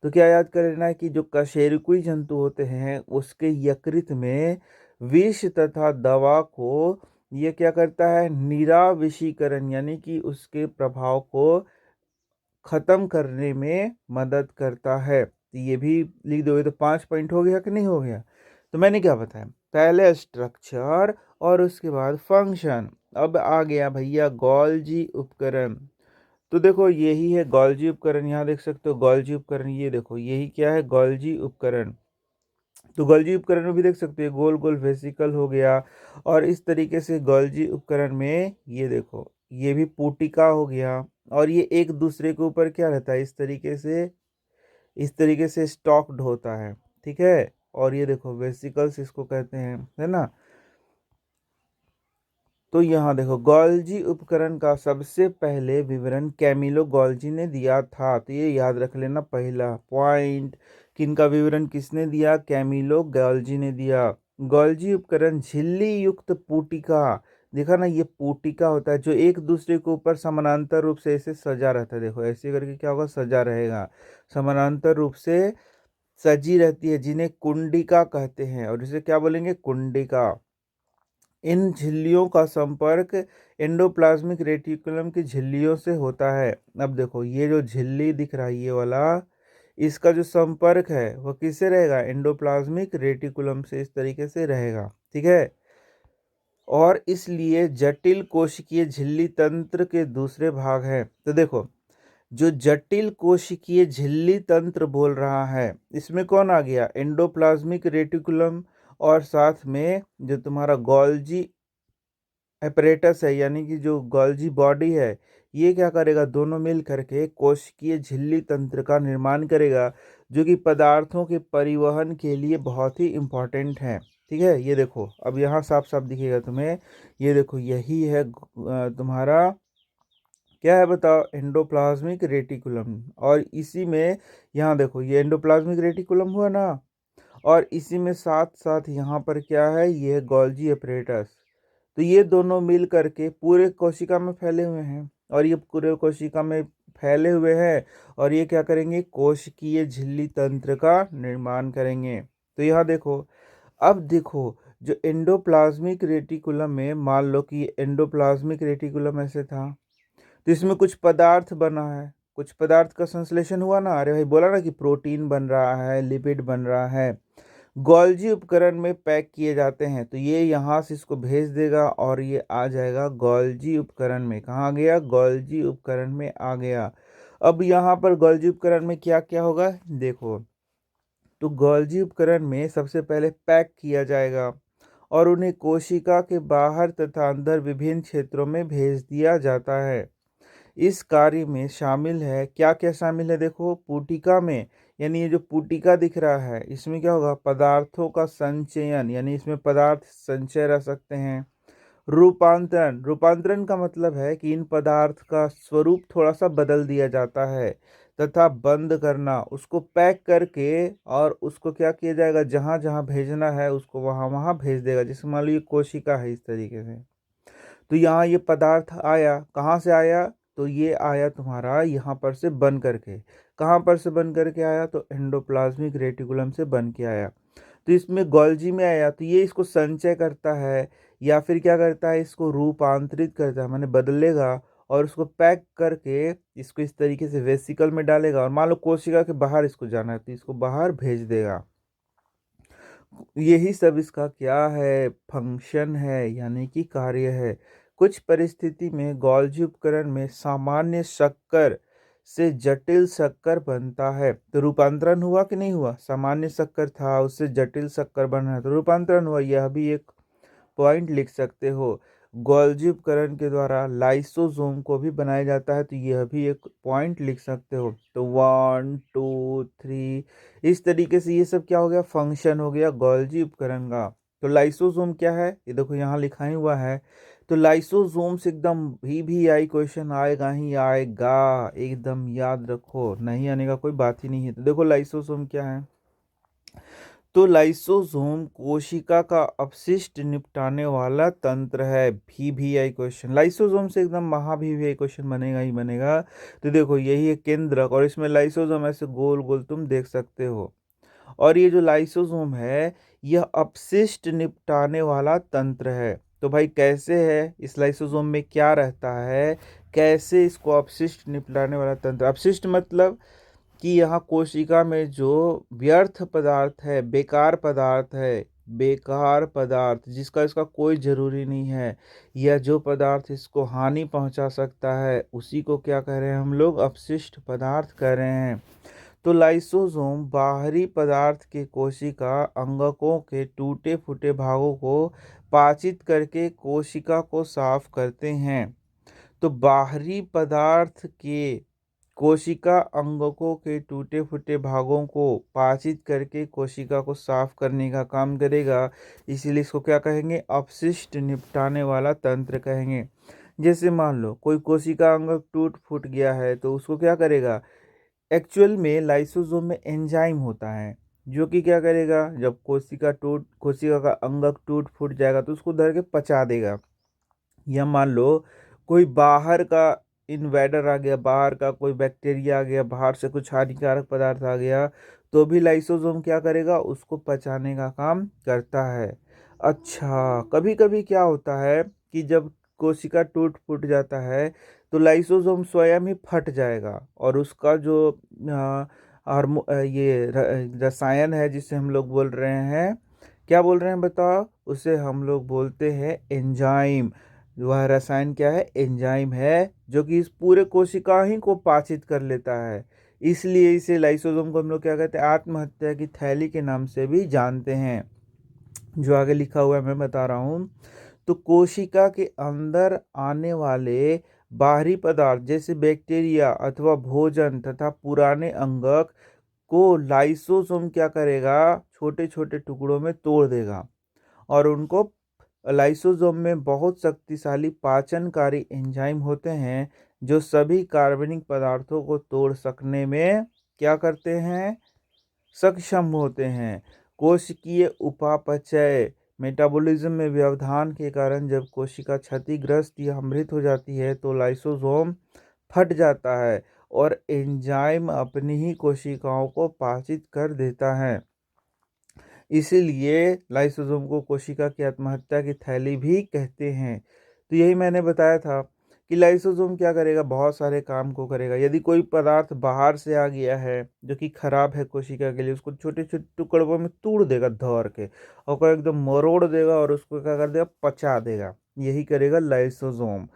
तो क्या याद कर लेना है कि जो कशेरुकी जंतु होते हैं उसके यकृत में विष तथा दवा को ये क्या करता है? निराविषीकरण यानी कि उसके प्रभाव को खत्म करने में मदद करता है। तो ये भी लिख दोगे तो 5 पॉइंट हो गया कि नहीं हो गया? तो मैंने क्या बताया? पहले स्ट्रक्चर और उसके बाद फंक्शन। अब आ गया भैया गोल्जी उपकरण। तो देखो यही है गोल्जी उपकरण, यहाँ देख सकते हो गोल्जी उपकरण, ये देखो यही क्या है? गोल्जी उपकरण। तो गोल्जी उपकरण में भी देख सकते हो गोल गोल वेसिकल हो गया। और इस तरीके से गोल्जी उपकरण में ये देखो ये भी पुटिका हो गया। और ये एक दूसरे के ऊपर क्या रहता है? इस तरीके से स्टॉक्ड होता है। ठीक है, और ये देखो वेसिकल्स इसको कहते हैं, है ना। तो यहाँ देखो गोल्जी उपकरण का सबसे पहले विवरण कैमिलो गोल्जी ने दिया था। तो ये याद रख लेना पहला पॉइंट। किनका विवरण किसने दिया? कैमिलो गोल्जी ने दिया। गोल्जी उपकरण झिल्ली युक्त पुटिका, देखा ना, ये पुटिका होता है जो एक दूसरे के ऊपर समानांतर रूप से ऐसे सजा रहता है। देखो ऐसे करके क्या होगा? सजा रहेगा, समानांतर रूप से सजी रहती है, जिन्हें कुंडिका कहते हैं। और इसे क्या बोलेंगे? कुंडिका। इन झिल्लियों का संपर्क एंडोप्लाज्मिक रेटिकुलम की झिल्लियों से होता है। अब देखो ये जो झिल्ली दिख रहा है ये वाला, इसका जो संपर्क है वो किससे रहेगा? एंडोप्लाज्मिक रेटिकुलम से इस तरीके से रहेगा। ठीक है, और इसलिए जटिल कोशिकीय झिल्ली तंत्र के दूसरे भाग है। तो देखो जो जटिल कोशिकीय झिल्ली तंत्र बोल रहा है इसमें कौन आ गया? एंडोप्लाज्मिक रेटिकुलम, और साथ में जो तुम्हारा गोल्जी एपरेटस है यानी कि जो गोल्जी बॉडी है, ये क्या करेगा? दोनों मिल करके कोशिकीय झिल्ली तंत्र का निर्माण करेगा, जो कि पदार्थों के परिवहन के लिए बहुत ही इम्पोर्टेंट है। ठीक है, ये देखो अब यहाँ साफ साफ दिखेगा तुम्हें। ये देखो यही है तुम्हारा क्या है बताओ? Endoplasmic reticulum. और इसी में यहाँ देखो ये एंडोप्लाज्मिक रेटिकुलम हुआ ना, और इसी में साथ साथ यहाँ पर क्या है? ये है गोल्जी एपरेटस। तो ये दोनों मिल करके पूरे कोशिका में फैले हुए हैं, और ये पूरे कोशिका में फैले हुए हैं, और ये क्या करेंगे? कोशिकीय झिल्ली तंत्र का निर्माण करेंगे। तो यहाँ देखो, अब देखो जो एंडोप्लाज्मिक रेटिकुलम में, मान लो कि एंडोप्लाज्मिक रेटिकुलम ऐसे था, तो इसमें कुछ पदार्थ बना है, कुछ पदार्थ का संश्लेषण हुआ ना। अरे भाई बोला ना कि प्रोटीन बन रहा है, लिपिड बन रहा है, गोल्जी उपकरण में पैक किए जाते हैं। तो ये यहाँ से इसको भेज देगा और ये आ जाएगा गोल्जी उपकरण में। कहाँ गया? गोल्जी उपकरण में आ गया। अब यहाँ पर गोल्जी उपकरण में क्या क्या होगा देखो, तो गोल्जी उपकरण में सबसे पहले पैक किया जाएगा और उन्हें कोशिका के बाहर तथा अंदर विभिन्न क्षेत्रों में भेज दिया जाता है। इस कार्य में शामिल है, क्या क्या शामिल है, देखो पुटिका में, यानी ये जो पुटिका दिख रहा है इसमें क्या होगा, पदार्थों का संचयन, यानी इसमें पदार्थ संचय रह सकते हैं। रूपांतरण, रूपांतरण का मतलब है कि इन पदार्थ का स्वरूप थोड़ा सा बदल दिया जाता है। तथा बंद करना, उसको पैक करके और उसको क्या किया जाएगा, जहां जहां भेजना है उसको वहां वहां भेज देगा। जैसे मान लो ये कोशिका है इस तरीके से, तो यहाँ ये पदार्थ आया, कहाँ से आया, तो ये आया तुम्हारा यहाँ पर से बन करके। कहाँ पर से बन करके आया, तो एंडोप्लाज्मिक रेटिकुलम से बन के आया। तो इसमें गोल्जी में आया, तो ये इसको संचय करता है या फिर क्या करता है, इसको रूपांतरित करता है, माने बदलेगा और उसको पैक करके इसको इस तरीके से वेसिकल में डालेगा। और मान लो कोशिका के बाहर इसको जाना है तो इसको बाहर भेज देगा। यही सब इसका क्या है, फंक्शन है, यानी कि कार्य है। कुछ परिस्थिति में गोल्जी उपकरण में सामान्य शक्कर से जटिल शक्कर बनता है। तो रूपांतरण हुआ कि नहीं हुआ, सामान्य शक्कर था उससे जटिल शक्कर बन रहा है तो रूपांतरण हुआ, यह भी एक पॉइंट लिख सकते हो। गोल्जी उपकरण के द्वारा लाइसोसोम को भी बनाया जाता है, तो यह भी एक पॉइंट लिख सकते हो। तो 1 2 3 इस तरीके से ये सब क्या हो गया, फंक्शन हो गया गोल्जी उपकरण का। तो लाइसोसोम क्या है, ये देखो यहाँ लिखा ही हुआ है। तो लाइसोसोम से एकदम भी आई क्वेश्चन आएगा ही आएगा, एकदम याद रखो, नहीं आने का कोई बात ही नहीं है। तो देखो लाइसोसोम क्या है, तो लाइसोसोम कोशिका का अपशिष्ट निपटाने वाला तंत्र है। भी आई क्वेश्चन, लाइसोसोम से एकदम भी आई क्वेश्चन बनेगा ही बनेगा। तो देखो यही है केंद्रक और इसमें लाइसोसोम ऐसे गोल गोल तुम देख सकते हो। और ये जो लाइसोसोम है यह अपशिष्ट निपटाने वाला तंत्र है। तो भाई कैसे है, इस लाइसोसोम में क्या रहता है, कैसे इसको अपशिष्ट निपटाने वाला तंत्र, अपशिष्ट मतलब कि यहाँ कोशिका में जो व्यर्थ पदार्थ है, बेकार पदार्थ है, बेकार पदार्थ जिसका इसका कोई जरूरी नहीं है, या जो पदार्थ इसको हानि पहुंचा सकता है उसी को क्या कह रहे हैं हम लोग, अपशिष्ट पदार्थ कह रहे हैं। तो लाइसोसोम बाहरी पदार्थ के कोशिका अंगकों के टूटे फूटे भागों को पाचित करके कोशिका को साफ करते हैं। तो बाहरी पदार्थ के कोशिका अंगकों के टूटे फूटे भागों को पाचित करके कोशिका को साफ करने का काम करेगा, इसीलिए इसको क्या कहेंगे, अपशिष्ट निपटाने वाला तंत्र कहेंगे। जैसे मान लो कोई कोशिका अंग टूट फूट गया है तो उसको क्या करेगा, एक्चुअल में लाइसोसोम में एंजाइम होता है जो कि क्या करेगा, जब कोशिका का अंगक टूट फूट जाएगा तो उसको धर के पचा देगा। या मान लो कोई बाहर का इन्वेडर आ गया, बाहर का कोई बैक्टीरिया आ गया, बाहर से कुछ हानिकारक पदार्थ आ गया, तो भी लाइसोसोम क्या करेगा, उसको पचाने का काम करता है। अच्छा, कभी कभी क्या होता है कि जब कोशिका टूट फूट जाता है तो लाइसोसोम स्वयं ही फट जाएगा और उसका जो रसायन है जिसे हम लोग बोल रहे हैं, क्या बोल रहे हैं बताओ, उसे हम लोग बोलते हैं एंजाइम। वह रसायन क्या है, एंजाइम है, जो कि इस पूरे कोशिका ही को पाचित कर लेता है। इसलिए इसे लाइसोसोम को हम लोग क्या कहते हैं, आत्महत्या की थैली के नाम से भी जानते हैं। जो आगे लिखा हुआ है मैं बता रहा हूँ। तो कोशिका के अंदर आने वाले बाहरी पदार्थ जैसे बैक्टीरिया अथवा भोजन तथा पुराने अंगक को लाइसोसोम क्या करेगा, छोटे छोटे टुकड़ों में तोड़ देगा और उनको, लाइसोसोम में बहुत शक्तिशाली पाचनकारी एंजाइम होते हैं जो सभी कार्बनिक पदार्थों को तोड़ सकने में क्या करते हैं, सक्षम होते हैं। कोशिकीय उपापचय, मेटाबॉलिज्म में व्यवधान के कारण जब कोशिका क्षतिग्रस्त या मृत हो जाती है तो लाइसोसोम फट जाता है और एंजाइम अपनी ही कोशिकाओं को पाचित कर देता है। इसीलिए लाइसोसोम को कोशिका की आत्महत्या की थैली भी कहते हैं। तो यही मैंने बताया था कि लाइसोसोम क्या करेगा, बहुत सारे काम को करेगा। यदि कोई पदार्थ बाहर से आ गया है जो कि खराब है कोशिका के लिए, उसको छोटे छोटे टुकड़ों में तोड़ देगा धर के और को एकदम मरोड़ देगा और उसको क्या कर देगा, पचा देगा, यही करेगा लाइसोसोम।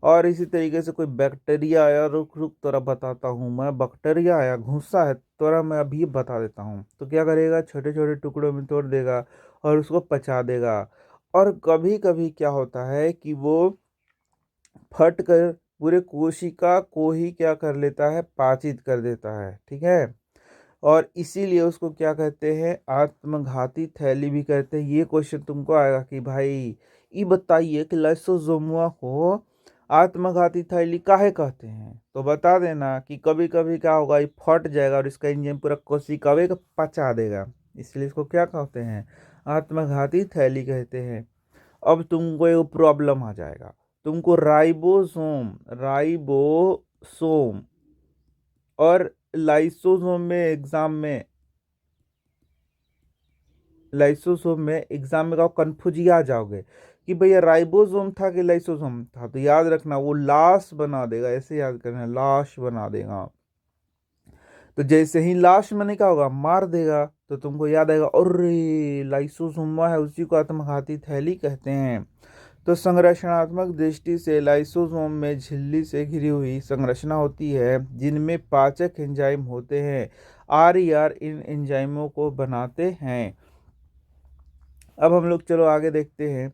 और इसी तरीके से कोई बैक्टीरिया आया, रुक रुक तोरा बताता हूँ मैं, बैक्टीरिया आया घुसा है तोरा, मैं अभी बता देता हूँ। तो क्या करेगा, छोटे छोटे टुकड़ों में तोड़ देगा और उसको पचा देगा। और कभी कभी क्या होता है कि वो फट कर पूरे कोशिका को ही क्या कर लेता है, पाचित कर देता है, ठीक है। और इसीलिए उसको क्या कहते हैं, आत्मघाती थैली भी कहते हैं। ये क्वेश्चन तुमको आएगा कि भाई ये बताइए कि लाइसोसोमुआ को आत्मघाती थैली काहे कहते हैं, तो बता देना कि कभी कभी क्या होगा, ये फट जाएगा और इसका इंजन पूरा कोशिकावे का पचा देगा, इसलिए इसको क्या कहते हैं, आत्मघाती थैली कहते हैं। अब तुमको एक प्रॉब्लम आ जाएगा, तुमको राइबोसोम और लाइसोसोम में एग्जाम में का कंफ्यूज आ जाओगे कि भैया राइबोसोम था कि लाइसोसोम था। तो याद रखना वो लाश बना देगा, ऐसे याद करना, लाश बना देगा। तो जैसे ही लाश मैंने क्या होगा, मार देगा, तो तुमको याद आएगा अरे लाइसोसोमा है, उसी को आत्मघाती थैली कहते हैं। तो संरचनात्मक दृष्टि से लाइसोसोम में झिल्ली से घिरी हुई संरचना होती है जिनमें पाचक एंजाइम होते हैं। आर इन एंजाइमों को बनाते हैं। अब हम लोग चलो आगे देखते हैं।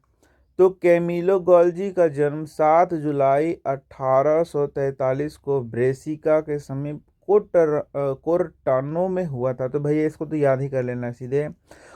तो कैमिलो गोल्जी का जन्म 7 जुलाई 1843 को ब्रेसिका के समीप कोरटानो में हुआ था। तो भैया इसको तो याद ही कर लेना सीधे।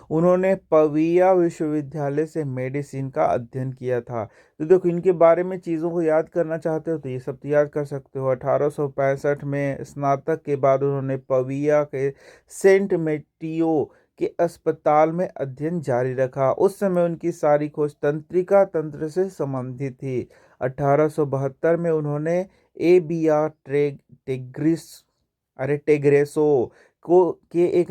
उन्होंने पविया विश्वविद्यालय से मेडिसिन का अध्ययन किया था। तो देखो इनके बारे में चीज़ों को याद करना चाहते हो तो ये सब तो याद कर सकते हो। 1865 में स्नातक के बाद उन्होंने पविया के सेंट मेटियो के अस्पताल में अध्ययन जारी रखा। उस समय उनकी सारी खोज तंत्रिका तंत्र से संबंधित थी। 1872 में उन्होंने एबिया टेग्रिस टेग्रेसो को के एक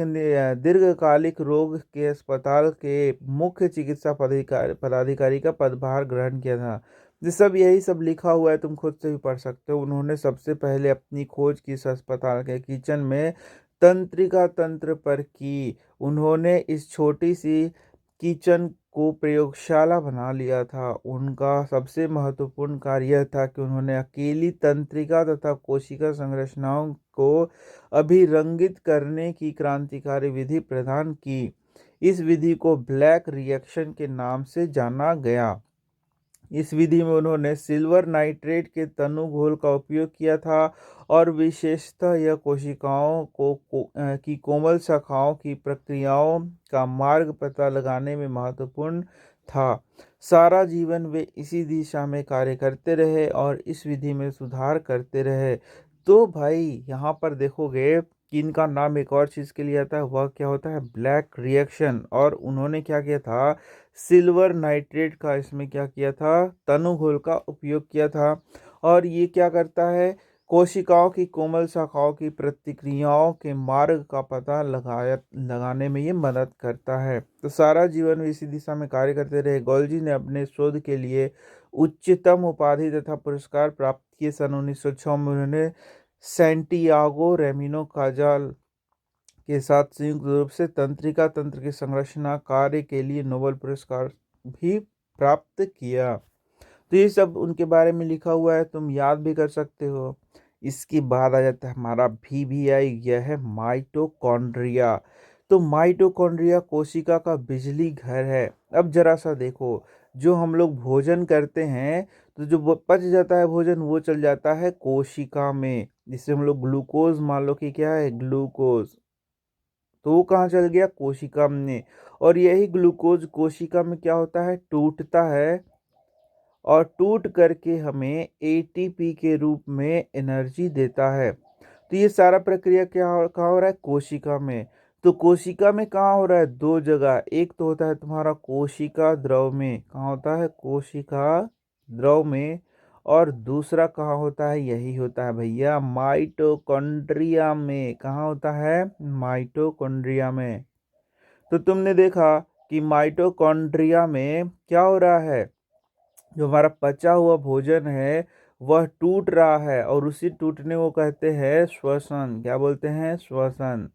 दीर्घकालिक रोग के अस्पताल के मुख्य चिकित्सा पदाधिकारी का पदभार ग्रहण किया था। ये सब यही सब लिखा हुआ है, तुम खुद से भी पढ़ सकते हो। उन्होंने सबसे पहले अपनी खोज की इस अस्पताल के किचन में तंत्रिका तंत्र पर की। उन्होंने इस छोटी सी किचन को प्रयोगशाला बना लिया था। उनका सबसे महत्वपूर्ण कार्य यह था कि उन्होंने अकेली तंत्रिका तथा कोशिका संरचनाओं को अभिरंगित करने की क्रांतिकारी विधि प्रदान की। इस विधि को ब्लैक रिएक्शन के नाम से जाना गया। इस विधि में उन्होंने सिल्वर नाइट्रेट के तनु घोल का उपयोग किया था और विशेषतः यह कोशिकाओं की कोमल शाखाओं की प्रक्रियाओं का मार्ग पता लगाने में महत्वपूर्ण था। सारा जीवन वे इसी दिशा में कार्य करते रहे और इस विधि में सुधार करते रहे। तो भाई यहाँ पर देखोगे कि इनका नाम एक और चीज़ के लिए आता है, वह क्या होता है, ब्लैक रिएक्शन। और उन्होंने क्या किया था, सिल्वर नाइट्रेट का इसमें क्या किया था, तनु घोल का उपयोग किया था। और ये क्या करता है, कोशिकाओं की कोमल शाखाओं की प्रतिक्रियाओं के मार्ग का पता लगाने में ये मदद करता है। तो सारा जीवन वे इसी दिशा में कार्य करते रहे। गोल्जी ने अपने शोध के लिए उच्चतम उपाधि तथा पुरस्कार प्राप्त किए। सन 1906 में उन्होंने सैंटियागो रेमिनो काजाल के साथ संयुक्त रूप से तंत्रिका तंत्र की संरचना कार्य के लिए नोबेल पुरस्कार भी प्राप्त किया। तो ये सब उनके बारे में लिखा हुआ है, तुम याद भी कर सकते हो। इसके बाद आ जाता है हमारा VVI, यह है माइटोकॉन्ड्रिया। तो माइटोकॉन्ड्रिया कोशिका का बिजली घर है। अब जरा सा देखो, जो हम लोग भोजन करते हैं तो जो पच जाता है भोजन वो चल जाता है कोशिका में, जिससे हम लोग ग्लूकोज, मान लो कि क्या है, ग्लूकोज, तो वो कहाँ चल गया, कोशिका में। और यही ग्लूकोज कोशिका में क्या होता है, टूटता है और टूट करके हमें ATP के रूप में एनर्जी देता है। तो ये सारा प्रक्रिया कहाँ हो रहा है, कोशिका में। तो कोशिका में कहाँ हो रहा है, दो जगह। एक तो होता है तुम्हारा कोशिका द्रव में, कहाँ होता है, कोशिका द्रव में। और दूसरा कहाँ होता है, यही होता है भैया माइटोकॉन्ड्रिया में। कहाँ होता है, माइटोकॉन्ड्रिया में। तो तुमने देखा कि माइटोकॉन्ड्रिया में क्या हो रहा है, जो हमारा पचा हुआ भोजन है वह टूट रहा है, और उसी टूटने को कहते हैं श्वसन। क्या बोलते हैं, श्वसन।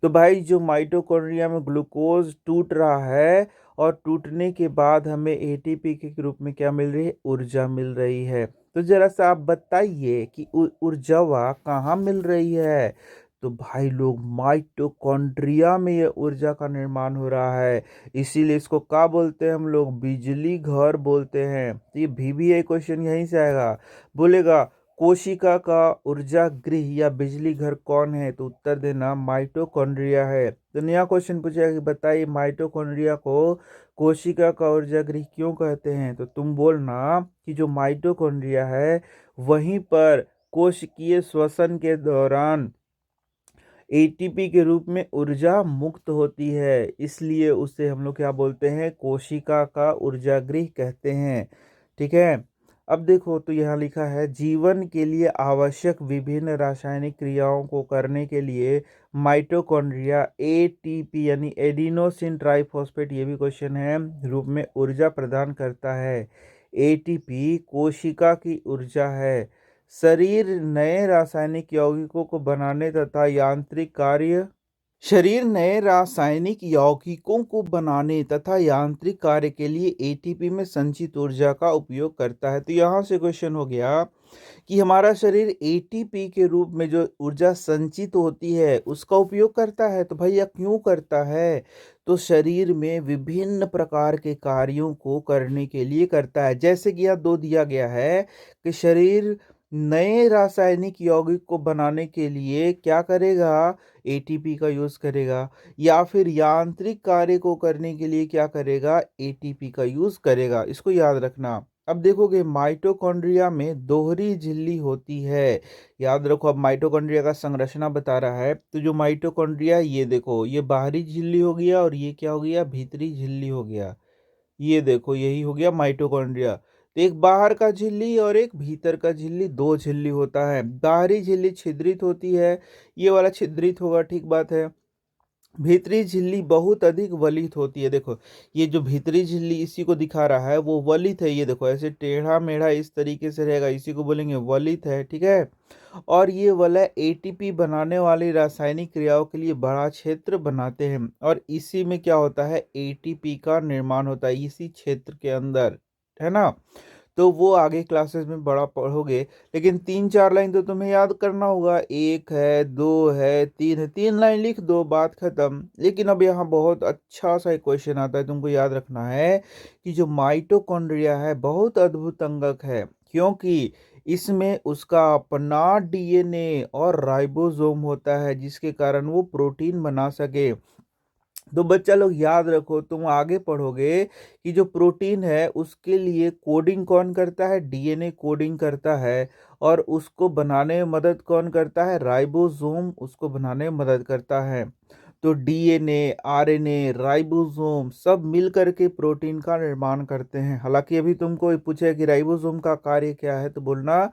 तो भाई जो माइटोकॉन्ड्रिया में ग्लूकोज टूट रहा है और टूटने के बाद हमें एटीपी के रूप में क्या मिल रही है, ऊर्जा मिल रही है। तो जरा सा आप बताइए कि ऊर्जा कहाँ मिल रही है। तो भाई लोग माइटोकॉन्ड्रिया में ये ऊर्जा का निर्माण हो रहा है, इसीलिए इसको क्या बोलते हैं हम लोग, बिजली घर बोलते हैं। तो ये भी क्वेश्चन यहीं से आएगा, बोलेगा कोशिका का ऊर्जा गृह या बिजली घर कौन है, तो उत्तर देना माइटोकॉन्ड्रिया है। तो नया क्वेश्चन पूछेगा कि बताइए माइटोकॉन्ड्रिया को कोशिका का ऊर्जा गृह क्यों कहते हैं, तो तुम बोलना कि जो माइटोकॉन्ड्रिया है वहीं पर कोशिकीय श्वसन के दौरान एटीपी के रूप में ऊर्जा मुक्त होती है, इसलिए उसे हम लोग क्या बोलते हैं, कोशिका का ऊर्जा गृह कहते हैं। ठीक है। अब देखो तो यहाँ लिखा है जीवन के लिए आवश्यक विभिन्न रासायनिक क्रियाओं को करने के लिए माइटोकॉन्ड्रिया एटीपी यानी एडिनोसिन ट्राइफॉस्फेट, ये भी क्वेश्चन है, रूप में ऊर्जा प्रदान करता है। एटीपी कोशिका की ऊर्जा है। शरीर नए रासायनिक यौगिकों को बनाने तथा यांत्रिक कार्य शरीर नए रासायनिक यौगिकों को बनाने तथा यांत्रिक कार्य के लिए एटीपी में संचित ऊर्जा का उपयोग करता है। तो यहाँ से क्वेश्चन हो गया कि हमारा शरीर एटीपी के रूप में जो ऊर्जा संचित होती है उसका उपयोग करता है। तो भैया क्यों करता है, तो शरीर में विभिन्न प्रकार के कार्यों को करने के लिए करता है। जैसे कि यहाँ दो दिया गया है कि शरीर नए रासायनिक यौगिक को बनाने के लिए क्या करेगा, एटीपी का यूज करेगा, या फिर यांत्रिक कार्य को करने के लिए क्या करेगा, एटीपी का यूज करेगा। इसको याद रखना। अब देखोगे माइटोकॉन्ड्रिया में दोहरी झिल्ली होती है। याद रखो, अब माइटोकॉन्ड्रिया का संरचना बता रहा है। तो जो माइटोकॉन्ड्रिया, ये देखो, ये बाहरी झिल्ली हो गया और ये क्या हो गया, भीतरी झिल्ली हो गया। ये देखो यही हो गया माइटोकॉन्ड्रिया। तो एक बाहर का झिल्ली और एक भीतर का झिल्ली, दो झिल्ली होता है। बाहरी झिल्ली छिद्रित होती है, ये वाला छिद्रित होगा, ठीक बात है। भीतरी झिल्ली बहुत अधिक वलित होती है। देखो ये जो भीतरी झिल्ली इसी को दिखा रहा है, वो वलित है। ये देखो ऐसे टेढ़ा मेढ़ा इस तरीके से रहेगा, इसी को बोलेंगे वलित है। ठीक है। और ये वाला एटीपी बनाने वाली रासायनिक क्रियाओं के लिए बड़ा क्षेत्र बनाते हैं, और इसी में क्या होता है, एटीपी का निर्माण होता है इसी क्षेत्र के अंदर, है ना। तो वो आगे क्लासेस में बड़ा पढ़ोगे, लेकिन 3-4 लाइन तो तुम्हें याद करना होगा। एक है, दो है, तीन है, 3 लाइन लिख दो, बात खत्म। लेकिन अब यहाँ बहुत अच्छा सा एक क्वेश्चन आता है, तुमको याद रखना है कि जो माइटोकॉन्ड्रिया है बहुत अद्भुत अंगक है, क्योंकि इसमें उसका अपना डीएनए और राइबोसोम होता है, जिसके कारण वो प्रोटीन बना सके। तो बच्चा लोग याद रखो, तुम आगे पढ़ोगे कि जो प्रोटीन है उसके लिए कोडिंग कौन करता है, डीएनए कोडिंग करता है, और उसको बनाने में मदद कौन करता है, राइबोसोम उसको बनाने में मदद करता है। तो डीएनए, आरएनए, राइबोसोम सब मिल करके प्रोटीन का निर्माण करते हैं। हालांकि अभी तुमको पूछे कि राइबोसोम का कार्य क्या है, तो बोलना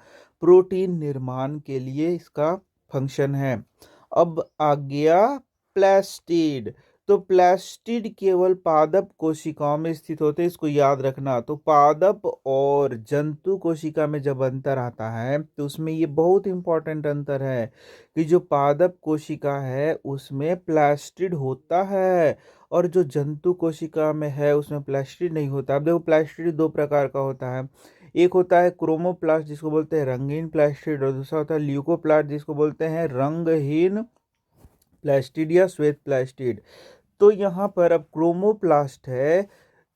प्रोटीन निर्माण के लिए इसका फंक्शन है। अब आ गया प्लास्टिड। तो प्लास्टिड केवल पादप कोशिकाओं में स्थित होते हैं, इसको याद रखना। तो पादप और जंतु कोशिका में जब अंतर आता है तो उसमें ये बहुत इंपॉर्टेंट अंतर है कि जो पादप कोशिका है उसमें प्लास्टिड होता है, और जो जंतु कोशिका में है उसमें प्लास्टिड नहीं होता। अब देखो प्लास्टिड दो प्रकार का होता है, एक होता है क्रोमोप्लास्ट जिसको बोलते हैं रंगीन प्लास्टिड, और दूसरा होता है ल्यूकोप्लास्ट जिसको बोलते हैं रंगहीन प्लास्टिड या श्वेत प्लास्टिड। तो यहाँ पर अब क्रोमोप्लास्ट है,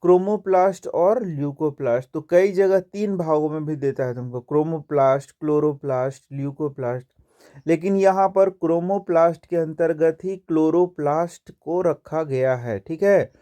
क्रोमोप्लास्ट और ल्यूकोप्लास्ट। तो कई जगह 3 भागों में भी देता है तुमको, क्रोमोप्लास्ट, क्लोरोप्लास्ट, ल्यूकोप्लास्ट। लेकिन यहाँ पर क्रोमोप्लास्ट के अंतर्गत ही क्लोरोप्लास्ट को रखा गया है। ठीक है।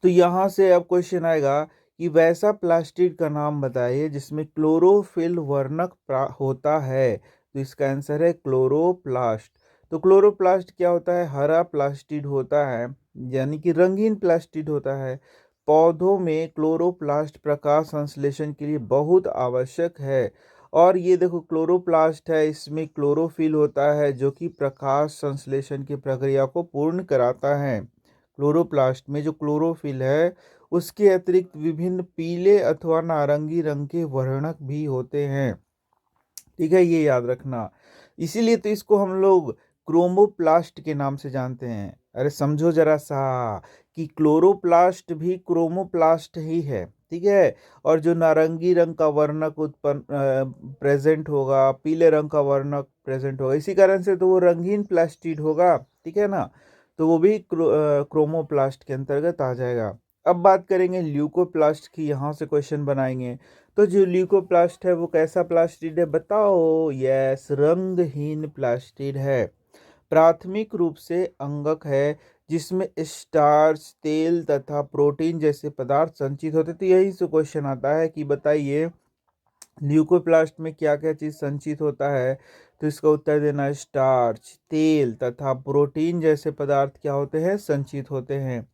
तो यहाँ से अब क्वेश्चन आएगा कि वैसा प्लास्टिड का नाम बताइए जिसमें क्लोरोफिल वर्णक होता है। तो इसका आंसर है क्लोरोप्लास्ट। तो क्लोरोप्लास्ट क्या होता है, हरा प्लास्टिड होता है, यानी कि रंगीन प्लास्टिड होता है। पौधों में क्लोरोप्लास्ट प्रकाश संश्लेषण के लिए बहुत आवश्यक है। और ये देखो क्लोरोप्लास्ट है, इसमें क्लोरोफिल होता है जो कि प्रकाश संश्लेषण की प्रक्रिया को पूर्ण कराता है। क्लोरोप्लास्ट में जो क्लोरोफिल है उसके अतिरिक्त विभिन्न पीले अथवा नारंगी रंग के वर्णक भी होते हैं। ठीक है, ये याद रखना। इसीलिए तो इसको हम लोग क्रोमोप्लास्ट के नाम से जानते हैं। अरे समझो जरा सा कि क्लोरोप्लास्ट भी क्रोमोप्लास्ट ही है, ठीक है। और जो नारंगी रंग का वर्णक उत्पन्न प्रेजेंट होगा, पीले रंग का वर्णक प्रेजेंट होगा, इसी कारण से तो वो रंगीन प्लास्टिड होगा, ठीक है ना। तो वो भी क्रोमोप्लास्ट के अंतर्गत आ जाएगा। अब बात करेंगे ल्यूकोप्लास्ट की, यहाँ से क्वेश्चन बनाएंगे। तो जो ल्यूकोप्लास्ट है वो कैसा प्लास्टिड है बताओ? यस, रंगहीन प्लास्टिड है। प्राथमिक रूप से अंगक है जिसमें स्टार्च, तेल तथा प्रोटीन जैसे पदार्थ संचित होते। तो यही से क्वेश्चन आता है कि बताइए ल्यूकोप्लास्ट में क्या क्या चीज संचित होता है। तो इसका उत्तर देना स्टार्च, तेल तथा प्रोटीन जैसे पदार्थ क्या होते हैं, संचित होते हैं।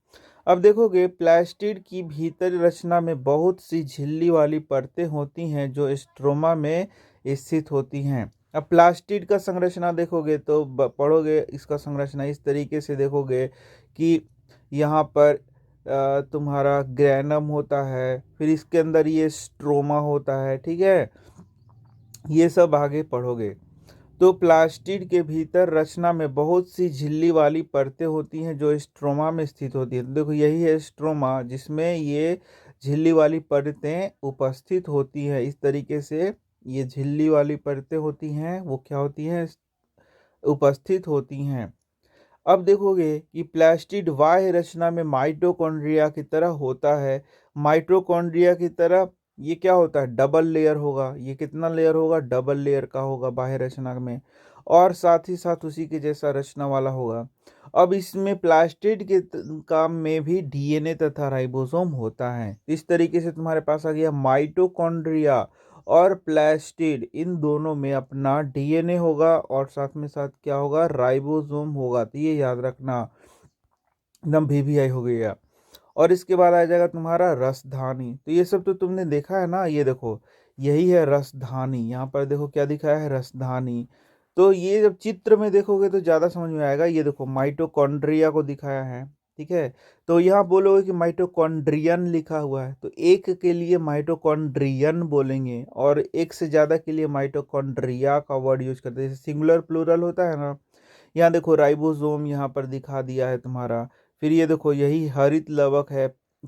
अब देखोगे प्लास्टिड की भीतर रचना में बहुत सी झिल्ली वाली परतें होती हैं जो स्ट्रोमा में स्थित होती हैं। अब प्लास्टिड का संरचना देखोगे तो पढ़ोगे इसका संरचना इस तरीके से देखोगे कि यहाँ पर तुम्हारा ग्रैनम होता है, फिर इसके अंदर ये स्ट्रोमा होता है, ठीक है। ये सब आगे पढ़ोगे। तो प्लास्टिड के भीतर रचना में बहुत सी झिल्ली वाली परतें होती हैं जो स्ट्रोमा में स्थित होती है। तो देखो यही है स्ट्रोमा, जिसमें ये झिल्ली वाली परतें उपस्थित होती हैं। इस तरीके से ये झिल्ली वाली परतें होती हैं, वो क्या होती हैं, उपस्थित होती हैं। अब देखोगे कि प्लास्टिड बाह्य रचना में माइटोकॉन्ड्रिया की तरह होता है। माइटोकॉन्ड्रिया की तरह ये क्या होता है, डबल लेयर होगा। ये कितना लेयर होगा, डबल लेयर का होगा बाह्य रचना में, और साथ ही साथ उसी के जैसा रचना वाला होगा। अब इसमें प्लास्टिड के काम में भी डीएनए तथा राइबोसोम होता है। इस तरीके से तुम्हारे पास आ गया माइटोकॉन्ड्रिया और प्लास्टिड, इन दोनों में अपना डीएनए होगा और साथ में साथ क्या होगा, राइबोसोम होगा। तो ये याद रखना, एकदम वीवीआई हो गया। और इसके बाद आ जाएगा तुम्हारा रसधानी। तो ये सब तो तुमने देखा है ना, ये देखो यही है रसधानी। यहाँ पर देखो क्या दिखाया है, रसधानी। तो ये जब चित्र में देखोगे तो ज़्यादा समझ में आएगा। ये देखो माइटोकॉन्ड्रिया को दिखाया है, ठीक है। तो यहाँ बोलोगे कि माइटोकॉन्ड्रियन लिखा हुआ है, तो एक के लिए माइटोकॉन्ड्रियन बोलेंगे और एक से ज़्यादा के लिए माइटोकॉन्ड्रिया का वर्ड यूज करते हैं। जैसे सिंगुलर प्लूरल होता है ना। यहाँ देखो राइबोसोम यहाँ पर दिखा दिया है तुम्हारा। फिर ये देखो यही हरित लवक है,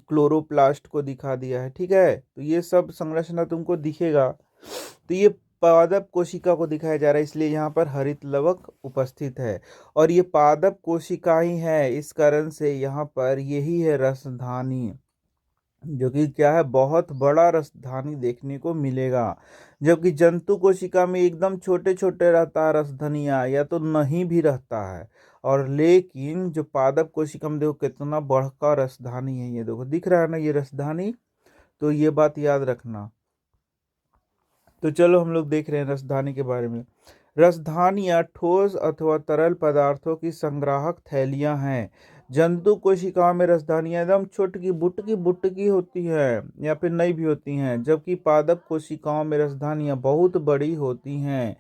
क्लोरोप्लास्ट को दिखा दिया है, ठीक है। तो ये सब संरचना तुमको दिखेगा। तो ये पादप कोशिका को दिखाया जा रहा है, इसलिए यहाँ पर हरित लवक उपस्थित है। और ये पादप कोशिका ही है, इस कारण से यहाँ पर यही है रसधानी, जो कि क्या है, बहुत बड़ा रसधानी देखने को मिलेगा। जबकि जंतु कोशिका में एकदम छोटे छोटे रहता है रसधनिया, या तो नहीं भी रहता है। और लेकिन जो पादप कोशिका में देखो कितना बड़का रसधानी है, ये देखो दिख रहा है ना ये रसधानी। तो ये बात याद रखना। तो चलो हम लोग देख रहे हैं रसधानी के बारे में। रसधानियाँ ठोस अथवा तरल पदार्थों की संग्राहक थैलियाँ हैं। जंतु कोशिकाओं में रसधानियाँ एकदम छोटकी बुटकी बुटकी होती है, या फिर नहीं भी होती हैं, जबकि पादप कोशिकाओं में रसधानियाँ बहुत बड़ी होती हैं।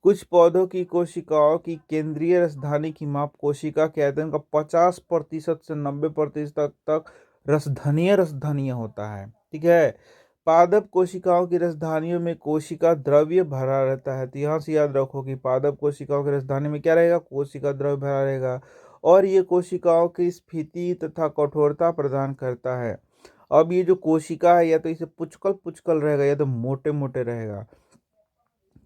कुछ पौधों की कोशिकाओं की केंद्रीय रसधानी की माप कोशिका के आयतन का 50% से 90% तक रसधनीय रसधनीय होता है, ठीक है। पादप कोशिकाओं की रसधानियों में कोशिका द्रव्य भरा रहता है। तो यहाँ से याद रखो कि पादप कोशिकाओं की रसधानी में क्या रहेगा, कोशिका द्रव्य भरा रहेगा। और ये कोशिकाओं की स्फीति तथा कठोरता प्रदान करता है। अब ये जो कोशिका है, या तो इसे पुचकल पुचकल रहेगा या तो मोटे मोटे रहेगा।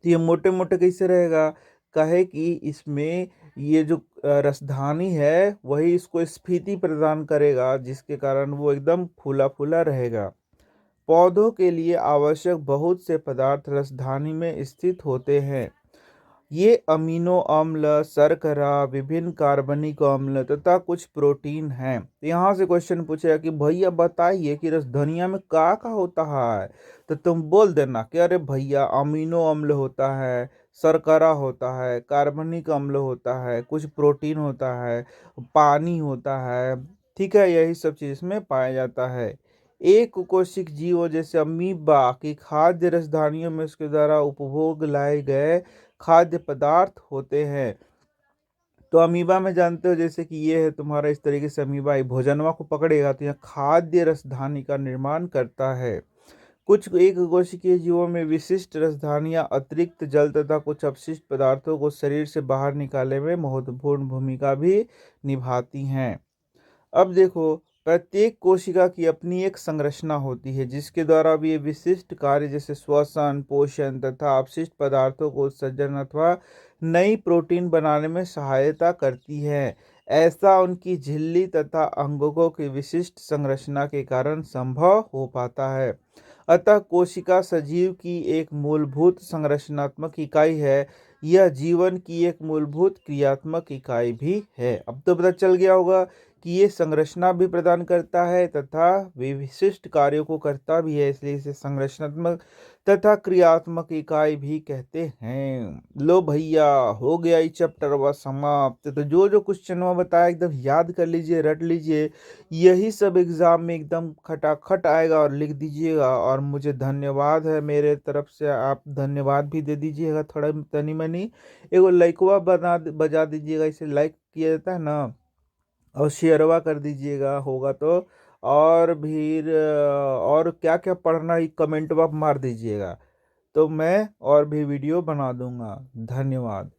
तो ये मोटे मोटे कैसे रहेगा, कहे कि इसमें ये जो रसधानी है वही इसको स्फीति प्रदान करेगा, जिसके कारण वो एकदम फूला फूला रहेगा। पौधों के लिए आवश्यक बहुत से पदार्थ रसधानी में स्थित होते हैं। ये अमीनो अम्ल, शर्करा, विभिन्न कार्बनिक अम्ल तथा कुछ प्रोटीन हैं। तो यहाँ से क्वेश्चन पूछेगा कि भैया बताइए कि रसधनिया में का होता है। तो तुम बोल देना कि अरे भैया अमीनो अम्ल होता है, शर्करा होता है, कार्बनिक अम्ल होता है, कुछ प्रोटीन होता है, पानी होता है, ठीक है। यही सब चीज इसमें पाया जाता है। एक कोशिक जीवों जैसे अमीबा की खाद्य रसधानियों में उसके द्वारा उपभोग लाए गए खाद्य पदार्थ होते हैं। तो अमीबा में जानते हो जैसे कि ये है तुम्हारा, इस तरीके से अमीबा भोजनवा को पकड़ेगा तो यह खाद्य रसधानी का निर्माण करता है। कुछ एक कोशिकीय जीवों में विशिष्ट रसधानियां अतिरिक्त जल तथा कुछ अपशिष्ट पदार्थों को शरीर से बाहर निकालने में महत्वपूर्ण भूमिका भी निभाती हैं। अब देखो प्रत्येक कोशिका की अपनी एक संरचना होती है जिसके द्वारा भी ये विशिष्ट कार्य जैसे श्वसन, पोषण तथा अपशिष्ट पदार्थों को उत्सर्जन अथवा नई प्रोटीन बनाने में सहायता करती है। ऐसा उनकी झिल्ली तथा अंगकों की विशिष्ट संरचना के कारण संभव हो पाता है। अतः कोशिका सजीव की एक मूलभूत संरचनात्मक इकाई है। यह जीवन की एक मूलभूत क्रियात्मक इकाई भी है। अब तो पता चल गया होगा कि ये संरचना भी प्रदान करता है तथा विशिष्ट कार्यों को करता भी है, इसलिए इसे संरचनात्मक तथा क्रियात्मक इकाई भी कहते हैं। लो भैया, हो गया ये चैप्टर व समाप्त। तो जो जो क्वेश्चन में बताया एकदम याद कर लीजिए, रट लीजिए। यही सब एग्जाम में एकदम खटाखट आएगा और लिख दीजिएगा। और मुझे धन्यवाद है मेरे तरफ से, आप धन्यवाद भी दे दीजिएगा थोड़ा तनी मनी। एगो लाइकवा बजा दीजिएगा, इसे लाइक किया जाता है ना, और शेयरवा कर दीजिएगा होगा तो। और फिर और क्या क्या पढ़ना है कमेंट में मार दीजिएगा, तो मैं और भी वीडियो बना दूंगा। धन्यवाद।